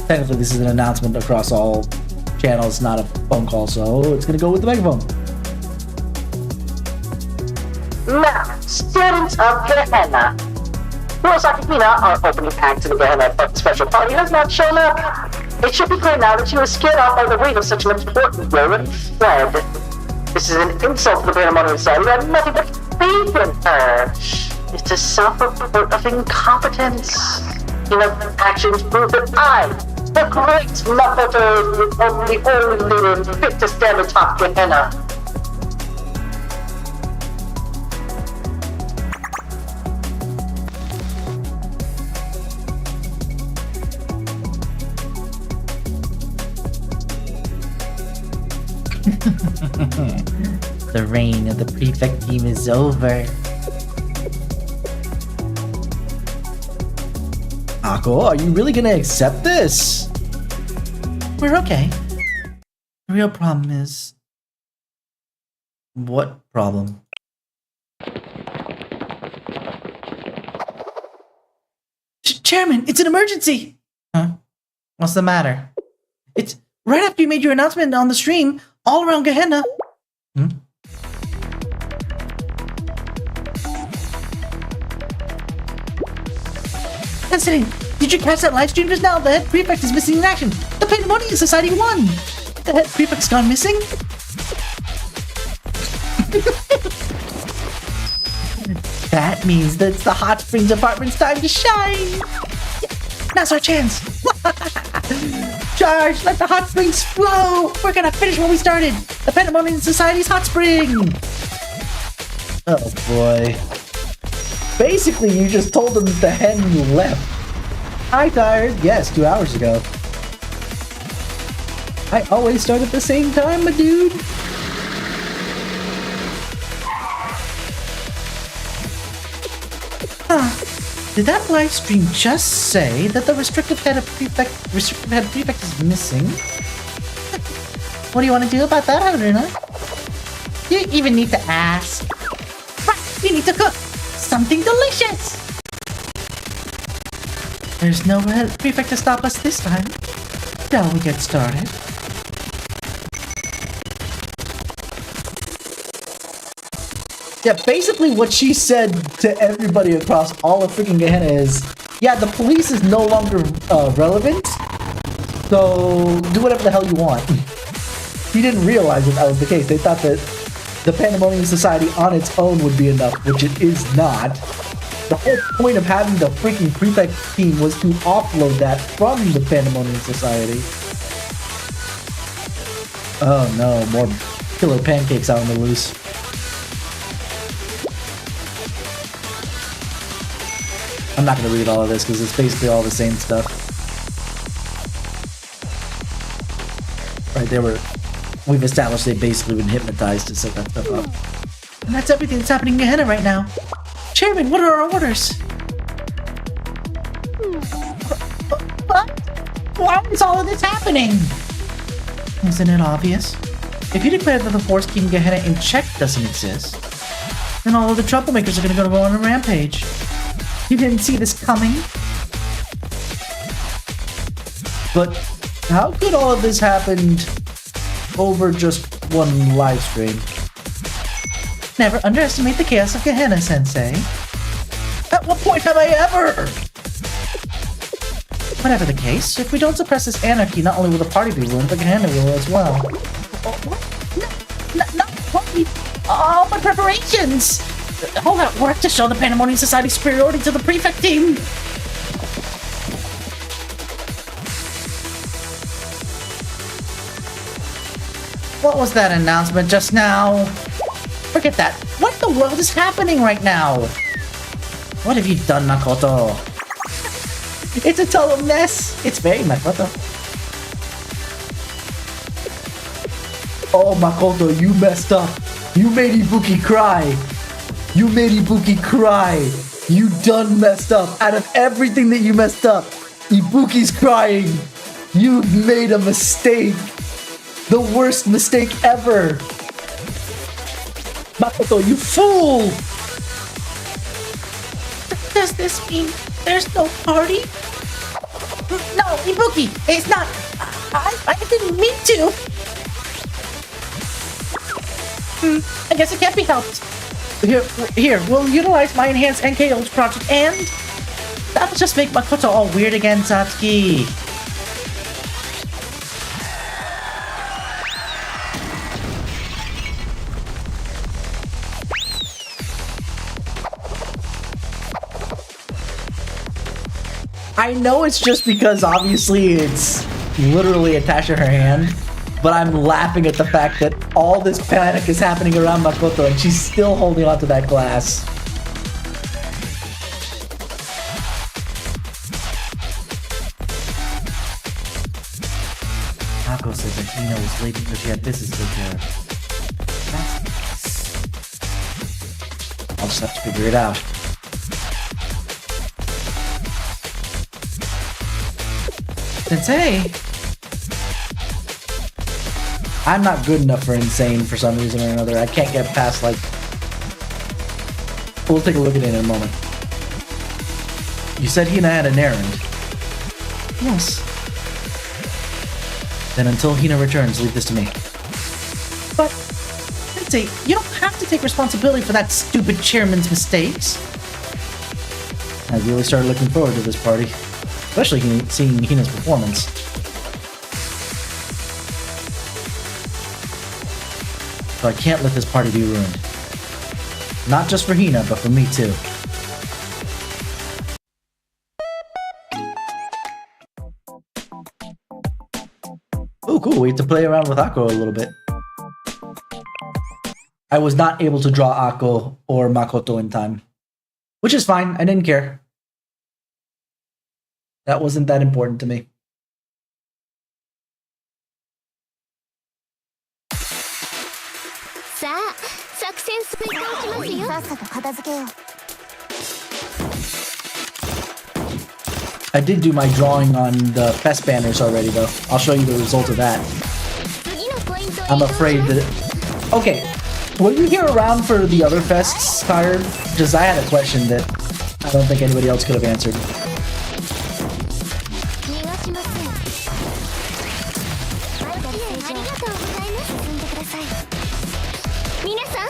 Technically, this is an announcement across all channels, not a phone call, so it's gonna go with the megaphone. Now, students of Gehenna. Murasaki Hina, our opening act to the Gehenna special party, has not shown up. It should be clear now that she was scared off by the weight of such an important role and fled. This is an insult to the Pandemonium Society. I have nothing but faith in her. It's a self-report of incompetence. Hina's actions prove that I, the great Makoto, am the only leader fit to stand atop Gehenna. The reign of the prefect team is over. Ako, are you really gonna accept this? We're okay. The real problem is... What problem? Chairman, it's an emergency! Huh? What's the matter? It's right after you made your announcement on the stream, all around Gehenna. Fascinating. Did you catch that live stream just now? The head prefect is missing in action. The Pandemonium Society won! The head prefect's gone missing? That means that it's the Hot Springs Apartment's time to shine! Now's our chance! Charge! Let the hot springs flow! We're gonna finish what we started! The Pandemonium Society's hot spring! Oh boy. Basically, you just told them that the hen left. Hi, tired. Yes, 2 hours ago. I always start at the same time, my dude. Did that live stream just say that the restricted head prefect is missing? What do you want to do about that, Haruna? You even need to ask. Right, we need to cook something delicious! There's no head prefect to stop us this time. Shall we get started? Yeah, basically what she said to everybody across all of freaking Gehenna is, yeah, the police is no longer relevant, so do whatever the hell you want. He didn't realize that was the case. They thought that the Pandemonium Society on its own would be enough, which it is not. The whole point of having the freaking prefect team was to offload that from the Pandemonium Society. Oh no, more killer pancakes out on the loose. I'm not going to read all of this because it's basically all the same stuff. Right, we've established they've basically been hypnotized to set that stuff up. And that's everything that's happening in Gehenna right now. Chairman, what are our orders? What? Why is all of this happening? Isn't it obvious? If you declare that the force keeping Gehenna in check doesn't exist, then all of the troublemakers are going to go on a rampage. You didn't see this coming? But how could all of this happen over just one live stream? Never underestimate the chaos of Gehenna, Sensei. At what point have I ever? Whatever the case, if we don't suppress this anarchy, not only will the party be ruined, but Gehenna will as well. What? Not party! All my preparations! All that work to show the Pandemonium Society superiority to the prefect team! What was that announcement just now? Forget that. What in the world is happening right now? What have you done, Makoto? It's a total mess. It's very Makoto. Oh, Makoto, you messed up. You made Ibuki cry. You made Ibuki cry. You done messed up. Out of everything that you messed up, Ibuki's crying. You made a mistake. The worst mistake ever. Makoto, you fool! Does this mean there's no party? No, Ibuki, it's not. I didn't mean to. I guess it can't be helped. Here, we'll utilize my enhanced NK Ult project, and that'll just make Makoto all weird again, Satsuki. I know it's just because obviously it's literally attached to her hand, but I'm laughing at the fact that all this panic is happening around Makoto and she's still holding onto that glass. Ako said that Hina was late because she had business to take care of. That's nice. I'll just have to figure it out. Sensei! I'm not good enough for insane for some reason or another. I can't get past, like... We'll take a look at it in a moment. You said Hina had an errand. Yes. Then until Hina returns, leave this to me. But, Sensei, you don't have to take responsibility for that stupid chairman's mistakes. I really started looking forward to this party. Especially seeing Hina's performance. So I can't let this party be ruined. Not just for Hina, but for me too. Oh, cool. We get to play around with Akko a little bit. I was not able to draw Akko or Makoto in time. Which is fine. I didn't care. That wasn't that important to me. さあ作戦遂行しますよさっさと片付けよう I did do my drawing on the FES banners already, though. I'll show you the result of that. 次のポイントへ I'm afraid that... Okay, were you here around for the other fests, Tired? Because I had a question that I don't think anybody else could have answered. 逃がしませんありがとうございます進んでください皆さん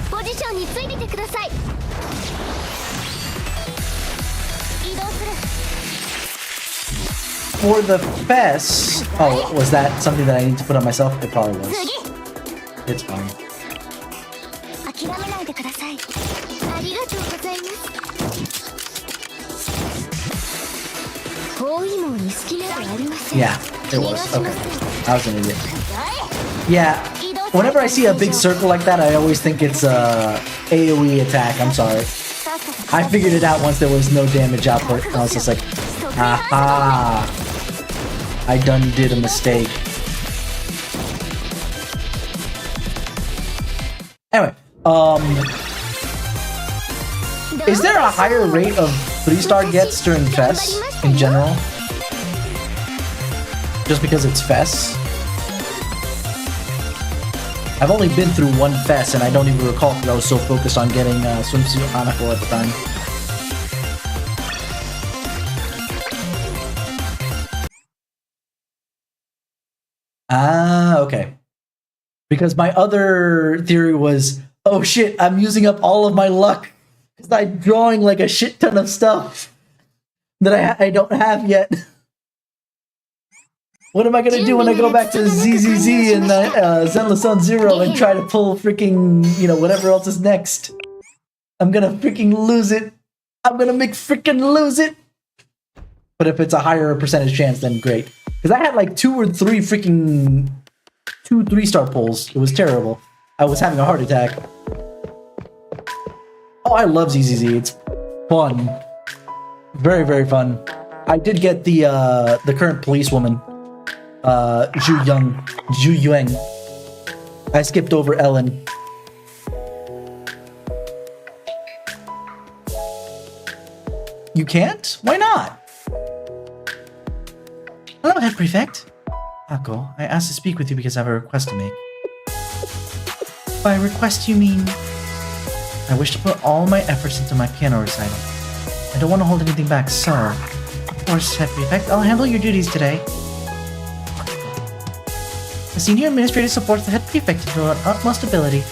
ポジションについててください移動する For the FES... Oh, was that something that I need to put on myself? It probably was. 次 It's fine. 諦めないでくださいありがとうございます包囲網に隙間はありません Yeah, it was. Okay. I was an idiot. Yeah, whenever I see a big circle like that, I always think it's a AoE attack. I'm sorry. I figured it out once there was no damage output. I was just like, aha! I done did a mistake. Anyway, is there a higher rate of 3-star gets during FES in general? Just because it's FES? I've only been through one FES and I don't even recall because I was so focused on getting Swimsuit Hanako at the time. Ah, okay. Because my other theory was, oh shit, I'm using up all of my luck because I'm drawing like a shit ton of stuff that I don't have yet. What am I gonna do when I go back to ZZZ and Zenless Zone Zero and try to pull freaking, you know, whatever else is next? I'm gonna freaking lose it. I'm gonna make freaking lose it. But if it's a higher percentage chance, then great. Because I had like 2 or 3 freaking 2 3-star pulls. It was terrible. I was having a heart attack. Oh, I love ZZZ. It's fun. Very, very fun. I did get the current policewoman, Zhu Yuang. I skipped over Ellen. You can't? Why not? Hello, Head Prefect. Ako, I asked to speak with you because I have a request to make. By request, you mean... I wish to put all my efforts into my piano recital. I don't want to hold anything back, so... Of course, Head Prefect, I'll handle your duties today. The Senior Administrator supports the Head Prefect to their utmost ability.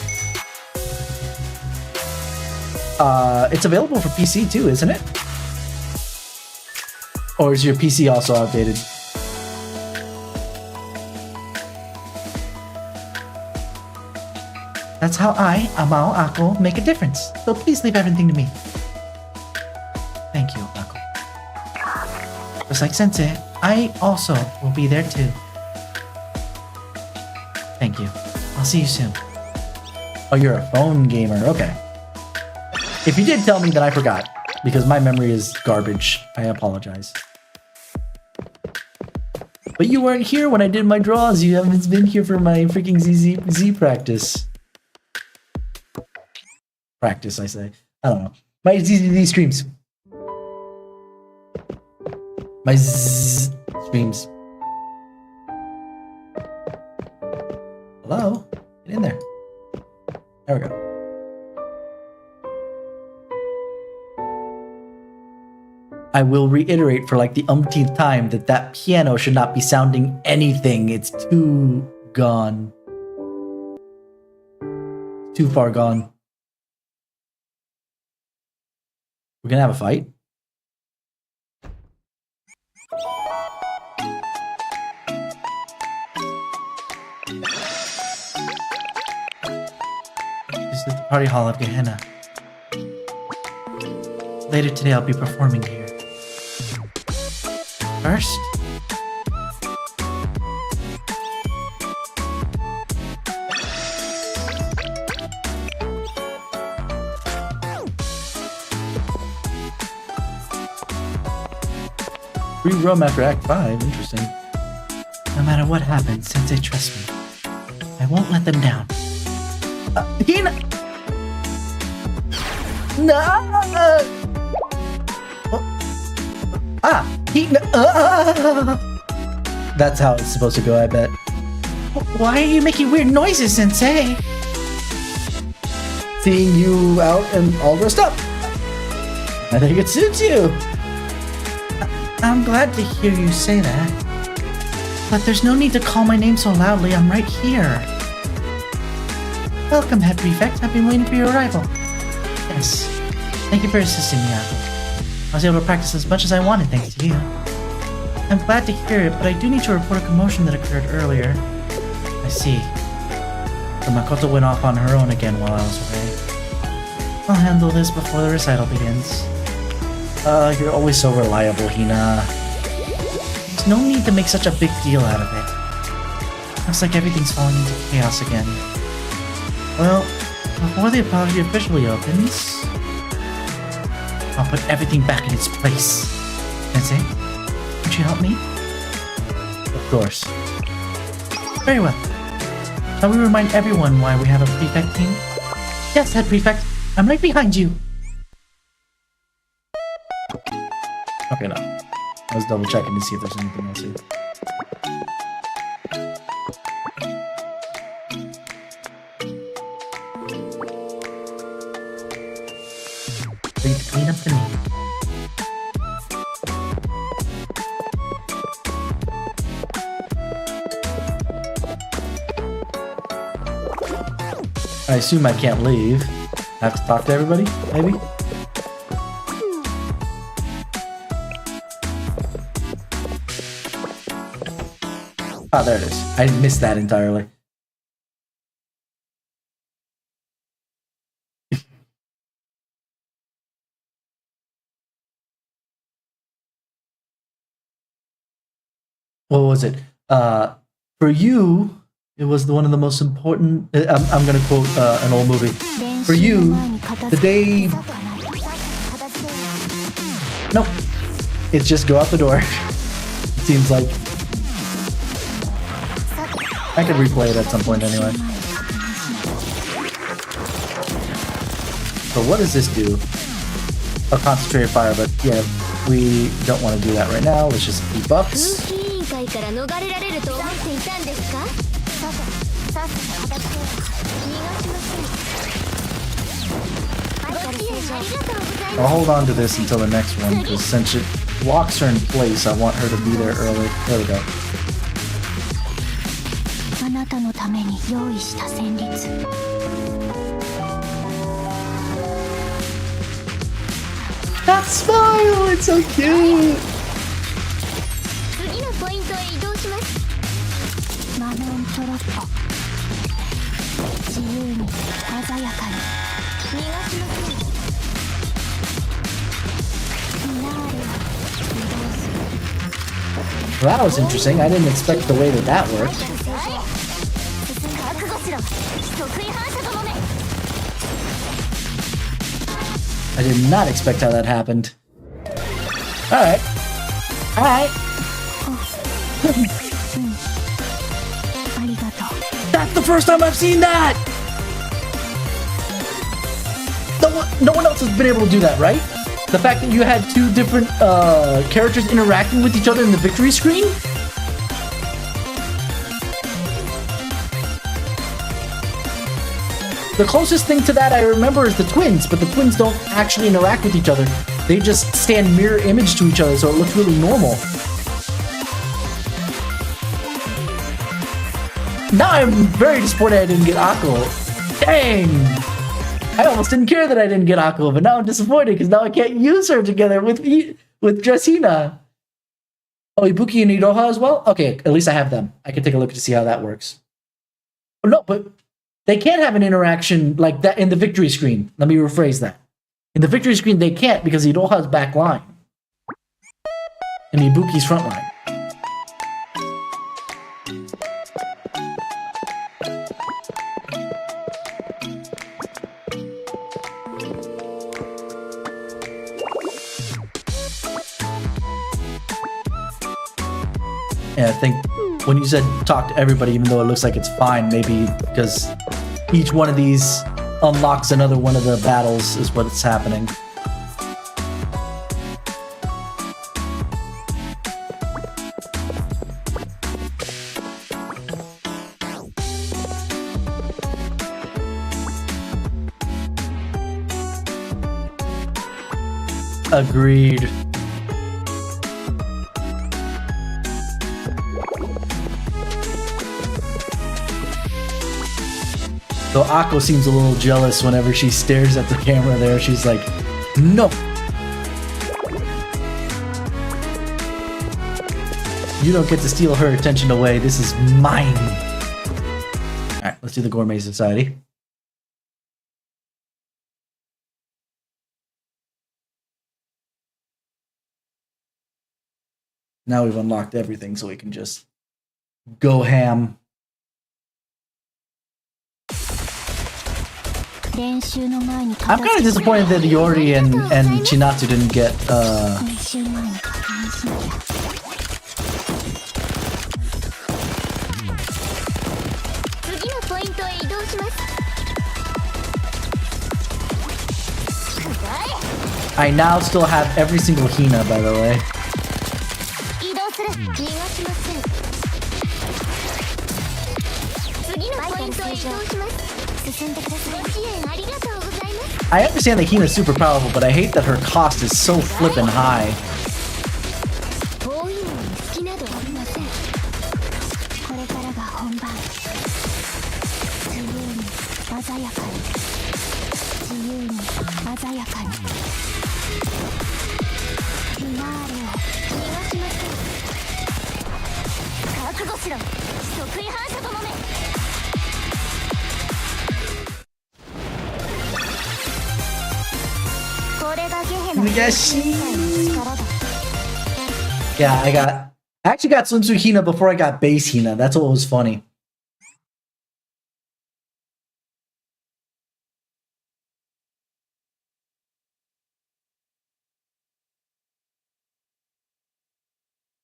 It's available for PC too, isn't it? Or is your PC also outdated? That's how I, Amao Ako, make a difference. So please leave everything to me. Thank you, Ako. Just like Sensei, I also will be there too. Thank you. I'll see you soon. Oh, you're a phone gamer. Okay. If you did tell me, then I forgot. Because my memory is garbage. I apologize. But you weren't here when I did my draws. You haven't been here for my freaking Z practice. Practice, I say. I don't know. My ZZZ streams. My Z streams. Hello? Get in there. There we go. I will reiterate for like the umpteenth time that that piano should not be sounding anything. It's too gone. Too far gone. We're gonna have a fight? This is the party hall of Gehenna. Later today I'll be performing here. First, Free roam after Act 5, interesting. no matter what happens, Sensei trusts me. I won't let them down. Hina! No! Hina! That's how it's supposed to go, I bet. Why are you making weird noises, Sensei? Seeing you out and all dressed up. I think it suits you. I'm glad to hear you say that. But there's no need to call my name so loudly, I'm right here. Welcome, Head Prefect. I've been waiting for your arrival. Yes. Thank you for assisting me, Apple. I was able to practice as much as I wanted thanks to you. I'm glad to hear it, but I do need to report a commotion that occurred earlier. I see. So Makoto went off on her own again while I was away. I'll handle this before the recital begins. You're always so reliable, Hina. There's no need to make such a big deal out of it. Looks like everything's falling into chaos again. Well, before the apology officially opens, I'll put everything back in its place. Sensei, would you help me? Of course. Very well. Shall we remind everyone why we have a prefect team? Yes, Head Prefect. I'm right behind you. Okay, no. I was double checking to see if there's anything else here. Read the clean up to me. I assume I can't leave. I have to talk to everybody, maybe? Ah, there it is. I missed that entirely. What was it? For you, it was one of the most important. I'm gonna quote an old movie. For you, the day. Nope. It's just go out the door. It seems like. I could replay it at some point anyway. So what does this do? A concentrated fire, but yeah, we don't want to do that right now. Let's just keep ups. 空気委員会から逃れられると思っていたんですか。さっさと片付け逃がしません。ご支援ありがとうござい I'll ます。 hold on to this until the next one, because since it locks her in place, I want her to be there early. There we go. あなたのために用意した旋律。 That smile! It's so cute! 次のポイントへ移動します。マノントロッポ。自由に鮮やかに逃がしません。フィナーレを移動する。 Well, that was interesting. I didn't expect the way that that worked. 覚悟しろ。得意反射ともめ。 I did not expect how that happened. Alright. Alright. ありがとう。 That's the first time I've seen that! No one else has been able to do that, right? The fact that you had two different characters interacting with each other in the victory screen? The closest thing to that I remember is the twins, but the twins don't actually interact with each other. They just stand mirror image to each other, so it looks really normal. Now I'm very disappointed I didn't get Akko. Dang! I almost didn't care that I didn't get Akko, but now I'm disappointed because now I can't use her together with Dressina. Oh, Ibuki and Iroha as well? Okay, at least I have them. I can take a look to see how that works. Oh, no, but they can't have an interaction like that in the victory screen. Let me rephrase that. In the victory screen, they can't because Iroha's back line. And Ibuki's front line. Yeah, I think when you said talk to everybody, even though it looks like it's fine, maybe because each one of these unlocks another one of the battles is what's happening. Agreed. So Akko seems a little jealous whenever she stares at the camera there. She's like, no. You don't get to steal her attention away. This is mine. All right, let's do the Gourmet Society. Now we've unlocked everything, so we can just go ham. I'm kind of disappointed that Iori and Chinatsu didn't get I now still have every single Hina, by the way. I understand that Hina's super powerful, but I hate that her cost is so flippin' high. Yeah, I actually got Sun Tzu Hina before I got base Hina. That's what was funny.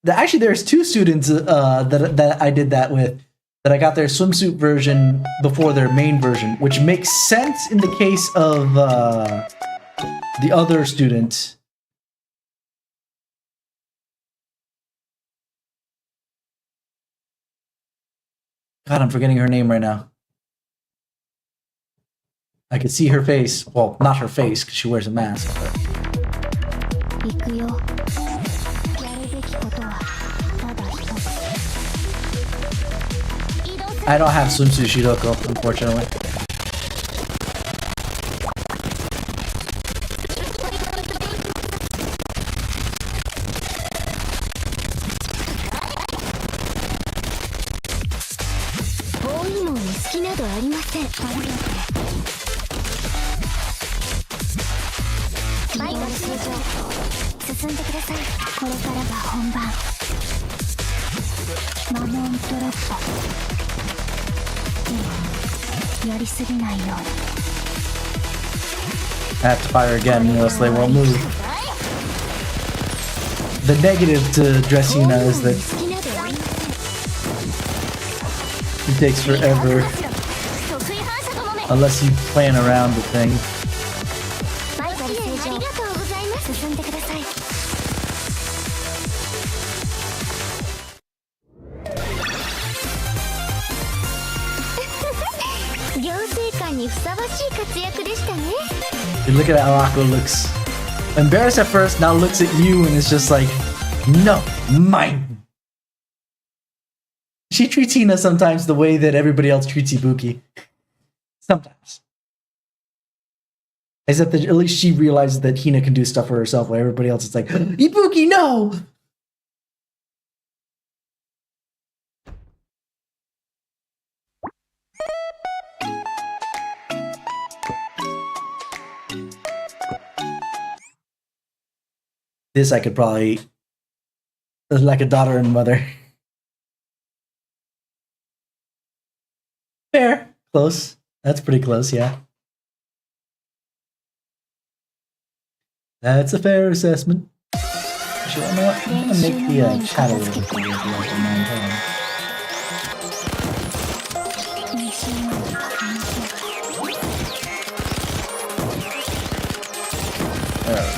Actually, there's two students that I did that with. that I got their swimsuit version before their main version, which makes sense in the case of the other student. God, I'm forgetting her name right now. I could see her face. Well, not her face, because she wears a mask. But... I don't have swimsuit Shiroko, unfortunately. I have to fire again, or else they won't move. The negative to Dressina is that it takes forever unless you plan around the thing. Dude, look at how Akko looks. Embarrassed at first, now looks at you and is just like, no, mine. She treats Hina sometimes the way that everybody else treats Ibuki. Sometimes. Except that at least she realizes that Hina can do stuff for herself while everybody else is like, Ibuki, no! This I could probably, like a daughter and mother. Fair. Close. That's pretty close, yeah. That's a fair assessment. Actually, you know what? I'm gonna make the chat a little bit bigger if you guys don't mind. Hold on. There we go.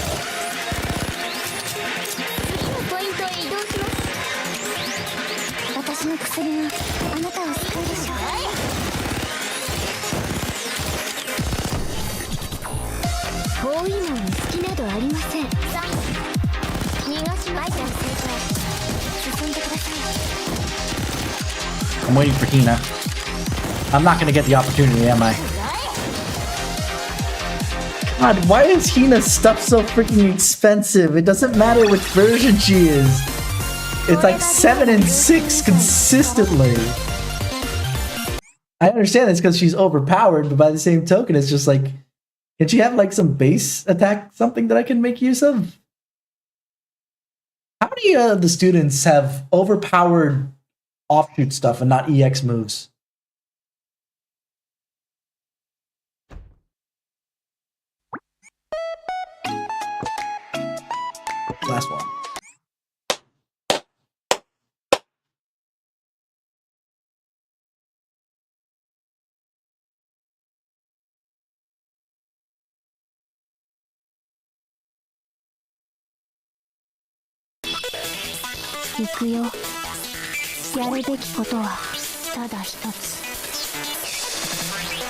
I'm waiting for Hina. I'm not gonna get the opportunity, am I? God, why is Hina's stuff so freaking expensive? It doesn't matter which version she is. It's like 7 and 6 consistently. I understand it's because she's overpowered, but by the same token, it's just like, can she have like some base attack, something that I can make use of? How many of the students have overpowered offshoot stuff and not EX moves? Last one.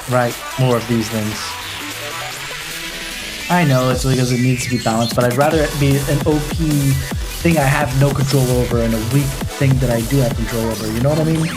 Right, more of these things. I know it's because it needs to be balanced, but I'd rather it be an OP thing I have no control over and a weak thing that I do have control over, you know what I mean?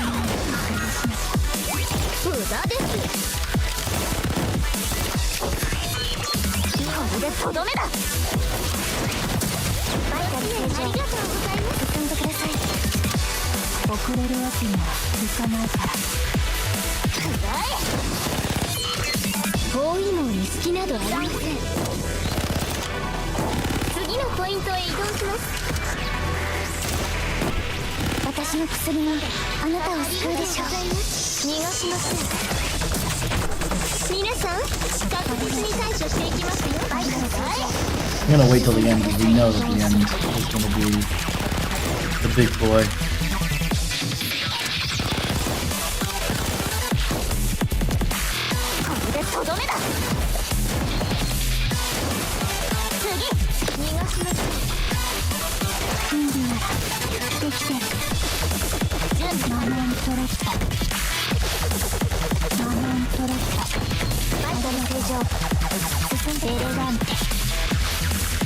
I'm gonna wait till the end because we know that the end is gonna be the big boy.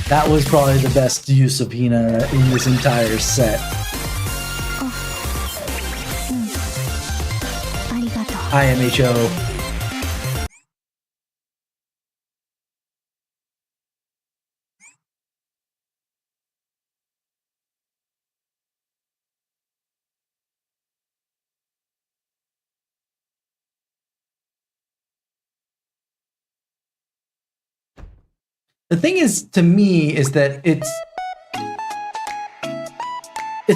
That was probably the best use of Hina in this entire set. IMHO. The thing is, to me, is that it's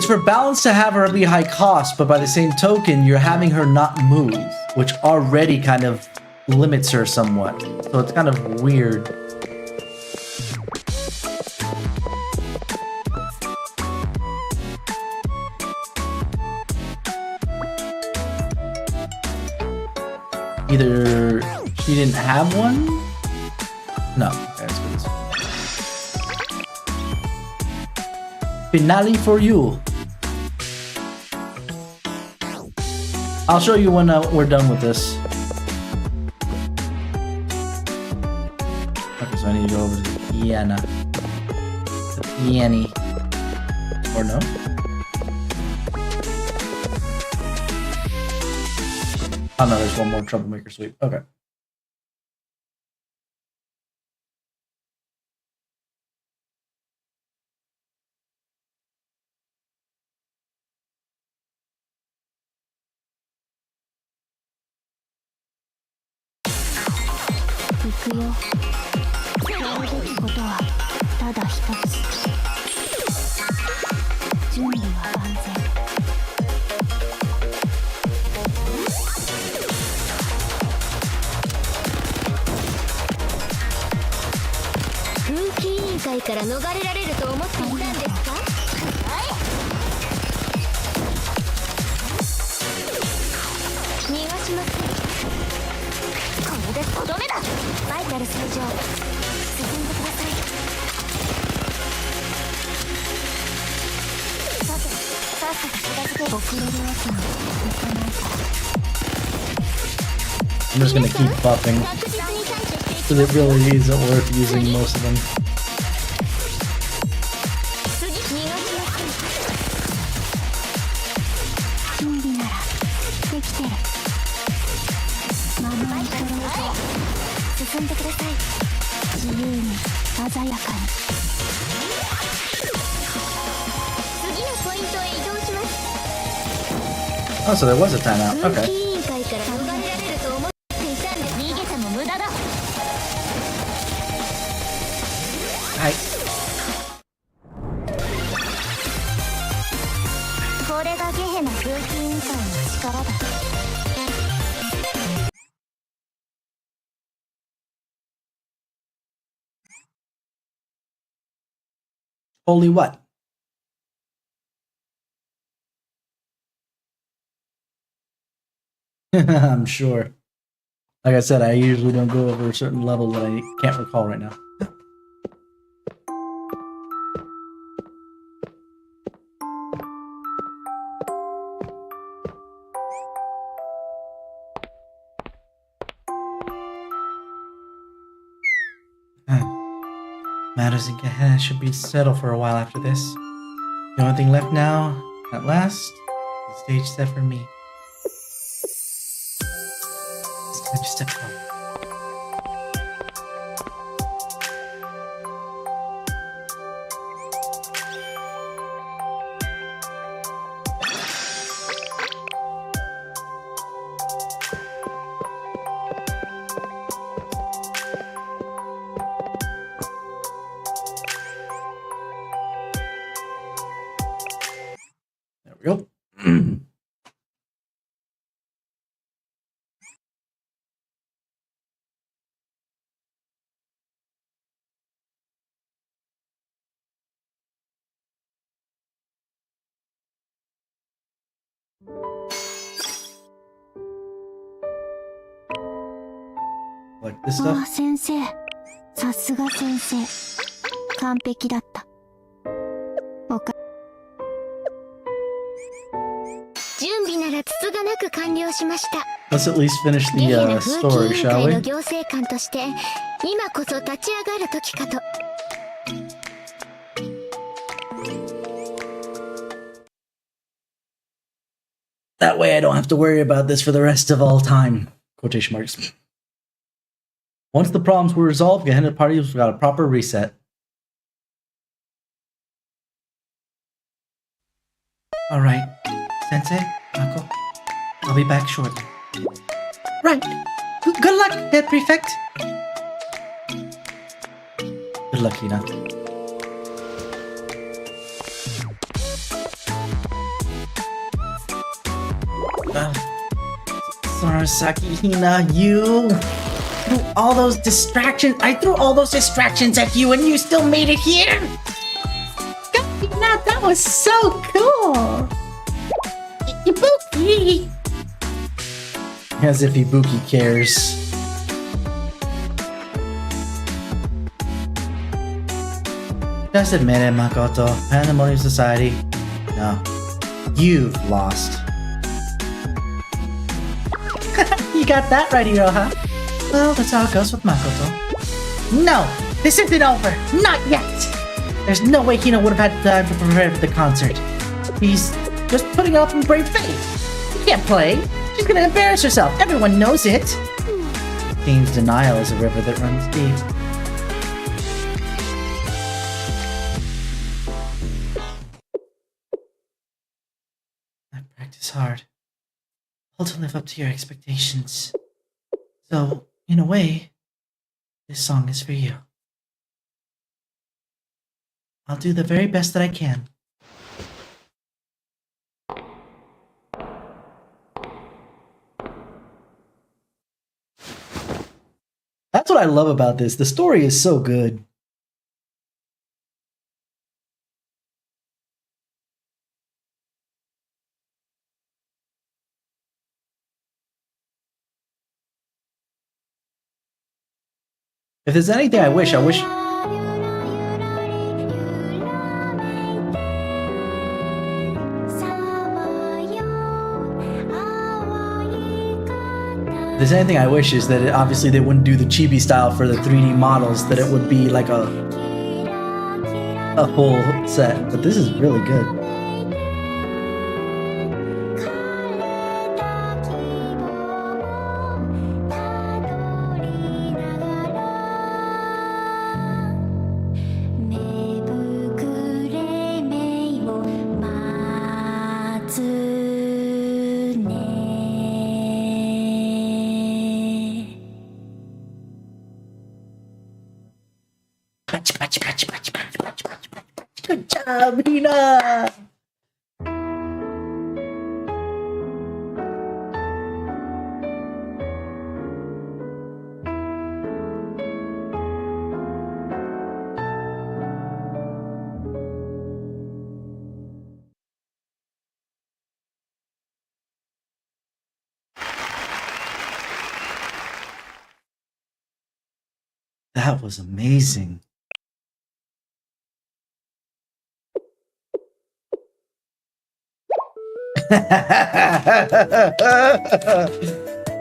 for balance to have her be high cost, but by the same token, you're having her not move, which already kind of limits her somewhat. So it's kind of weird. Either she didn't have one? No. That's good. Finale for you. I'll show you when we're done with this. Okay, so I need to go over to the piano. The piano. Or no? Oh no, there's one more troublemaker sweep. Okay. I'm just gonna keep buffing, because it really isn't worth using most of them. Oh, so there was a timeout. Okay. Hi. Holy what? I'm sure. Like I said, I usually don't go over a certain level that I can't recall right now. Matters in Gehenna should be settled for a while after this. The only thing left now, at last, is the stage set for me. It's time to step forward. There we go. Like this stuff. 先生、さすが先生。完璧だった。準備ならつつがなく完了しました。Let's at least finish ゲヘ the ナ風紀 story, 委員 shall 会 we? の行政官として今こそ立ち上がる時かと。That way I don't have to worry about this for the rest of all time. Quotation marks. Once the problems were resolved, Gehenna Party got a proper reset. Alright, Sensei, Mako. I'll be back shortly. Right. Good luck, Head Prefect. Good luck, Hina. Sarasaki, Hina, you threw all those distractions. I threw all those distractions at you and you still made it here. God, Hina, that was so cool. Ibuki. As if Ibuki cares. Just admit it, Makoto. Pandemonium Society. No. You've lost. You got that right, Iroha. Well, that's how it goes with Makoto. No! This isn't over! Not yet! There's no way Hina would have had time to prepare for the concert. He's just putting up in brave faith. He can't play. She's gonna embarrass herself. Everyone knows it. Seems denial is a river that runs deep. I practice hard. All to live up to your expectations. So, in a way, this song is for you. I'll do the very best that I can. That's what I love about this. The story is so good. If there's anything I wish. If there's anything I wish is that obviously they wouldn't do the chibi style for the 3D models, that it would be like a whole set. But this is really good. Good job, Hina! That was amazing.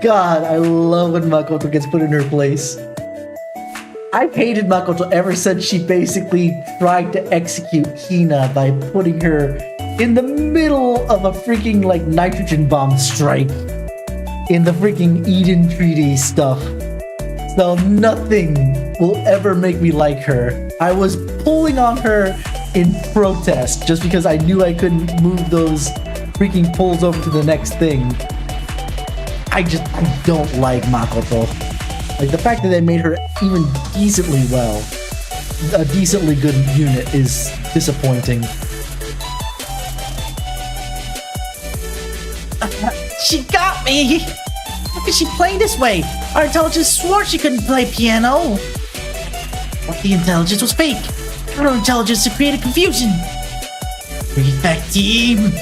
God, I love when Makoto gets put in her place. I've hated Makoto ever since she basically tried to execute Hina by putting her in the middle of a freaking like nitrogen bomb strike in the freaking Eden Treaty stuff. So nothing will ever make me like her. I was pulling on her in protest just because I knew I couldn't move those freaking pulls over to the next thing. I don't like Makoto. Like the fact that they made her even decently well, a decently good unit, is disappointing. She got me! How could she play this way? Our intelligence swore she couldn't play piano! But the intelligence was fake! Our intelligence created confusion! Prefect team!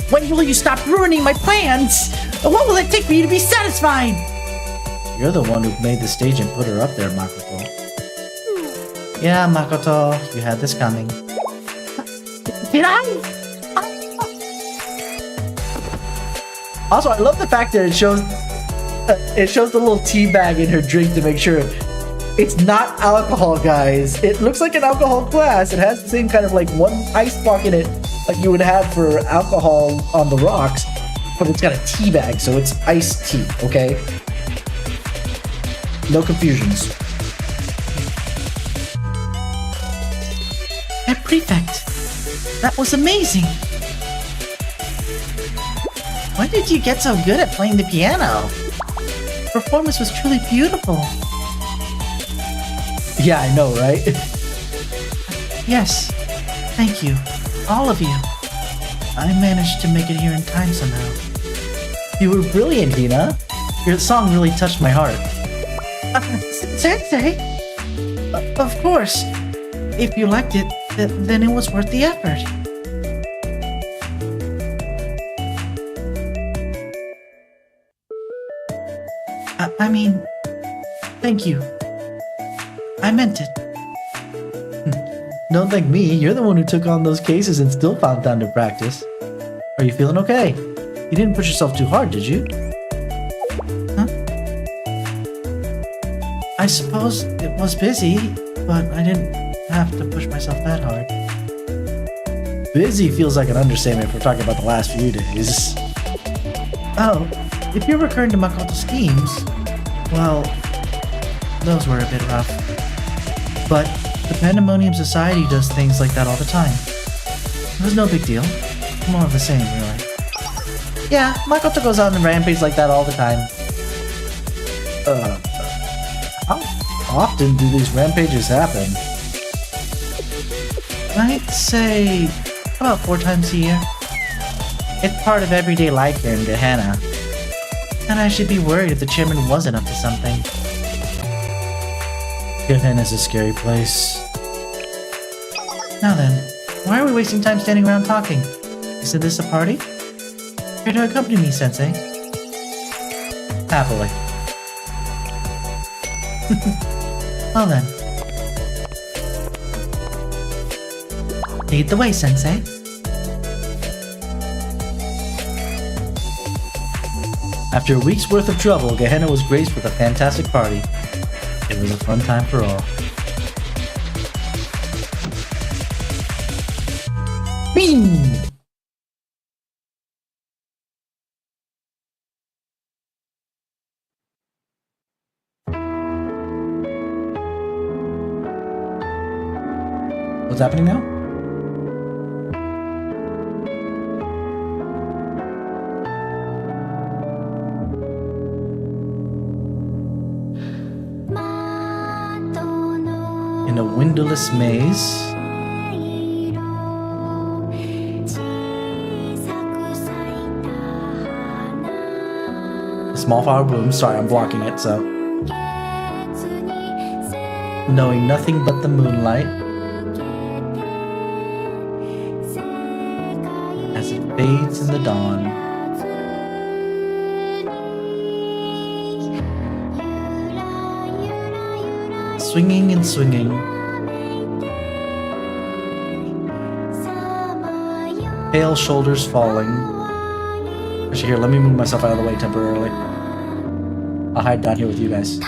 When will you stop ruining my plans? What will it take for you to be satisfied? You're the one who made the stage and put her up there, Makoto. Yeah, Makoto, you had this coming. Did I? Also, I love the fact that it shows the little tea bag in her drink to make sure it's not alcohol, guys. It looks like an alcohol glass. It has the same kind of like one ice block in it like you would have for alcohol on the rocks, but it's got a tea bag, so it's iced tea, okay? No confusions. Herr Prefect, that was amazing. When did you get so good at playing the piano? The performance was truly beautiful. Yeah, I know, right? Yes, thank you, all of you. I managed to make it here in time somehow. You were brilliant, Hina. Your song really touched my heart. Sensei? Of course. If you liked it, then it was worth the effort. I mean, thank you. I meant it. Don't thank me. You're the one who took on those cases and still found time to practice. Are you feeling okay? You didn't push yourself too hard, did you? Huh? I suppose it was busy, but I didn't have to push myself that hard. Busy feels like an understatement if we're talking about the last few days. Oh, if you're referring to Makoto's schemes, well, those were a bit rough. But the Pandemonium Society does things like that all the time. It was no big deal. More of the same, really. Yeah, Makoto goes on a rampage like that all the time. How often do these rampages happen? I'd say about 4 times a year. It's part of everyday life here in Gehenna. And I should be worried if the chairman wasn't up to something. Gehenna's a scary place. Now then, why are we wasting time standing around talking? Isn't this a party? Here to accompany me, Sensei. Happily. Well then. Lead the way, Sensei. After a week's worth of trouble, Gehenna was graced with a fantastic party. It was a fun time for all. Bing! What's happening now? In a windowless maze, a small flower blooms. Sorry, I'm blocking it, so. Knowing nothing but the moonlight as it fades in the dawn. Swinging and swinging. Pale shoulders falling. Actually, here, let me move myself out of the way temporarily. I'll hide down here with you guys.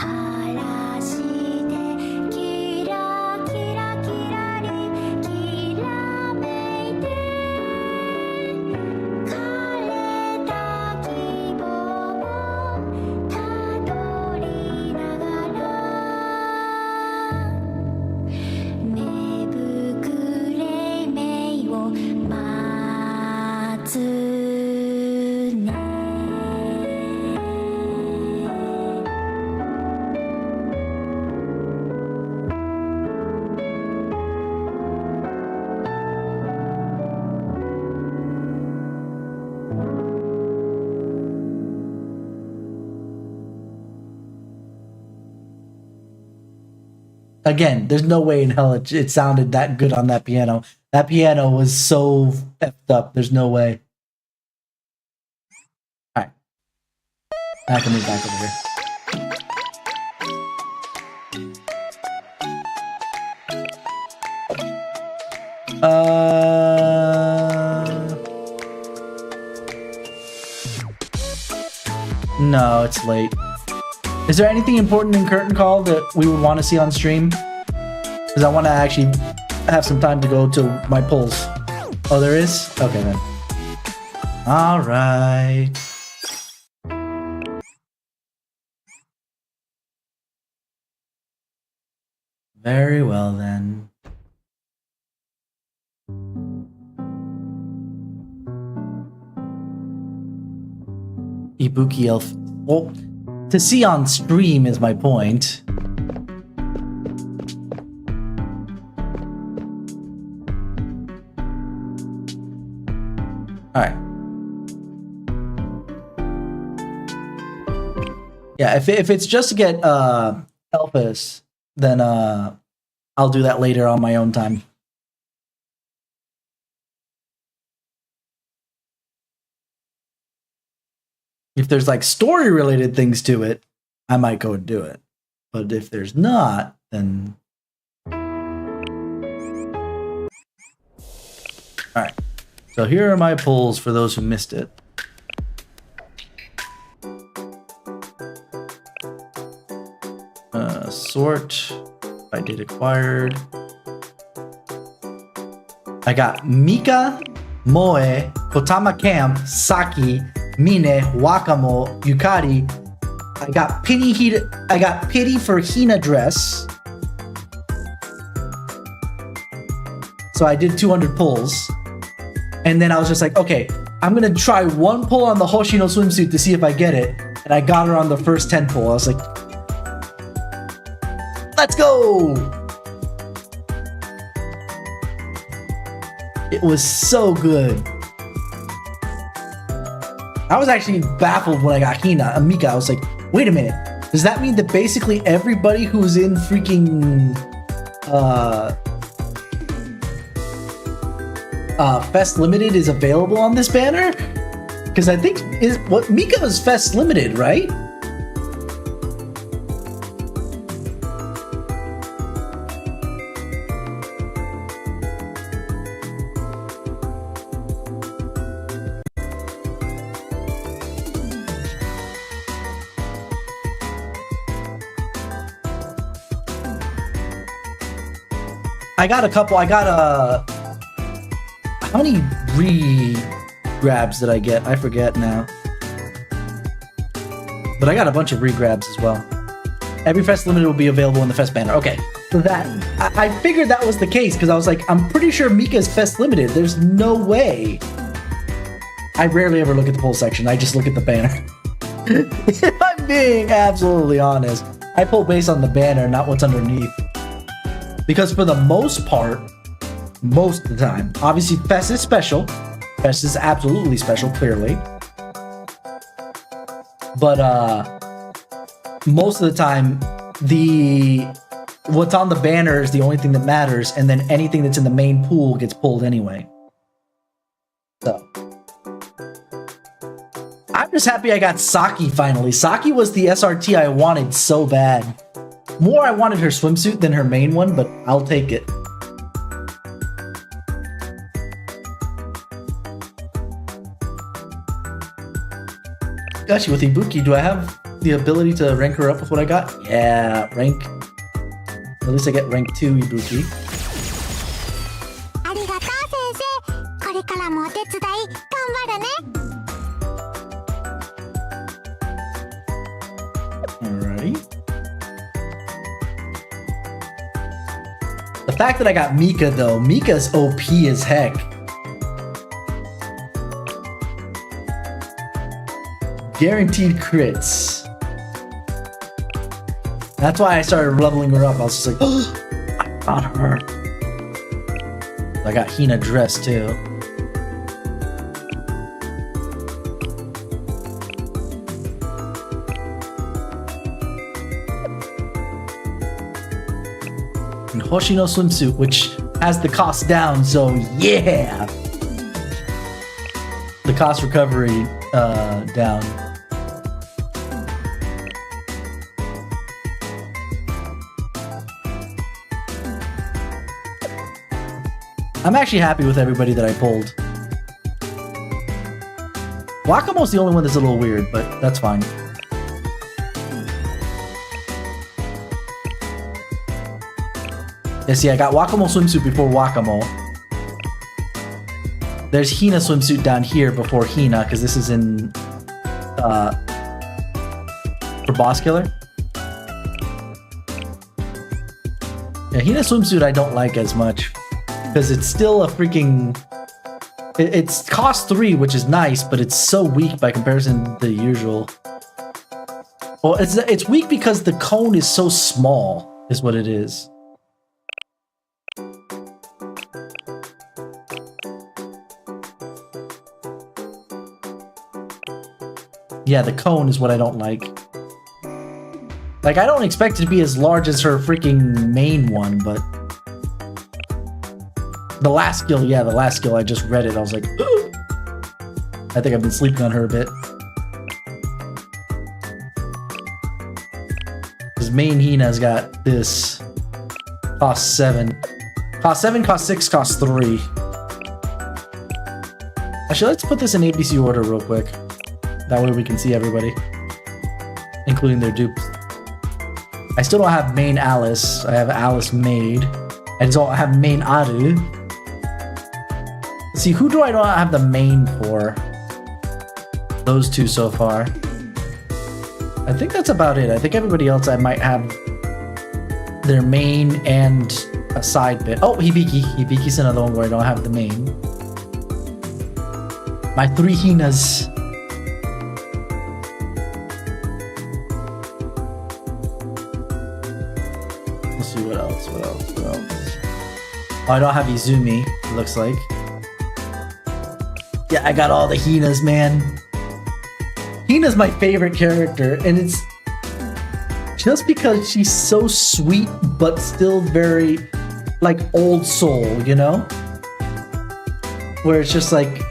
Again, there's no way in hell it sounded that good on that piano. That piano was so effed up. There's no way. All right. I can move back over here. No, it's late. Is there anything important in Curtain Call that we would want to see on stream? Because I want to actually have some time to go to my polls. Oh, there is? Okay, then. All right. Very well, then. Ibuki Elf. Well, to see on stream is my point. Alright. Yeah, if it's just to get Elphys, then I'll do that later on my own time. If there's like story related things to it, I might go and do it. But if there's not, then alright. So here are my polls for those who missed it. Sort by date acquired. I got Mika, Moe, Kotama Camp, Saki, Mine, Wakamo, Yukari. I got pity for Hina dress. So I did 200 pulls. And then I was just like, okay, I'm gonna try one pull on the Hoshino swimsuit to see if I get it. And I got her on the first 10 pull. I was like, let's go! It was so good. I was actually baffled when I got Hina, Mika. I was like, wait a minute. Does that mean that basically everybody who's in freaking Fest Limited is available on this banner? Because I think Mika was Fest Limited, right? I got a couple. I got how many re-grabs did I get? I forget now. But I got a bunch of re-grabs as well. Every Fest Limited will be available in the Fest banner. Okay, so that I figured that was the case because I was like, I'm pretty sure Mika's Fest Limited. There's no way. I rarely ever look at the poll section. I just look at the banner. If I'm being absolutely honest, I pull based on the banner, not what's underneath. Because for the most part, most of the time, obviously Fest is special. Fest is absolutely special, clearly. But most of the time, what's on the banner is the only thing that matters, and then anything that's in the main pool gets pulled anyway. So I'm just happy I got Saki finally. Saki was the SRT I wanted so bad. More I wanted her swimsuit than her main one, but I'll take it. Gosh, with Ibuki, do I have the ability to rank her up with what I got? Yeah, rank. At least I get rank 2 Ibuki. ありがとう先生。これからもお手伝い頑張るね。 Alrighty. The fact that I got Mika though, Mika's OP as heck. Guaranteed crits. That's why I started leveling her up. I was just like, oh, I got her. I got Hina dressed too. And Hoshino swimsuit, which has the cost down, so yeah! The cost recovery down. I'm actually happy with everybody that I pulled. Wakamo's the only one that's a little weird, but that's fine. Yeah, see, I got Wakamo swimsuit before Wakamo. There's Hina swimsuit down here before Hina, because this is in for Boss Killer. Yeah, Hina swimsuit I don't like as much because it's still a freaking. It's cost 3, which is nice, but it's so weak by comparison to the usual. Well, it's weak because the cone is so small, is what it is. Yeah, the cone is what I don't like. Like, I don't expect it to be as large as her freaking main one, but... The last skill, yeah, the last skill, I just read it, I was like, ugh! I think I've been sleeping on her a bit. Because main Hina's got this... Cost 7. Cost 7, cost 6, cost 3. Actually, let's put this in ABC order real quick. That way we can see everybody. Including their dupes. I still don't have main Alice. I have Alice made. I don't have main Aru. Let's see, who do I not have the main for? Those two so far. I think that's about it. I think everybody else I might have their main and a side bit. Oh, Hibiki. Hibiki's another one where I don't have the main. My 3 Hinas. Let's see what else. Oh, I don't have Izumi, it looks like. Yeah, I got all the Hinas, man. Hina's my favorite character, and it's just because she's so sweet, but still very, like, old soul, you know? Where it's just like,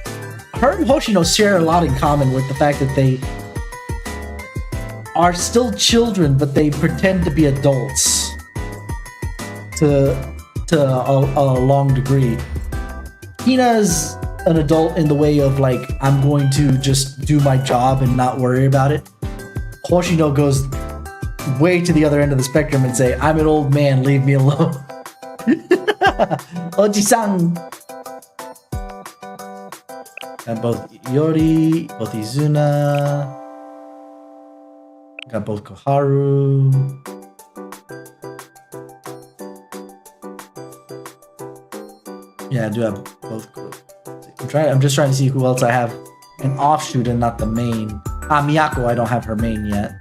her and Hoshino share a lot in common with the fact that they are still children, but they pretend to be adults to a long degree. Hina's an adult in the way of like, I'm going to just do my job and not worry about it. Hoshino goes way to the other end of the spectrum and say, I'm an old man, leave me alone. Oji-san! Got both Iori, both Izuna. Got both Koharu. Yeah, I do have both. I'm just trying to see who else I have an offshoot and not the main. Ah, Miyako, I don't have her main yet.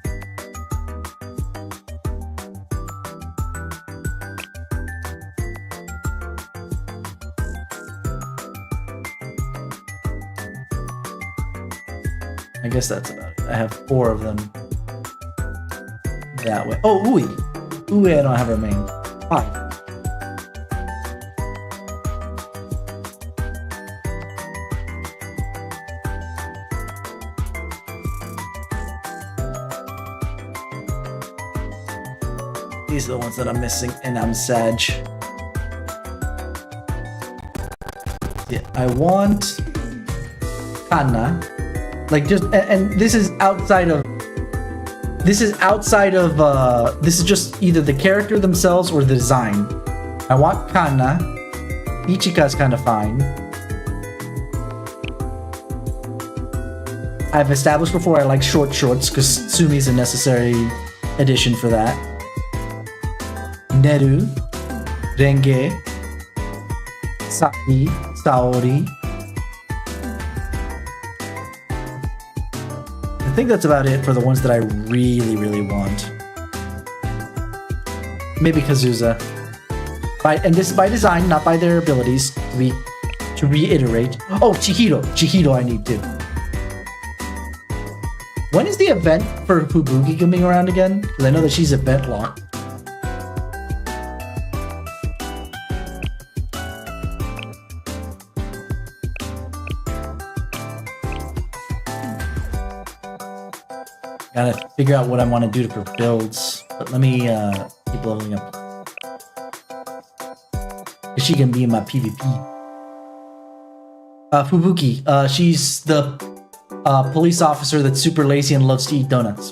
I guess that's about it. I have 4 of them that way. Oh, Ui! Ui, I don't have her main. 5. These are the ones that I'm missing, and I'm sad. Yeah, I want Kanna. Like, just, and this is outside of, this is just either the character themselves or the design. I want Kanna. Ichika's kind of fine. I've established before I like shorts, because Sumi's a necessary addition for that. Neru, Renge, Saki, Saori. I think that's about it for the ones that I really, really want. Maybe Kazuza. And this is by design, not by their abilities. To reiterate. Oh, Chihiro. Chihiro I need too. When is the event for Fubuki coming around again? Because I know that she's event locked. Gotta figure out what I want to do for builds. But let me keep leveling up. She can be in my PvP. Fubuki. She's the police officer that's super lazy and loves to eat donuts.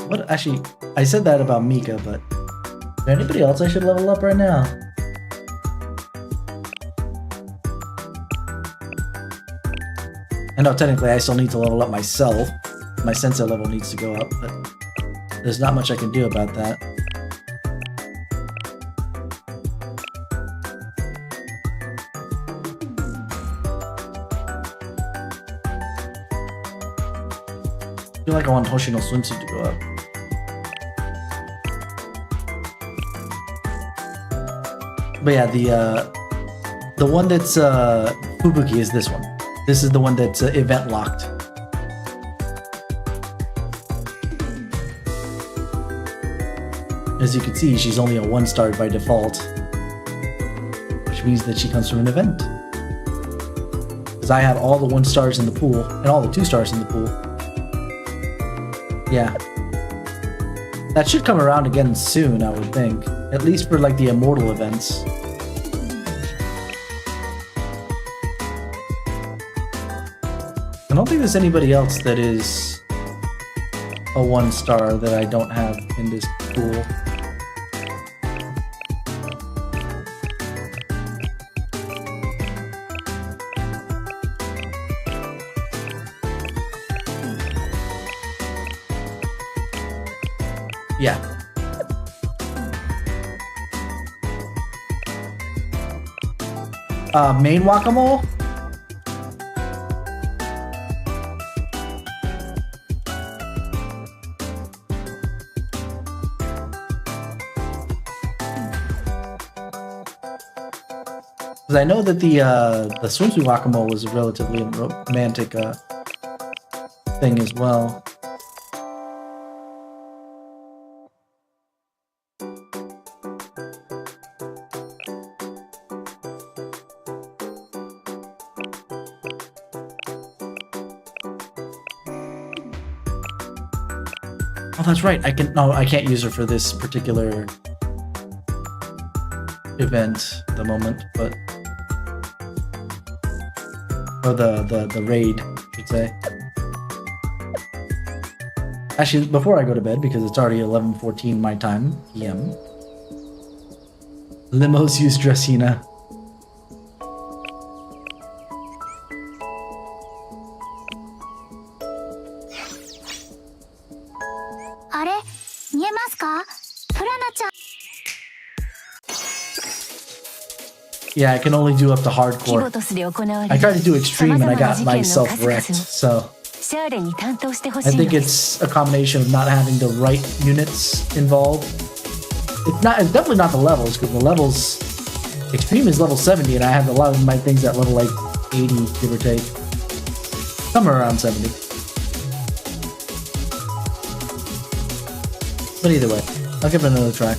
What? Actually, I said that about Mika, but is there anybody else I should level up right now? I know technically I still need to level up myself. My sensei level needs to go up, but there's not much I can do about that. I feel like I want Hoshino's swimsuit to go up. But yeah, the one that's Fubuki is this one. This is the one that's event locked. As you can see, she's only a 1-star by default, which means that she comes from an event. Because I have all the 1-stars in the pool and all the 2-stars in the pool. Yeah. That should come around again soon, I would think. At least for like the immortal events. I don't think there's anybody else that is a 1-star that I don't have in this pool. Yeah. Main Whack-A-Mole? Because I know that the swimsuit Whack-A-Mole was a relatively romantic thing as well. Oh, that's right. I can't use her for this particular event at the moment, but or the raid, I should say. Actually, before I go to bed, because it's already 11:14 my time, PM. Limos use Dressina. Yeah, I can only do up to hardcore. I tried to do extreme and I got myself wrecked, so I think it's a combination of not having the right units involved. It's definitely not the levels, because the levels extreme is level 70 and I have a lot of my things at level like 80, give or take. Somewhere around 70. But either way, I'll give it another try.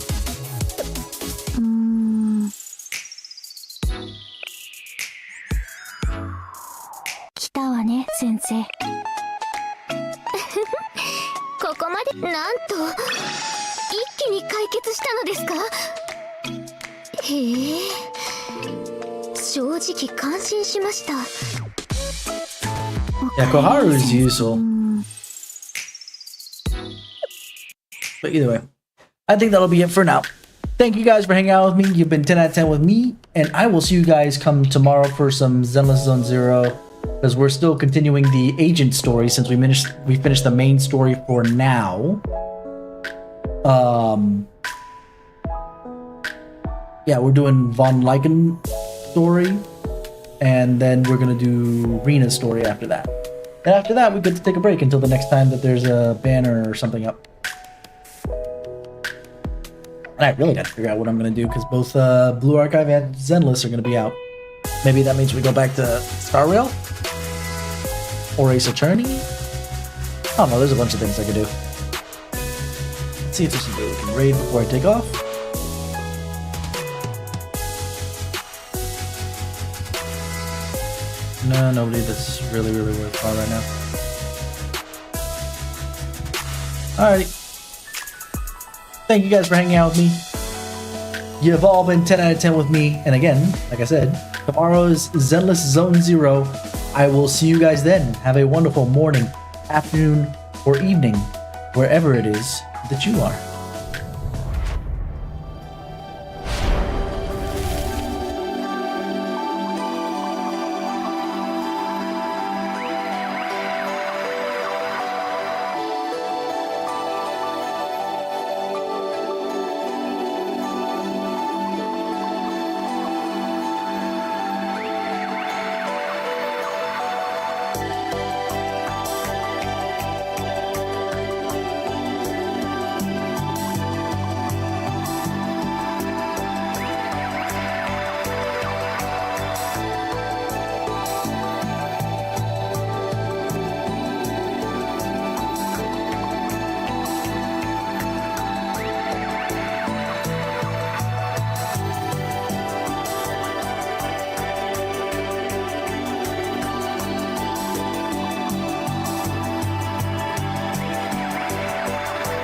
Yeah, Koharu is useful. But either way, I think that'll be it for now. Thank you guys for hanging out with me. You've been 10 out of 10 with me, and I will see you guys come tomorrow for some Zenless Zone Zero, because we're still continuing the agent story since we finished the main story for now. Yeah, we're doing Von Lycan story, and then we're gonna do Rena's story after that. And after that, we get to take a break until the next time that there's a banner or something up. And I really got to figure out what I'm gonna do, because both Blue Archive and Zenless are gonna be out. Maybe that means we go back to Star Rail? Or Ace Attorney? I don't know, there's a bunch of things I could do. Let's see if there's somebody we can raid before I take off. No, nobody that's really worthwhile right now. Alrighty. Thank you guys for hanging out with me. You've all been 10 out of 10 with me. And again, like I said, tomorrow's Zenless Zone Zero. I will see you guys then. Have a wonderful morning, afternoon, or evening, wherever it is that you are.